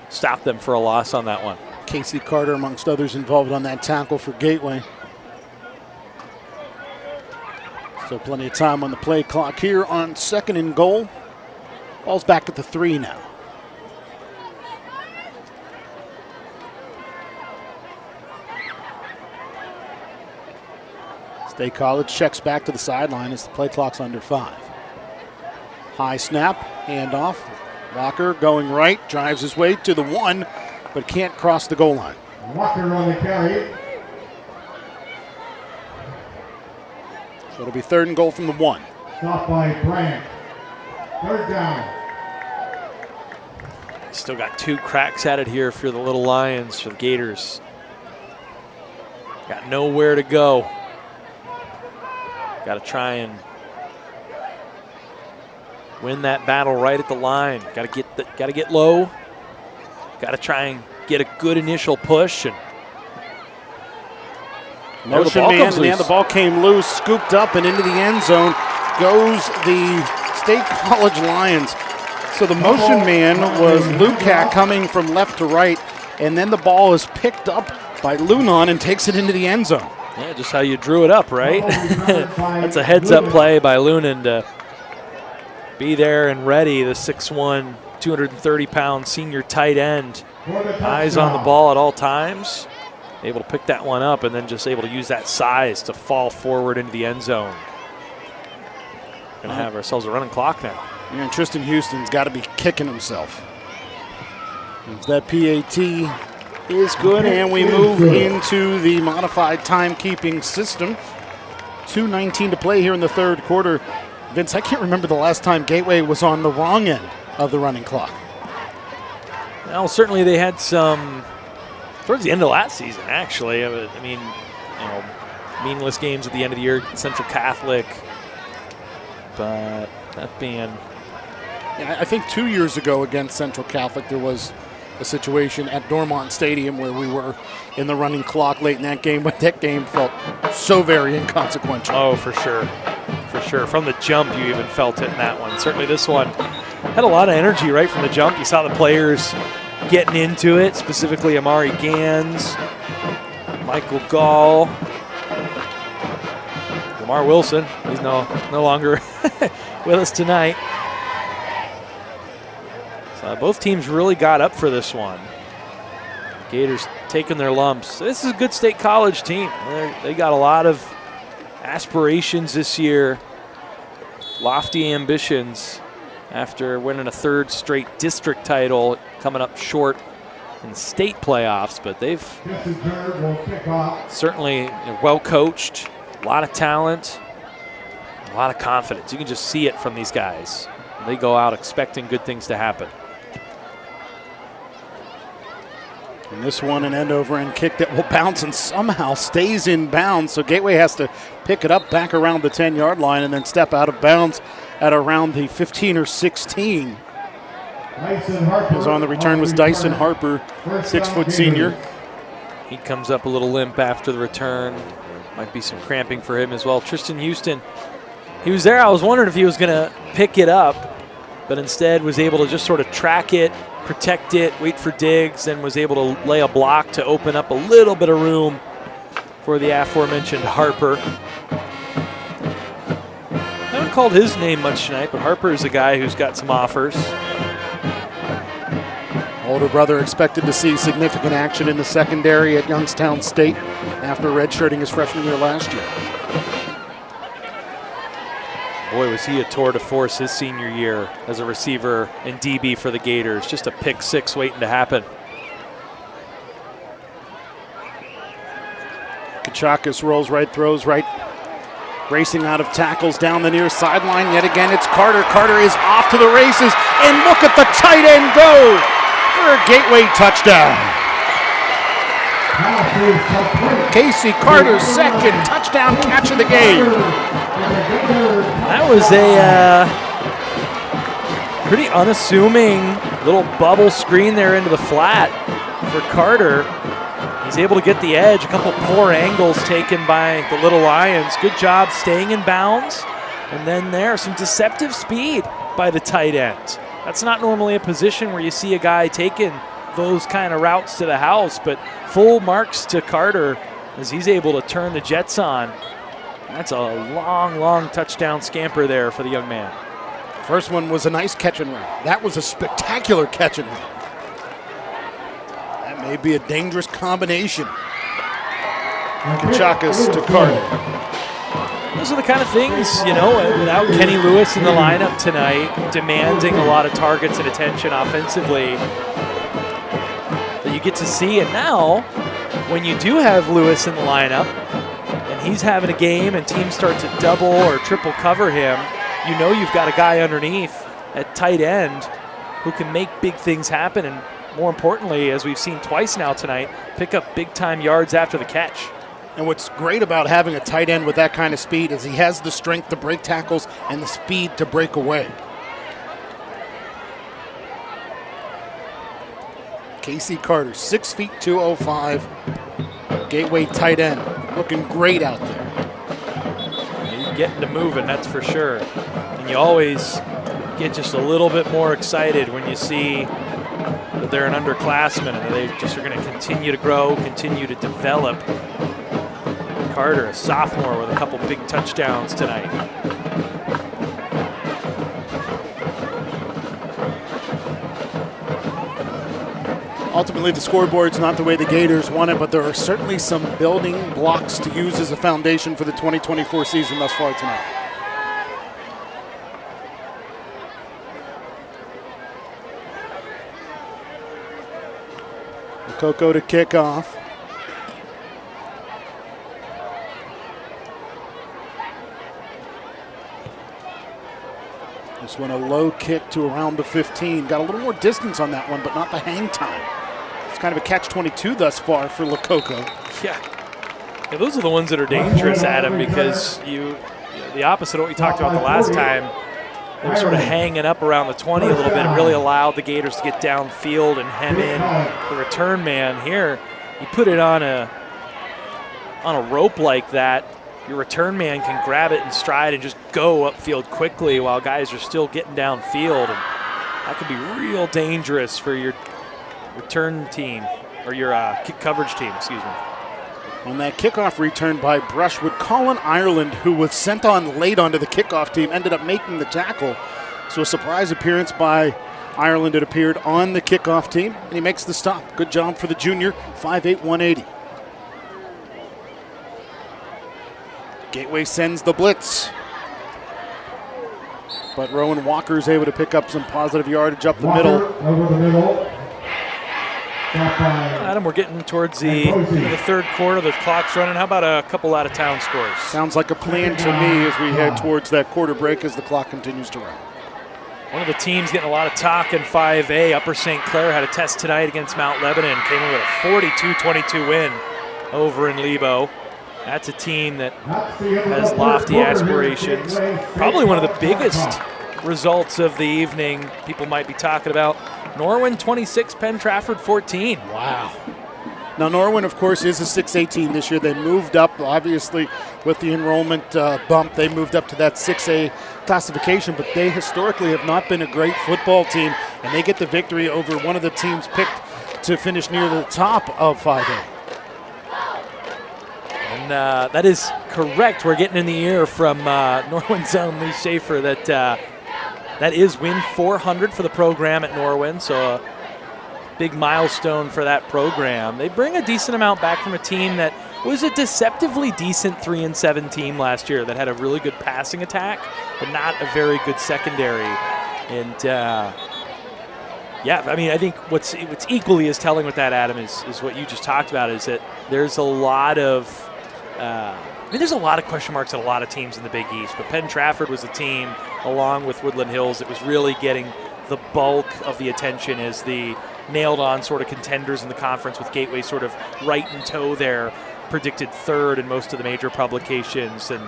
stop them for a loss on that one. Casey Carter, amongst others, involved on that tackle for Gateway. So plenty of time on the play clock here on 2nd and goal. Ball's back at the 3 now. State College checks back to the sideline as the play clock's under 5. High snap, handoff. Walker going right, drives his way to the 1, but can't cross the goal line. Walker on the carry. So it'll be 3rd and goal from the 1. Stop by Bryant. 3rd down. Still got 2 cracks at it here for the Little Lions, for the Gators. Got nowhere to go. Got to try and win that battle right at the line. Got to get low. Got to try and get a good initial push. And motion man, and the ball came loose, scooped up and into the end zone goes the State College Lions. So the motion man was Lukac coming from left to right, and then the ball is picked up by Lunan and takes it into the end zone. Yeah, just how you drew it up, right? That's a heads-up play by Lunan to be there and ready. The 6'1", 230-pound senior tight end. Eyes on the ball at all times. Able to pick that one up and then just able to use that size to fall forward into the end zone. Gonna have ourselves a running clock now. And Tristan Houston's got to be kicking himself. That PAT is good, and we move into the modified timekeeping system. 2:19 to play here in the 3rd quarter. Vince, I can't remember the last time Gateway was on the wrong end of the running clock. Well, certainly they had some towards the end of last season, actually. I mean, meaningless games at the end of the year, Central Catholic. But that being... Yeah, I think 2 years ago against Central Catholic, there was a situation at Dormont Stadium where we were in the running clock late in that game, but that game felt so very inconsequential. Oh, for sure. For sure. From the jump, you even felt it in that one. Certainly this one had a lot of energy right from the jump. You saw the players getting into it, specifically Amari Gans, Michael Gall, Lamar Wilson. He's no longer with us tonight. So both teams really got up for this one. Gators taking their lumps. This is a good State College team. They got a lot of aspirations this year, lofty ambitions after winning a 3rd straight district title, coming up short in the state playoffs, but they've certainly well coached, a lot of talent, a lot of confidence. You can just see it from these guys. They go out expecting good things to happen. And this one, an end-over-end kick that will bounce and somehow stays in bounds. So Gateway has to pick it up back around the 10-yard line and then step out of bounds at around the 15 or 16. As on the return was Dyson Harper, 6-foot senior. He comes up a little limp after the return. Might be some cramping for him as well. Tristan Houston, he was there. I was wondering if he was going to pick it up, but instead was able to just sort of track it, protect it, wait for Diggs, and was able to lay a block to open up a little bit of room for the aforementioned Harper. I haven't called his name much tonight, but Harper is a guy who's got some offers. Older brother expected to see significant action in the secondary at Youngstown State after redshirting his freshman year last year. Boy, was he a tour de force his senior year as a receiver and DB for the Gators. Just a pick 6 waiting to happen. Kachakis rolls right, throws right, racing out of tackles down the near sideline. Yet again, it's Carter. Carter is off to the races, and look at the tight end go for a Gateway touchdown. Casey Carter's 2nd touchdown catch of the game. That was a pretty unassuming little bubble screen there into the flat for Carter. He's able to get the edge. A couple poor angles taken by the Little Lions. Good job staying in bounds. And then there's some deceptive speed by the tight end. That's not normally a position where you see a guy taking those kind of routes to the house, but full marks to Carter as he's able to turn the jets on. That's a long, long touchdown scamper there for the young man. First one was a nice catch and run. That was a spectacular catch and run. That may be a dangerous combination. Kachakis to Carter. Those are the kind of things, you know, without Kenny Lewis in the lineup tonight, demanding a lot of targets and attention offensively, that you get to see. And now, when you do have Lewis in the lineup, and he's having a game and teams start to double or triple cover him, you know you've got a guy underneath at tight end who can make big things happen, and more importantly, as we've seen twice now tonight, pick up big-time yards after the catch. And what's great about having a tight end with that kind of speed is he has the strength to break tackles and the speed to break away. Casey Carter, 6 feet 205, Gateway tight end, looking great out there. He's getting to moving, that's for sure. And you always get just a little bit more excited when you see that they're an underclassman and they just are going to continue to grow, continue to develop. Carter, a sophomore, with a couple big touchdowns tonight. Ultimately, the scoreboard's not the way the Gators want it, but there are certainly some building blocks to use as a foundation for the 2024 season thus far tonight. Coco to kick off. This one a low kick to around the 15. Got a little more distance on that one, but not the hang time. It's kind of a catch-22 thus far for Lococo. Yeah, those are the ones that are dangerous, Adam, because the opposite of what we talked about the last time, they were sort of hanging up around the 20 a little bit. It really allowed the Gators to get downfield and hem in the return man. Here, you put it on a rope like that, your return man can grab it in stride and just go upfield quickly while guys are still getting downfield. And that could be real dangerous for your return team, or your kick coverage team, excuse me. On that kickoff return by Brushwood, Colin Ireland, who was sent on late onto the kickoff team, ended up making the tackle. So a surprise appearance by Ireland. It appeared on the kickoff team, and he makes the stop. Good job for the junior, 5'8", 180. Gateway sends the blitz, but Rowan Walker is able to pick up some positive yardage up the middle. Over the middle. Adam, we're getting towards the third quarter. The clock's running. How about a couple out-of-town scores? Sounds like a plan to me as we head towards that quarter break as the clock continues to run. One of the teams getting a lot of talk in 5A, Upper St. Clair, had a test tonight against Mount Lebanon, came in with a 42-22 win over in Lebo. That's a team that has lofty aspirations. Probably one of the biggest results of the evening people might be talking about. Norwin 26, Penn Trafford 14. Wow. Now Norwin, of course, is a 6A team this year. They moved up, obviously, with the enrollment bump. They moved up to that 6A classification, but they historically have not been a great football team, and they get the victory over one of the teams picked to finish near the top of 5A. And that is correct. We're getting in the ear from Norwin's own Lee Schaefer that that is win 400 for the program at Norwin, so a big milestone for that program. They bring a decent amount back from a team that was a deceptively decent 3-7 team last year that had a really good passing attack, but not a very good secondary. And yeah, I mean, I think what's equally as telling with that, Adam, is what you just talked about, is that there's a lot of there's a lot of question marks at a lot of teams in the Big East, but Penn Trafford was a team, along with Woodland Hills, that was really getting the bulk of the attention as the nailed-on sort of contenders in the conference, with Gateway sort of right in tow there, predicted third in most of the major publications. And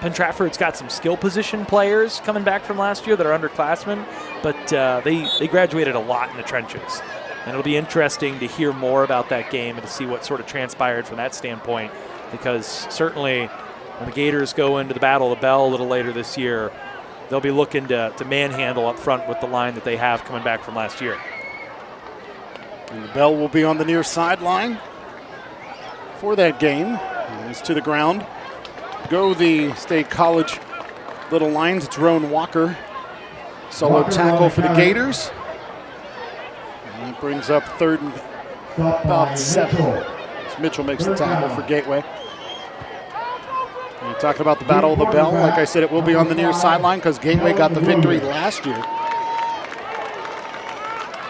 Penn Trafford's got some skill position players coming back from last year that are underclassmen, but they graduated a lot in the trenches. And it'll be interesting to hear more about that game and to see what sort of transpired from that standpoint, because certainly when the Gators go into the Battle of the Bell a little later this year, they'll be looking to manhandle up front with the line that they have coming back from last year. And the Bell will be on the near sideline for that game. He's to the ground. Go the State College Little Lions. It's Rowan Walker. Solo tackle for the Gators. And that brings up third and about 7. Mitchell makes the tackle for Gateway. And he Talking about the Battle of the Bell, like I said, it will be on the near sideline because Gateway got the victory last year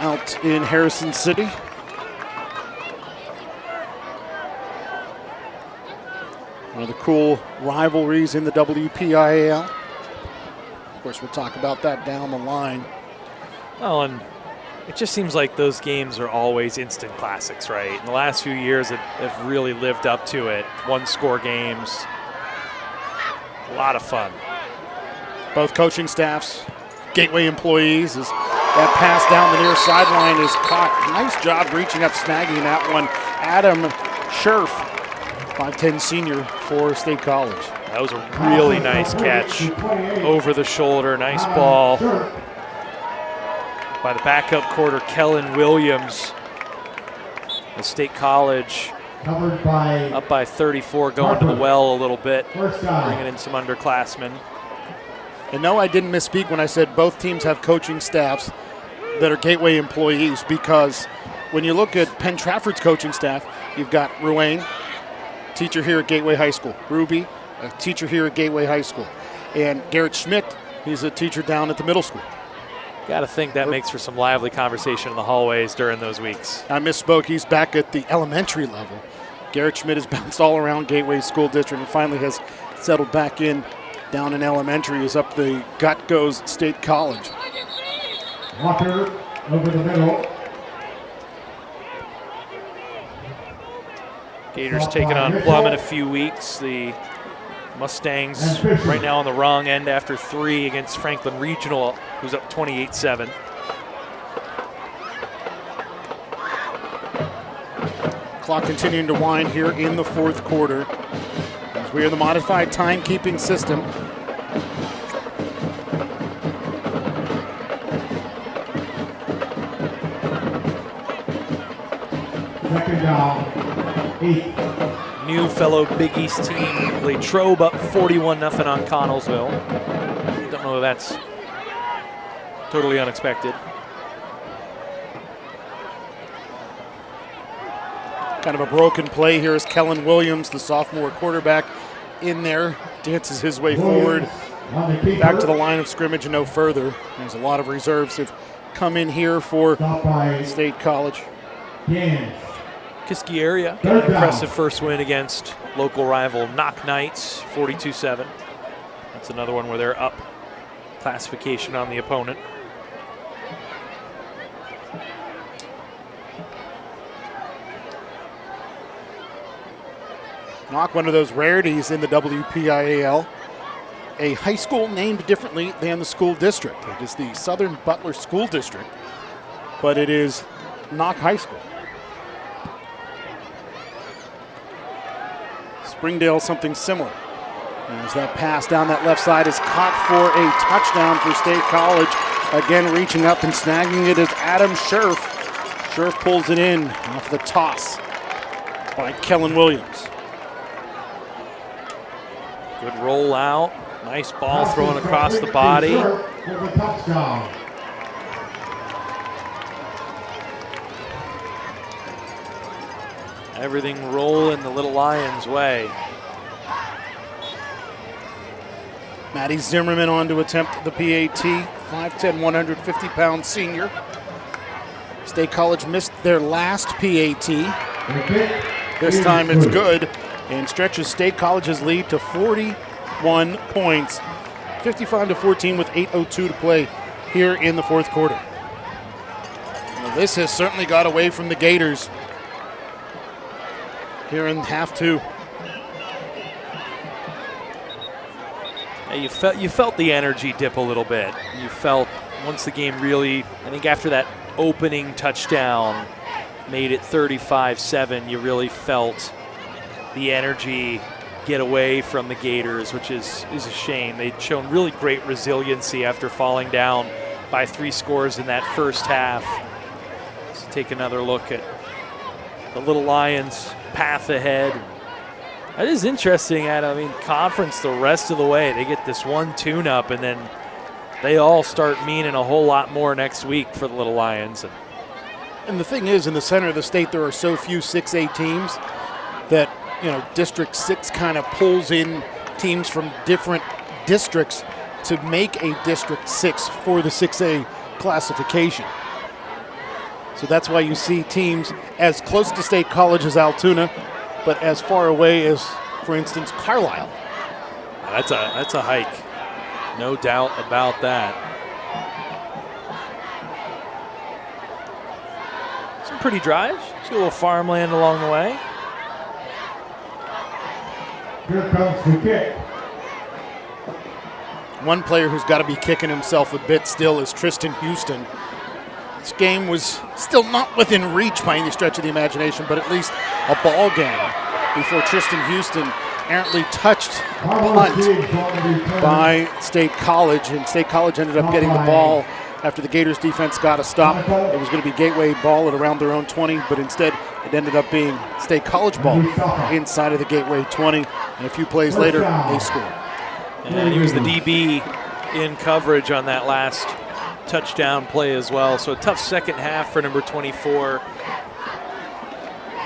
out in Harrison City. One of the cool rivalries in the WPIAL. Of course, we'll talk about that down the line. Well, and it just seems like those games are always instant classics, right? In the last few years, have really lived up to it. One-score games. A lot of fun. Both coaching staffs, Gateway employees, as that pass down the near sideline is caught. Nice job reaching up, snagging that one. Adam Scherf, 5'10" senior for State College. That was a really nice catch over the shoulder. Nice ball by the backup quarter, Kellen Williams. The State College up by 34, going to the well a little bit, bringing in some underclassmen. And no, I didn't misspeak when I said both teams have coaching staffs that are Gateway employees, because when you look at Penn Trafford's coaching staff, you've got Ruane, teacher here at Gateway High School, Ruby, a teacher here at Gateway High School, and Garrett Schmidt, he's a teacher down at the middle school. Got to think that makes for some lively conversation in the hallways during those weeks. I misspoke. He's back at the elementary level. Garrett Schmidt has bounced all around Gateway School District and finally has settled back in down in elementary. Is up the gut goes State College. Walker over the middle. Gators taking on Plum in a few weeks. The Mustangs right now on the wrong end after 3 against Franklin Regional, who's up 28-7. Clock continuing to wind here in the fourth quarter as we are the modified timekeeping system. Second down, 8. New fellow Big East team, Latrobe up 41-0 on Connellsville. Don't know if that's totally unexpected. Kind of a broken play here as Kellen Williams, the sophomore quarterback, in there, dances his way forward, back to the line of scrimmage and no further. There's a lot of reserves have come in here for State College. Kiski area got an impressive first win against local rival Knock Knights, 42-7. That's another one where they're up classification on the opponent. Knock, one of those rarities in the WPIAL. A high school named differently than the school district. It is the Southern Butler School District, but it is Knock High School. Springdale, something similar. As that pass down that left side is caught for a touchdown for State College. Again, reaching up and snagging it is Adam Scherf. Scherf pulls it in off the toss by Kellen Williams. Good roll out. Nice ball thrown across the body. Everything rolling the Little Lions' way. Maddie Zimmerman on to attempt the PAT. 5'10", 150-pound senior. State College missed their last PAT. This time it's good and stretches State College's lead to 41 points. 55-14 with 8:02 to play here in the fourth quarter. Well, this has certainly got away from the Gators here in half two. Yeah, you felt the energy dip a little bit. You felt once the game really, I think after that opening touchdown made it 35-7, you really felt the energy get away from the Gators, which is a shame. They'd shown really great resiliency after falling down by 3 scores in that first half. Let's take another look at the Little Lions' path ahead. That is interesting, Adam. I mean, conference the rest of the way. They get this one tune-up, and then they all start meaning a whole lot more next week for the Little Lions. And the thing is, in the center of the state, there are so few 6A teams that, you know, District 6 kind of pulls in teams from different districts to make a District 6 for the 6A classification. So that's why you see teams as close to State College as Altoona, but as far away as, for instance, Carlisle. That's a hike, no doubt about that. Some pretty drives. See a little farmland along the way. Here comes the kick. One player who's got to be kicking himself a bit still is Tristan Houston. This game was still not within reach by any stretch of the imagination, but at least a ball game before Tristan Houston errantly touched punt by State College, and State College ended up getting the ball after the Gators defense got a stop. It was going to be Gateway ball at around their own 20, but instead it ended up being State College ball inside of the Gateway 20, and a few plays later they scored. And he was the DB in coverage on that last touchdown play as well. So a tough second half for number 24.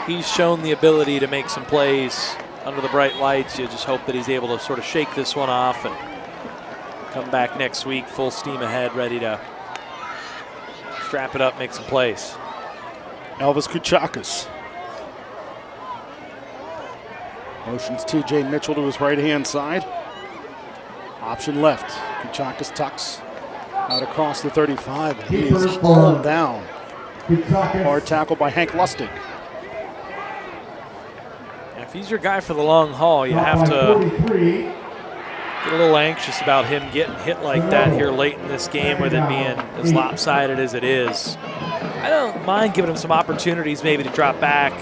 He's shown the ability to make some plays under the bright lights. You just hope that he's able to sort of shake this one off and come back next week full steam ahead, ready to strap it up, make some plays. Elvis Kuchakas motions TJ Mitchell to his right-hand side. Option left. Kuchakas tucks out across the 35. He is hauled down. Hard tackle by Hank Lustig. If he's your guy for the long haul, you have to get a little anxious about him getting hit like that here late in this game with it being as lopsided as it is. I don't mind giving him some opportunities maybe to drop back,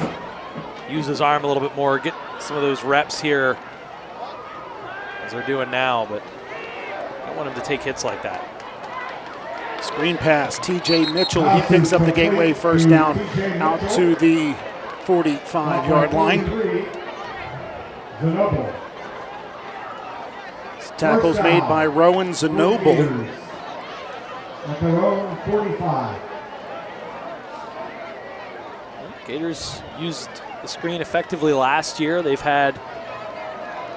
use his arm a little bit more, get some of those reps here as they're doing now, but I don't want him to take hits like that. Screen pass, TJ Mitchell, he picks up the Gateway first down out to the 45-yard line. This tackle's made by Rowan Zanoble. At their own 45. Gators used the screen effectively last year. They've had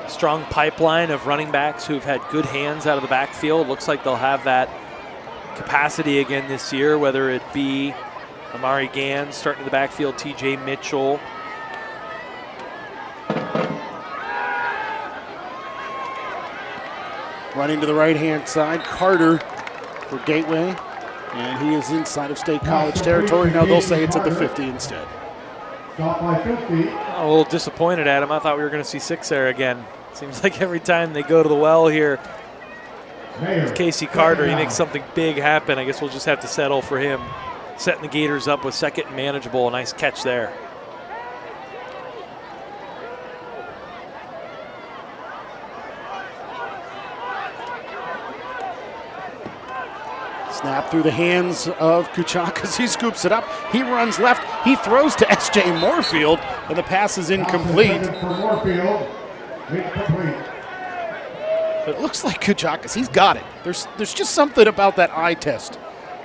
a strong pipeline of running backs who've had good hands out of the backfield. Looks like they'll have that capacity again this year, whether it be Amari Gans starting in the backfield, TJ Mitchell. Running to the right-hand side, Carter for Gateway, and he is inside of State College territory. Now they'll say it's at the 50 instead. Stop by 50. I'm a little disappointed at him. I thought we were going to see 6 there again. Seems like every time they go to the well here, with Casey Carter, he makes something big happen. I guess we'll just have to settle for him setting the Gators up with second and manageable. A nice catch there. Snap through the hands of Kuchakas. He scoops it up. He runs left. He throws to S.J. Moorfield, and the pass is incomplete. But it looks like Kuchakas, he's got it. There's just something about that eye test.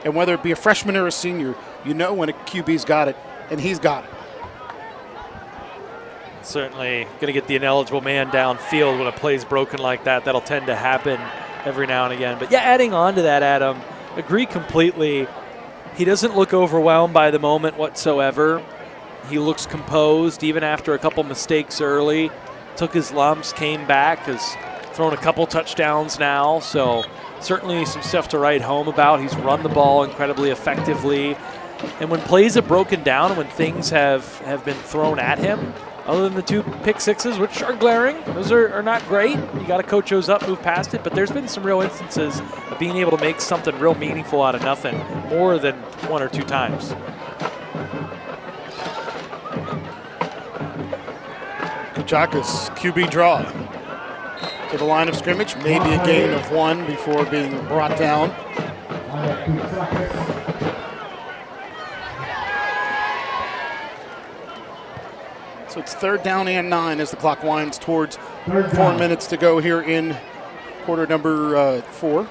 And whether it be a freshman or a senior, you know when a QB's got it, and he's got it. Certainly going to get the ineligible man downfield when a play's broken like that. That'll tend to happen every now and again. But yeah, adding on to that, Adam, agree completely. He doesn't look overwhelmed by the moment whatsoever. He looks composed even after a couple mistakes early. Took his lumps, came back, has thrown a couple touchdowns now. So certainly some stuff to write home about. He's run the ball incredibly effectively. And when plays have broken down and when things have been thrown at him, other than the 2 pick sixes, which are glaring, those are not great. You got to coach those up, move past it. But there's been some real instances of being able to make something real meaningful out of nothing, more than 1 or 2 times. Kuchakas, QB draw to the line of scrimmage. Maybe a gain of 1 before being brought down. So it's 3rd down and 9 as the clock winds towards 4 minutes to go here in quarter number 4.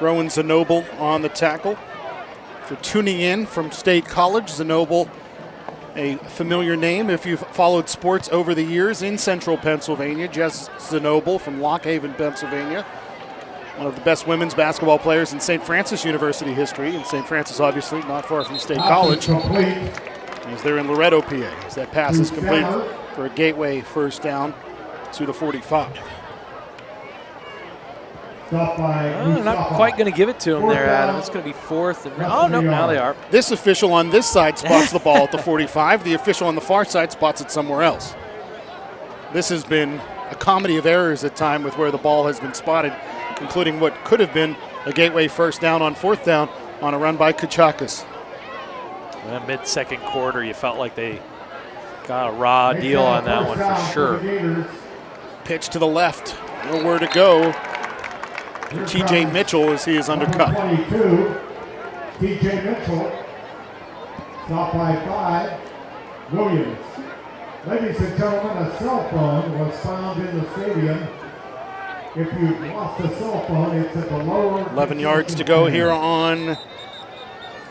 Rowan Zanoble on the tackle. For tuning in from State College, Zanoble A familiar name if you've followed sports over the years in central Pennsylvania. Jess Zanoble from Lock Haven, Pennsylvania. One of the best women's basketball players in St. Francis University history. And St. Francis, obviously, not far from State College. As they're in Loretto, PA. As that pass is complete for a Gateway first down to the 45. Not quite going to give it to him there, Adam. It's going to be fourth. Oh, no, now they are. This official on this side spots the ball at the 45. The official on the far side spots it somewhere else. This has been a comedy of errors at time with where the ball has been spotted, including what could have been a Gateway first down on fourth down on a run by Kuchakas. Mid-second quarter, you felt like they got a raw deal on that one for sure. Pitch to the left. Nowhere to go. TJ Mitchell as he is undercut. 22, TJ Mitchell. Stop by 5, Williams. Ladies and gentlemen, a cell phone was found in the stadium. If you've lost a cell phone, it's at the lower. 11 yards to go here on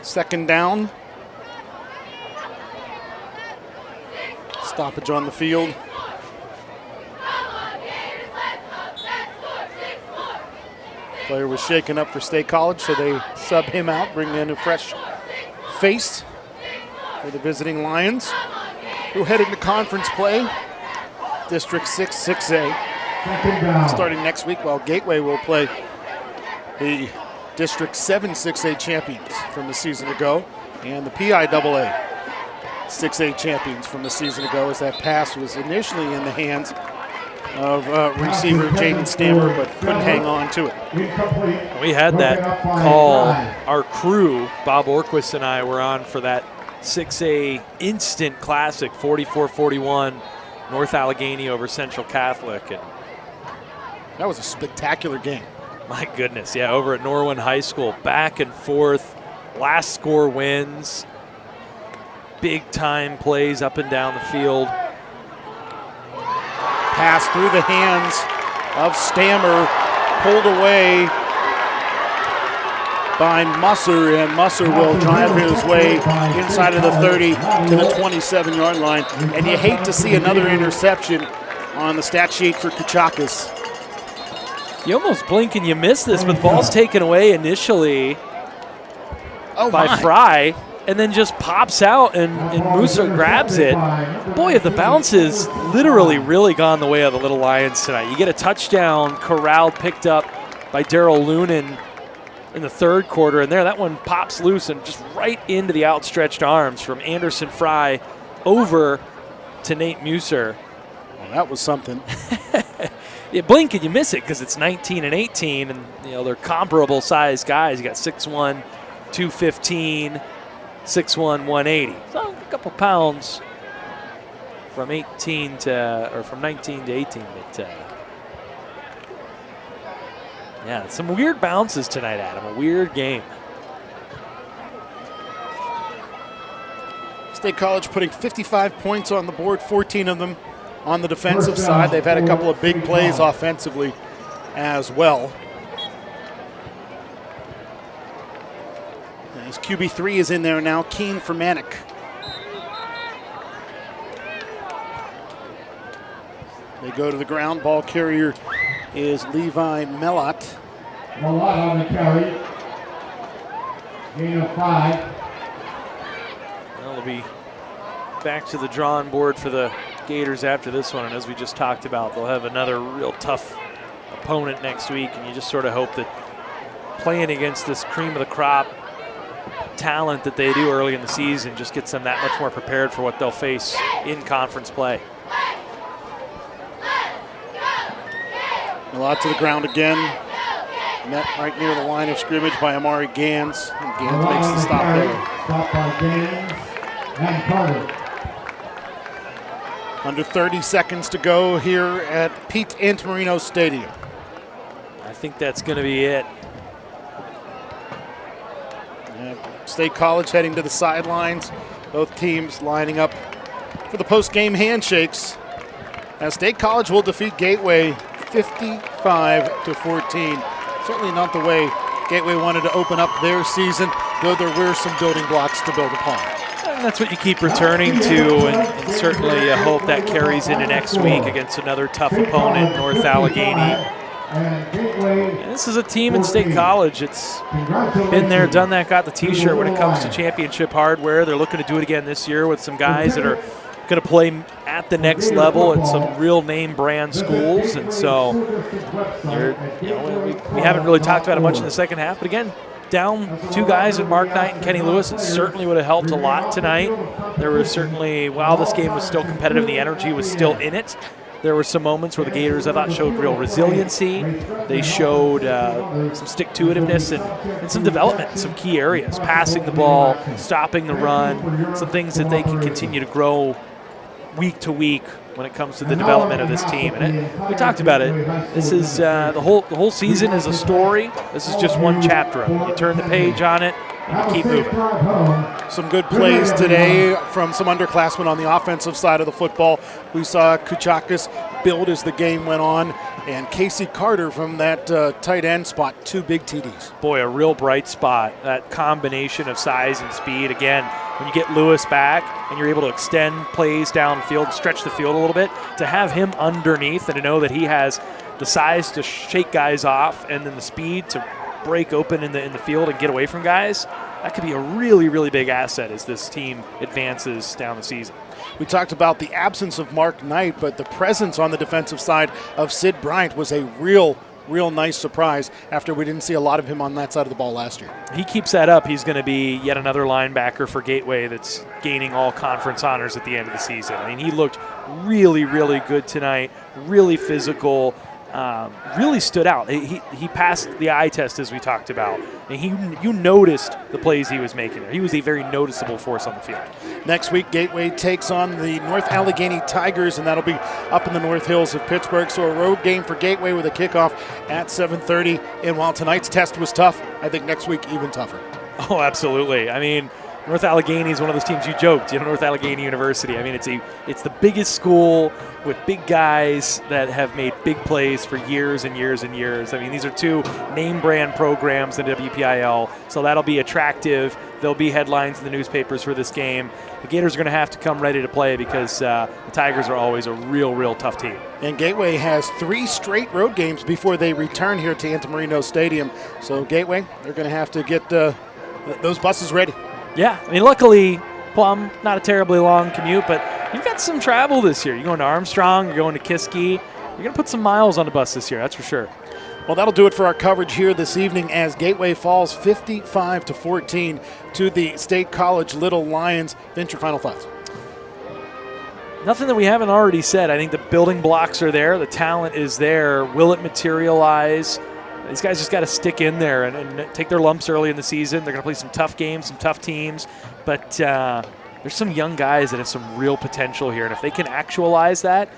second down. Stoppage on the field. Player was shaken up for State College, so they sub him out, bring in a fresh face for the visiting Lions, who head into conference play. District 6, 6A. Starting next week, while Gateway will play the District 7, 6A champions from the season ago, and the PIAA 6A champions from the season ago, as that pass was initially in the hands of receiver Jaden Stammer, but couldn't hang on to it. We had that call. Our crew, Bob Orquist and I, were on for that 6A instant classic, 44-41, North Allegheny over Central Catholic. And that was a spectacular game. My goodness, yeah, over at Norwin High School, back and forth, last score wins, big time plays up and down the field. Pass through the hands of Stammer, pulled away by Musser, and Musser will drive his way inside of the 30 to the 27-yard line. And you hate to see another interception on the stat sheet for Kuchakas. You almost blink and you miss this, but the ball's taken away initially by Fry, and then just pops out, and Musser grabs it. Boy, if the bounce has literally really gone the way of the Little Lions tonight. You get a touchdown corralled, picked up by Darrell Lunan in the third quarter, and there that one pops loose and just right into the outstretched arms from Anderson Fry over to Nate Musser. Well, that was something. You blink and you miss it because it's 19 and 18, and they're comparable size guys. You got 6'1", 215. 6'1", 180. So a couple pounds from 19 to 18. But yeah, some weird bounces tonight, Adam. A weird game. State College putting 55 points on the board, 14 of them on the defensive side. They've had a couple of big plays offensively as well. As QB3 is in there now, Keen for Manick. They go to the ground. Ball carrier is Levi Mellott. Mellott on the carry. Gain of 5. Well, they'll be back to the drawing board for the Gators after this one. And as we just talked about, they'll have another real tough opponent next week. And you just sort of hope that playing against this cream of the crop talent that they do early in the season just gets them that much more prepared for what they'll face in conference play. A lot to the ground again. Met right near the line of scrimmage by Amari Gans. And Gans makes the stop there. Stop by Gans and Carter. Under 30 seconds to go here at Pete Antamarino Stadium. I think that's going to be it. State College heading to the sidelines. Both teams lining up for the post-game handshakes. As State College will defeat Gateway 55-14. Certainly not the way Gateway wanted to open up their season, though there were some building blocks to build upon. And that's what you keep returning to, and certainly hope that carries into next week against another tough opponent, North Allegheny. And this is a team in State College. It's been there, done that, got the T-shirt when it comes to championship hardware. They're looking to do it again this year with some guys that are going to play at the next level at some real name brand schools. And so we haven't really talked about it much in the second half. But again, down 2 guys in Mark Knight and Kenny Lewis, it certainly would have helped a lot tonight. There was certainly, while this game was still competitive, the energy was still in it. There were some moments where the Gators, I thought, showed real resiliency. They showed some stick-to-itiveness and some development in some key areas, passing the ball, stopping the run, some things that they can continue to grow week to week when it comes to the development of this team. And we talked about it. This is the whole season is a story. This is just one chapter of it. You turn the page on it, and you keep moving. Some good plays today from some underclassmen on the offensive side of the football. We saw Kuchakis build as the game went on, and Casey Carter from that tight end spot, 2 big TDs. Boy, a real bright spot. That combination of size and speed. Again, when you get Lewis back and you're able to extend plays downfield, stretch the field a little bit, to have him underneath and to know that he has the size to shake guys off and then the speed to break open in the field and get away from guys, that could be a really, really big asset as this team advances down the season. We talked about the absence of Mark Knight, but the presence on the defensive side of Sid Bryant was a real nice surprise after we didn't see a lot of him on that side of the ball last year. He keeps that up, he's going to be yet another linebacker for Gateway that's gaining all conference honors at the end of the season. I mean, he looked really, really good tonight, really physical. Really stood out. He passed the eye test, as we talked about. And you noticed the plays he was making there. He was a very noticeable force on the field. Next week, Gateway takes on the North Allegheny Tigers, and that'll be up in the North Hills of Pittsburgh. So a road game for Gateway with a kickoff at 7:30. And while tonight's test was tough, I think next week even tougher. Oh, absolutely. I mean, North Allegheny is one of those teams you joked, North Allegheny University. I mean, it's the biggest school with big guys that have made big plays for years and years and years. I mean, these are 2 name brand programs in WPIAL, so that'll be attractive. There'll be headlines in the newspapers for this game. The Gators are going to have to come ready to play because the Tigers are always a real tough team. And Gateway has 3 straight road games before they return here to Antamarino Stadium. So Gateway, they're going to have to get those buses ready. Yeah, I mean, luckily, Plum, not a terribly long commute, but you've got some travel this year. You're going to Armstrong, you're going to Kiski. You're going to put some miles on the bus this year, that's for sure. Well, that'll do it for our coverage here this evening as Gateway falls 55-14 to the State College Little Lions. Vince, your final thoughts? Nothing that we haven't already said. I think the building blocks are there. The talent is there. Will it materialize? These guys just got to stick in there and take their lumps early in the season. They're going to play some tough games, some tough teams. But there's some young guys that have some real potential here. And if they can actualize that,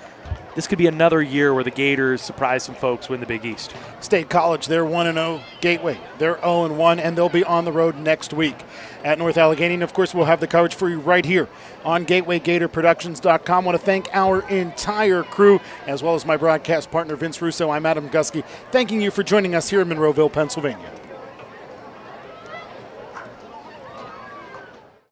this could be another year where the Gators surprise some folks, win the Big East. State College, they're 1-0. Gateway, they're 0-1, and they'll be on the road next week at North Allegheny. And, of course, we'll have the coverage for you right here on GatewayGatorProductions.com. I want to thank our entire crew, as well as my broadcast partner, Vince Russo. I'm Adam Gusky, thanking you for joining us here in Monroeville, Pennsylvania.